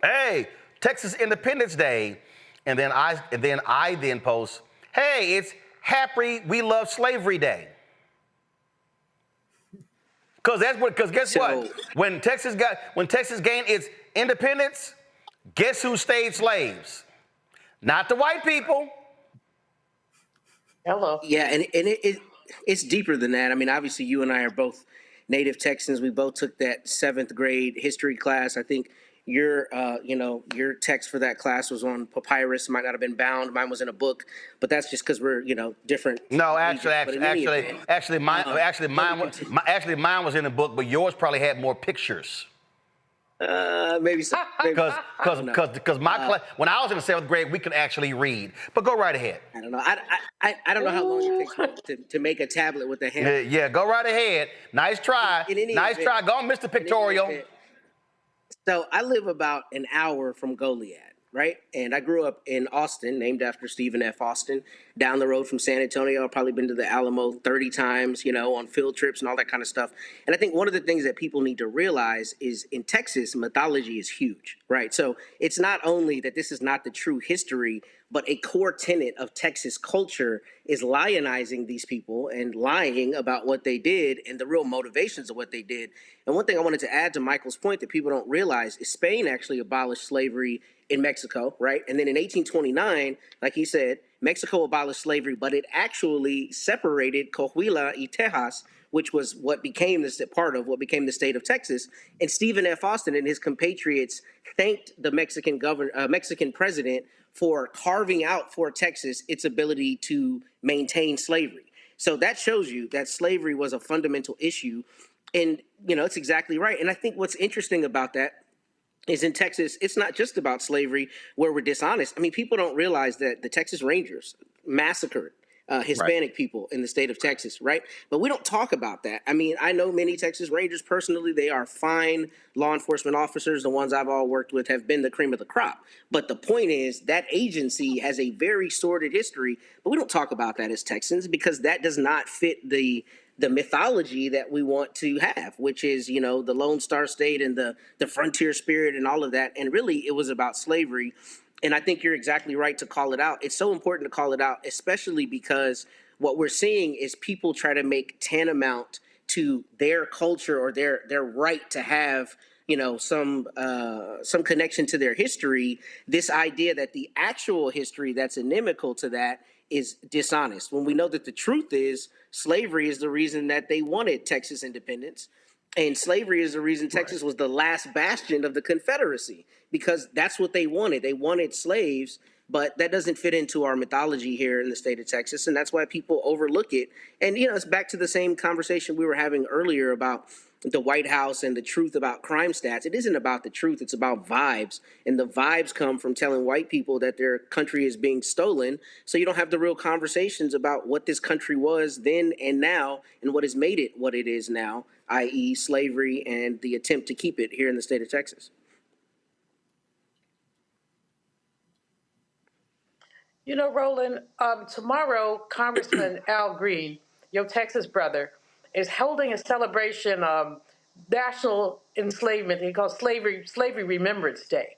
"Hey, Texas Independence Day," and then I post, "Hey, it's Happy We Love Slavery Day." Because guess what? When Texas gained its independence, guess who stayed slaves? Not the white people. Hello. Yeah, and it's deeper than that. I mean, obviously, you and I are both native Texans. We both took that 7th grade history class. I think your text for that class was on papyrus. Might not have been bound. Mine was in a book, but that's just because we're different. No, actually, mine was in a book, but yours probably had more pictures. Maybe so. Because my class, when I was in the 7th grade, we could actually read. But go right ahead. I don't know. I don't know how long it takes to make a tablet with a hand. Yeah, go right ahead. Nice try. Nice try. Go on, Mr. Pictorial. So I live about an hour from Goliad, right? And I grew up in Austin, named after Stephen F. Austin, down the road from San Antonio. I've probably been to the Alamo 30 times, on field trips and all that kind of stuff. And I think one of the things that people need to realize is in Texas, mythology is huge, right? So it's not only that this is not the true history, but a core tenet of Texas culture is lionizing these people and lying about what they did and the real motivations of what they did. And one thing I wanted to add to Michael's point that people don't realize is Spain actually abolished slavery in Mexico, right? And then in 1829, like he said, Mexico abolished slavery, but it actually separated Coahuila y Tejas, which was what became part of what became the state of Texas. And Stephen F. Austin and his compatriots thanked the Mexican president for carving out for Texas its ability to maintain slavery. So that shows you that slavery was a fundamental issue. And, it's exactly right. And I think what's interesting about that is in Texas, it's not just about slavery where we're dishonest. I mean, people don't realize that the Texas Rangers massacred Hispanic people in the state of Texas, right? But we don't talk about that. I mean, I know many Texas Rangers personally. They are fine law enforcement officers. The ones I've all worked with have been the cream of the crop. But the point is that agency has a very sordid history, but we don't talk about that as Texans because that does not fit the mythology that we want to have, which is, the Lone Star State and the frontier spirit and all of that. And really, it was about slavery. And I think you're exactly right to call it out. It's so important to call it out, especially because what we're seeing is people try to make tantamount to their culture or their right to have, some connection to their history, this idea that the actual history that's inimical to that is dishonest. When we know that the truth is slavery is the reason that they wanted Texas independence. And slavery is the reason Texas was the last bastion of the Confederacy, because that's what they wanted. They wanted slaves, but that doesn't fit into our mythology here in the state of Texas, and that's why people overlook it. And, it's back to the same conversation we were having earlier about the White House and the truth about crime stats. It isn't about the truth, it's about vibes. And the vibes come from telling white people that their country is being stolen. So you don't have the real conversations about what this country was then and now and what has made it what it is now, i.e. slavery and the attempt to keep it here in the state of Texas. Roland, tomorrow, Congressman Al Green, your Texas brother, is holding a celebration of national enslavement. He calls Slavery Remembrance Day.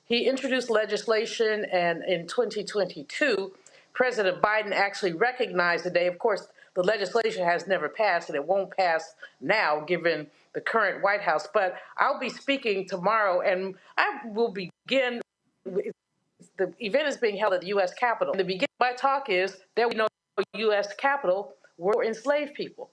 He introduced legislation, and in 2022, President Biden actually recognized the day. Of course, the legislation has never passed, and it won't pass now, given the current White House. But I'll be speaking tomorrow, and I will begin. The event is being held at the U.S. Capitol. The beginning of my talk is there will be no U.S. Capitol where enslaved people.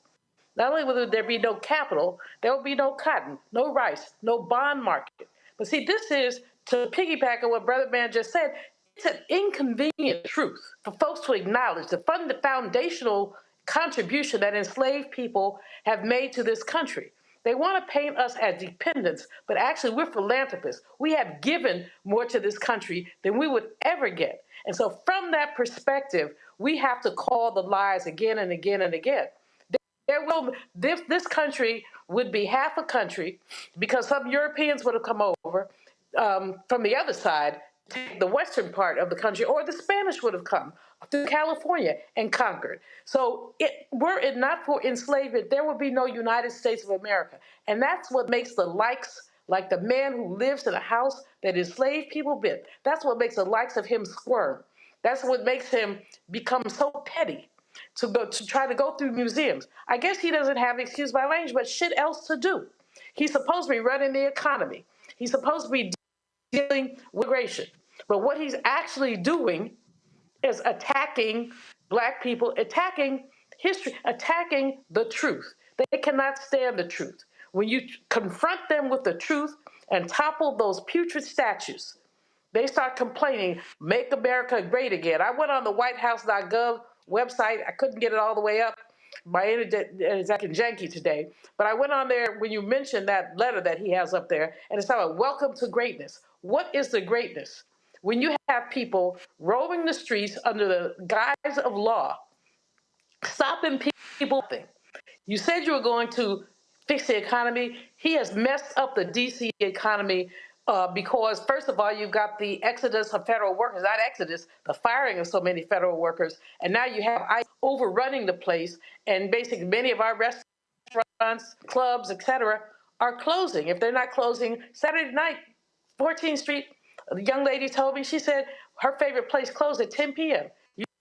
Not only will there be no capital, there will be no cotton, no rice, no bond market. But see, this is, to piggyback on what Brother Man just said, it's an inconvenient truth for folks to acknowledge the foundational contribution that enslaved people have made to this country. They want to paint us as dependents, but actually we're philanthropists. We have given more to this country than we would ever get. And so from that perspective, we have to call the lies again and again and again. This country would be half a country because some Europeans would have come over from the other side, the western part of the country, or the Spanish would have come through California and conquered. So were it not for enslavement, there would be no United States of America. And that's what makes the likes, like the man who lives in a house that enslaved people bit, that's what makes the likes of him squirm. That's what makes him become so petty to try to go through museums. I guess he doesn't have, excuse my language, but shit else to do. He's supposed to be running the economy. He's supposed to be dealing with immigration. But what he's actually doing is attacking Black people, attacking history, attacking the truth. They cannot stand the truth. When you confront them with the truth and topple those putrid statues, they start complaining, make America great again. I went on the whitehouse.gov website. I couldn't get it all the way up. My internet is acting janky today. But I went on there when you mentioned that letter that he has up there, and it's about welcome to greatness. What is the greatness? When you have people roaming the streets under the guise of law, stopping people. You said you were going to fix the economy. He has messed up the D.C. economy because, first of all, you've got the exodus of federal workers, not exodus, the firing of so many federal workers. And now you have ICE overrunning the place. And basically many of our restaurants, clubs, et cetera, are closing. If they're not closing, Saturday night, 14th Street, the young lady told me, she said her favorite place closed at 10 p.m.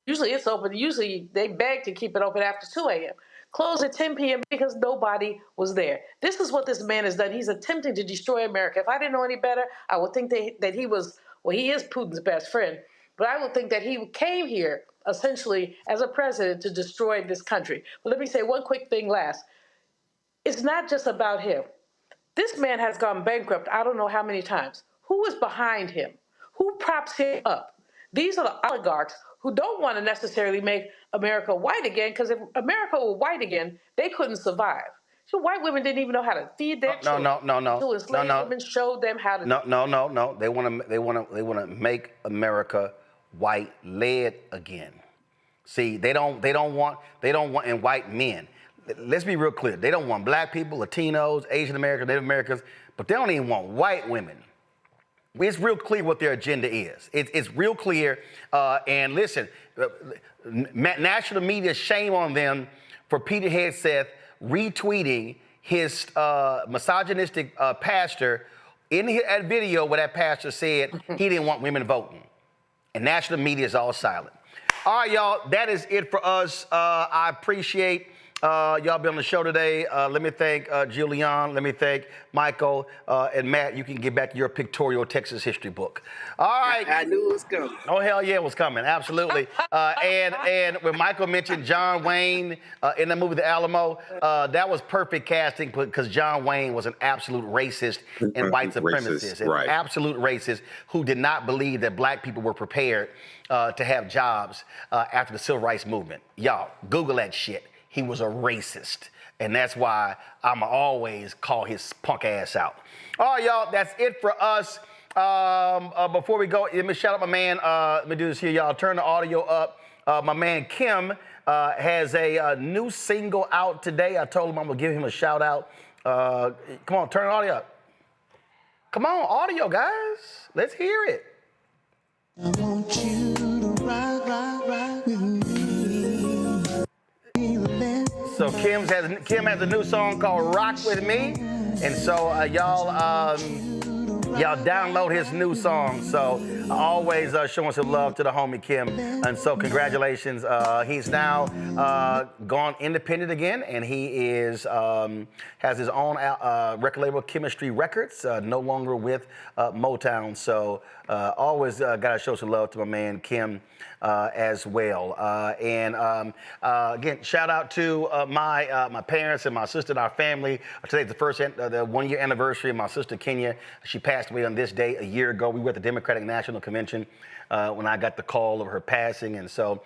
Usually it's open. Usually they beg to keep it open after 2 a.m. Closed at 10 p.m. because nobody was there. This is what this man has done. He's attempting to destroy America. If I didn't know any better, I would think that he was, well, he is Putin's best friend, but I would think that he came here essentially as a president to destroy this country. But let me say one quick thing last. It's not just about him. This man has gone bankrupt I don't know how many times. Who is behind him? Who props him up? These are the oligarchs who don't want to necessarily make America white again, because if America were white again, they couldn't survive. So white women didn't even know how to feed their children. So enslaved women showed them how to. No. They want to make America white-led again. See, they don't want and white men. Let's be real clear. They don't want Black people, Latinos, Asian Americans, Native Americans, but they don't even want white women. It's real clear what their agenda is. It's real clear. And listen, national media, shame on them for Peter Hegseth retweeting his misogynistic pastor in that video where that pastor said he didn't want women voting. And national media is all silent. All right, y'all, that is it for us. I appreciate Y'all be on the show today. Let me thank Julian. Let me thank Michael. And Matt, you can get back to your pictorial Texas history book. All right. I knew it was coming. Oh, hell yeah, it was coming. Absolutely. And when Michael mentioned John Wayne in the movie The Alamo, that was perfect casting because John Wayne was an absolute racist and white supremacist. An absolute racist who did not believe that black people were prepared to have jobs after the Civil Rights Movement. Y'all, Google that shit. He was a racist. And that's why I'ma always call his punk ass out. All right, y'all, that's it for us. Before we go, let me shout out my man. Let me do this here, y'all. Turn the audio up. My man Kim has a new single out today. I told him I'm gonna give him a shout out. Come on, turn the audio up. Come on, audio, guys. Let's hear it. I want you to ride with me. So Kim has a new song called "Rock with Me," and so y'all download his new song. So always showing some love to the homie Kim, and so congratulations. He's now gone independent again, and he is has his own record label, Chemistry Records, no longer with Motown. So always gotta show some love to my man Kim as well. Again, shout out to my parents and my sister and our family. Today's the 1 year anniversary of my sister Kenya. She passed away on this day a year ago. We were at the Democratic National Convention when I got the call of her passing, and so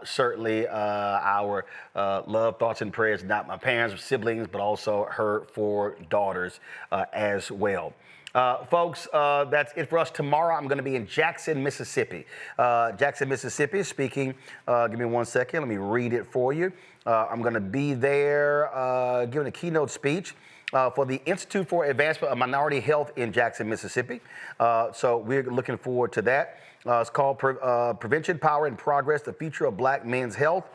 certainly our love, thoughts, and prayers, not my parents, siblings, but also her 4 daughters as well. Folks, that's it for us. Tomorrow I'm going to be in Jackson, Mississippi. Speaking, give me 1 second. Let me read it for you. I'm going to be there giving a keynote speech for the Institute for Advancement of Minority Health in Jackson, Mississippi. So we're looking forward to that. It's called Prevention, Power, and Progress, the Future of Black Men's Health.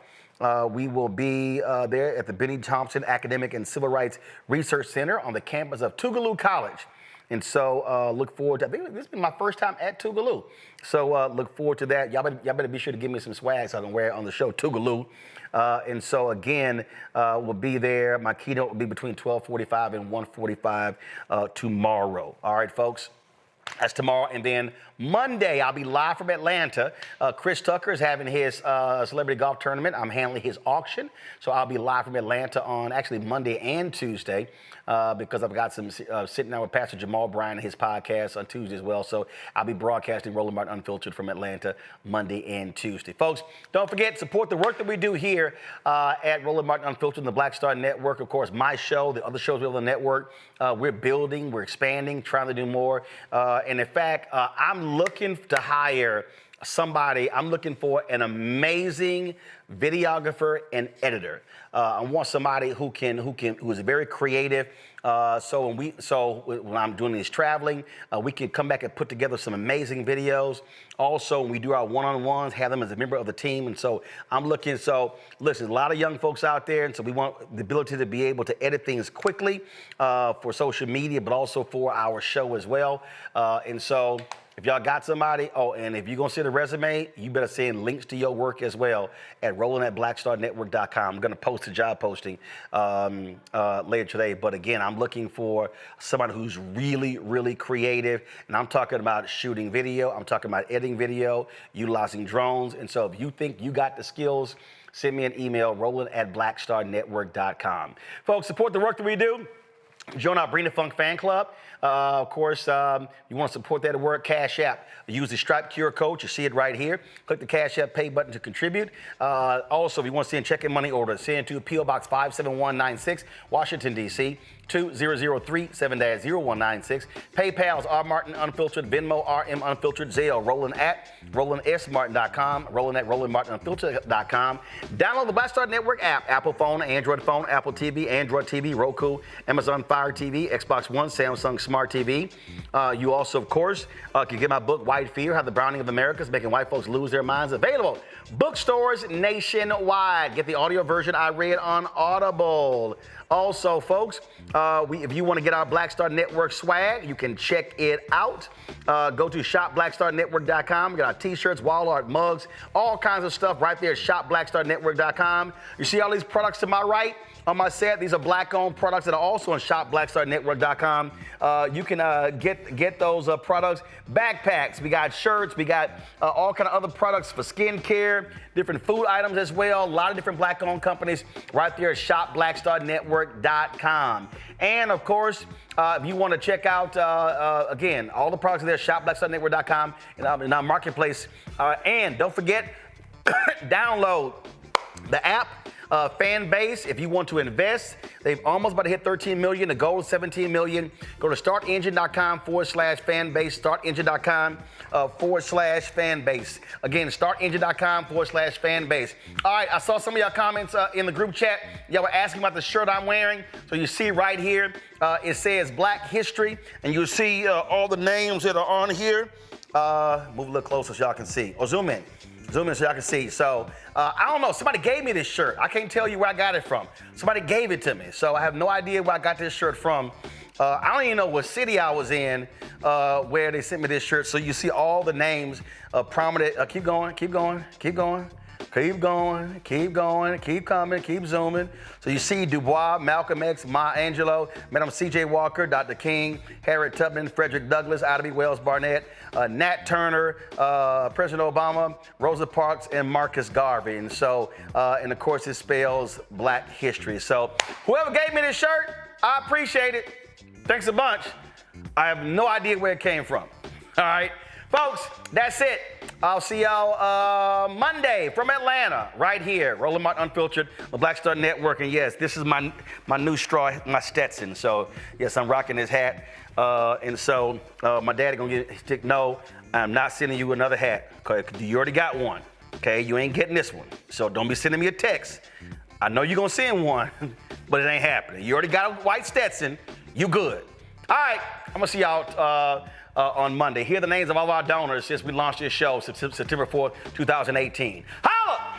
We will be there at the Benny Thompson Academic and Civil Rights Research Center on the campus of Tougaloo College. And so look forward to, I think this will be my first time at Tougaloo. So look forward to that. Y'all better be sure to give me some swag so I can wear it on the show, Tougaloo. And so again, we'll be there. My keynote will be between 12:45 and 1:45 tomorrow. All right, folks. That's tomorrow. And then Monday, I'll be live from Atlanta. Chris Tucker is having his celebrity golf tournament. I'm handling his auction. So I'll be live from Atlanta on actually Monday and Tuesday because I've got some sitting down with Pastor Jamal Bryan and his podcast on Tuesday as well. So I'll be broadcasting Roland Martin Unfiltered from Atlanta Monday and Tuesday. Folks, don't forget, support the work that we do here at Roland Martin Unfiltered and the Black Star Network. Of course, my show, the other shows we have on the network. We're building, we're expanding, trying to do more. And in fact, I'm looking to hire somebody. I'm looking for an amazing videographer and editor. I want somebody who is very creative. So when I'm doing this traveling, we can come back and put together some amazing videos. Also, when we do our one-on-ones, have them as a member of the team. And so I'm looking. So listen, a lot of young folks out there, and so we want the ability to be able to edit things quickly for social media, but also for our show as well. And so if y'all got somebody, and if you're going to send a resume, you better send links to your work as well at roland@blackstarnetwork.com. I'm going to post a job posting later today. But again, I'm looking for somebody who's really, really creative. And I'm talking about shooting video. I'm talking about editing video, utilizing drones. And so if you think you got the skills, send me an email, roland@blackstarnetwork.com. Folks, support the work that we do. Join our Bring the Funk fan club. Of course, you want to support that at work, Cash App. Use the Stripe QR code. You see it right here. Click the Cash App pay button to contribute. Also, if you want to send check and money order, send to P.O. Box 57196, Washington, D.C., 2037-0196. PayPal's R Martin Unfiltered, Venmo RM Unfiltered, Zelle, roland@rolandsmartin.com, roland@rolandmartinunfiltered.com. Download the Black Star Network app, Apple phone, Android phone, Apple TV, Android TV, Roku, Amazon Fire Fire TV, Xbox One, Samsung Smart TV. You also, of course, can get my book, White Fear, How the Browning of America is Making White Folks Lose Their Minds. Available bookstores nationwide. Get the audio version I read on Audible. Also, folks, if you want to get our Black Star Network swag, you can check it out. Go to shopblackstarnetwork.com. Get our t-shirts, wall art, mugs, all kinds of stuff right there at shopblackstarnetwork.com. You see all these products to my right? On my set, these are Black-owned products that are also on shopblackstarnetwork.com. You can get those products. Backpacks, we got shirts, we got all kind of other products for skincare, different food items as well. A lot of different Black-owned companies right there at shopblackstarnetwork.com. And of course, if you want to check out, again, all the products are there, shopblackstarnetwork.com in our marketplace. And don't forget, download the app. Fan base, if you want to invest, they've almost about to hit 13 million. The goal is 17 million. Go to startengine.com/fan base, startengine.com /fan base. Again, startengine.com /fan base. All right, I saw some of y'all comments in the group chat. Y'all were asking about the shirt I'm wearing. So you see right here, it says Black History, and you see all the names that are on here. Move a little closer so y'all can see. Or zoom in. Zoom in so y'all can see. So, I don't know. Somebody gave me this shirt. I can't tell you where I got it from. Somebody gave it to me. So I have no idea where I got this shirt from. I don't even know what city I was in where they sent me this shirt. So you see all the names of prominent. Keep going, keep going, keep going. Keep going, keep going, keep coming, keep zooming. So you see Dubois, Malcolm X, Maya Angelou, Madam C.J. Walker, Dr. King, Harriet Tubman, Frederick Douglass, Ida B. Wells Barnett, Nat Turner, President Obama, Rosa Parks, and Marcus Garvey. And so, and of course, it spells Black History. So whoever gave me this shirt, I appreciate it. Thanks a bunch. I have no idea where it came from. All right, folks, that's it. I'll see y'all Monday from Atlanta, right here. Roland Martin Unfiltered, the Black Star Network. And yes, this is my new straw, my Stetson. So yes, I'm rocking this hat. And so my daddy gonna get no, I'm not sending you another hat. Okay, you already got one. Okay, you ain't getting this one. So don't be sending me a text. I know you're gonna send one, but it ain't happening. You already got a white Stetson. You good. All right, I'm gonna see y'all on Monday. Here are the names of all of our donors since we launched this show, September 4th, 2018. Holla!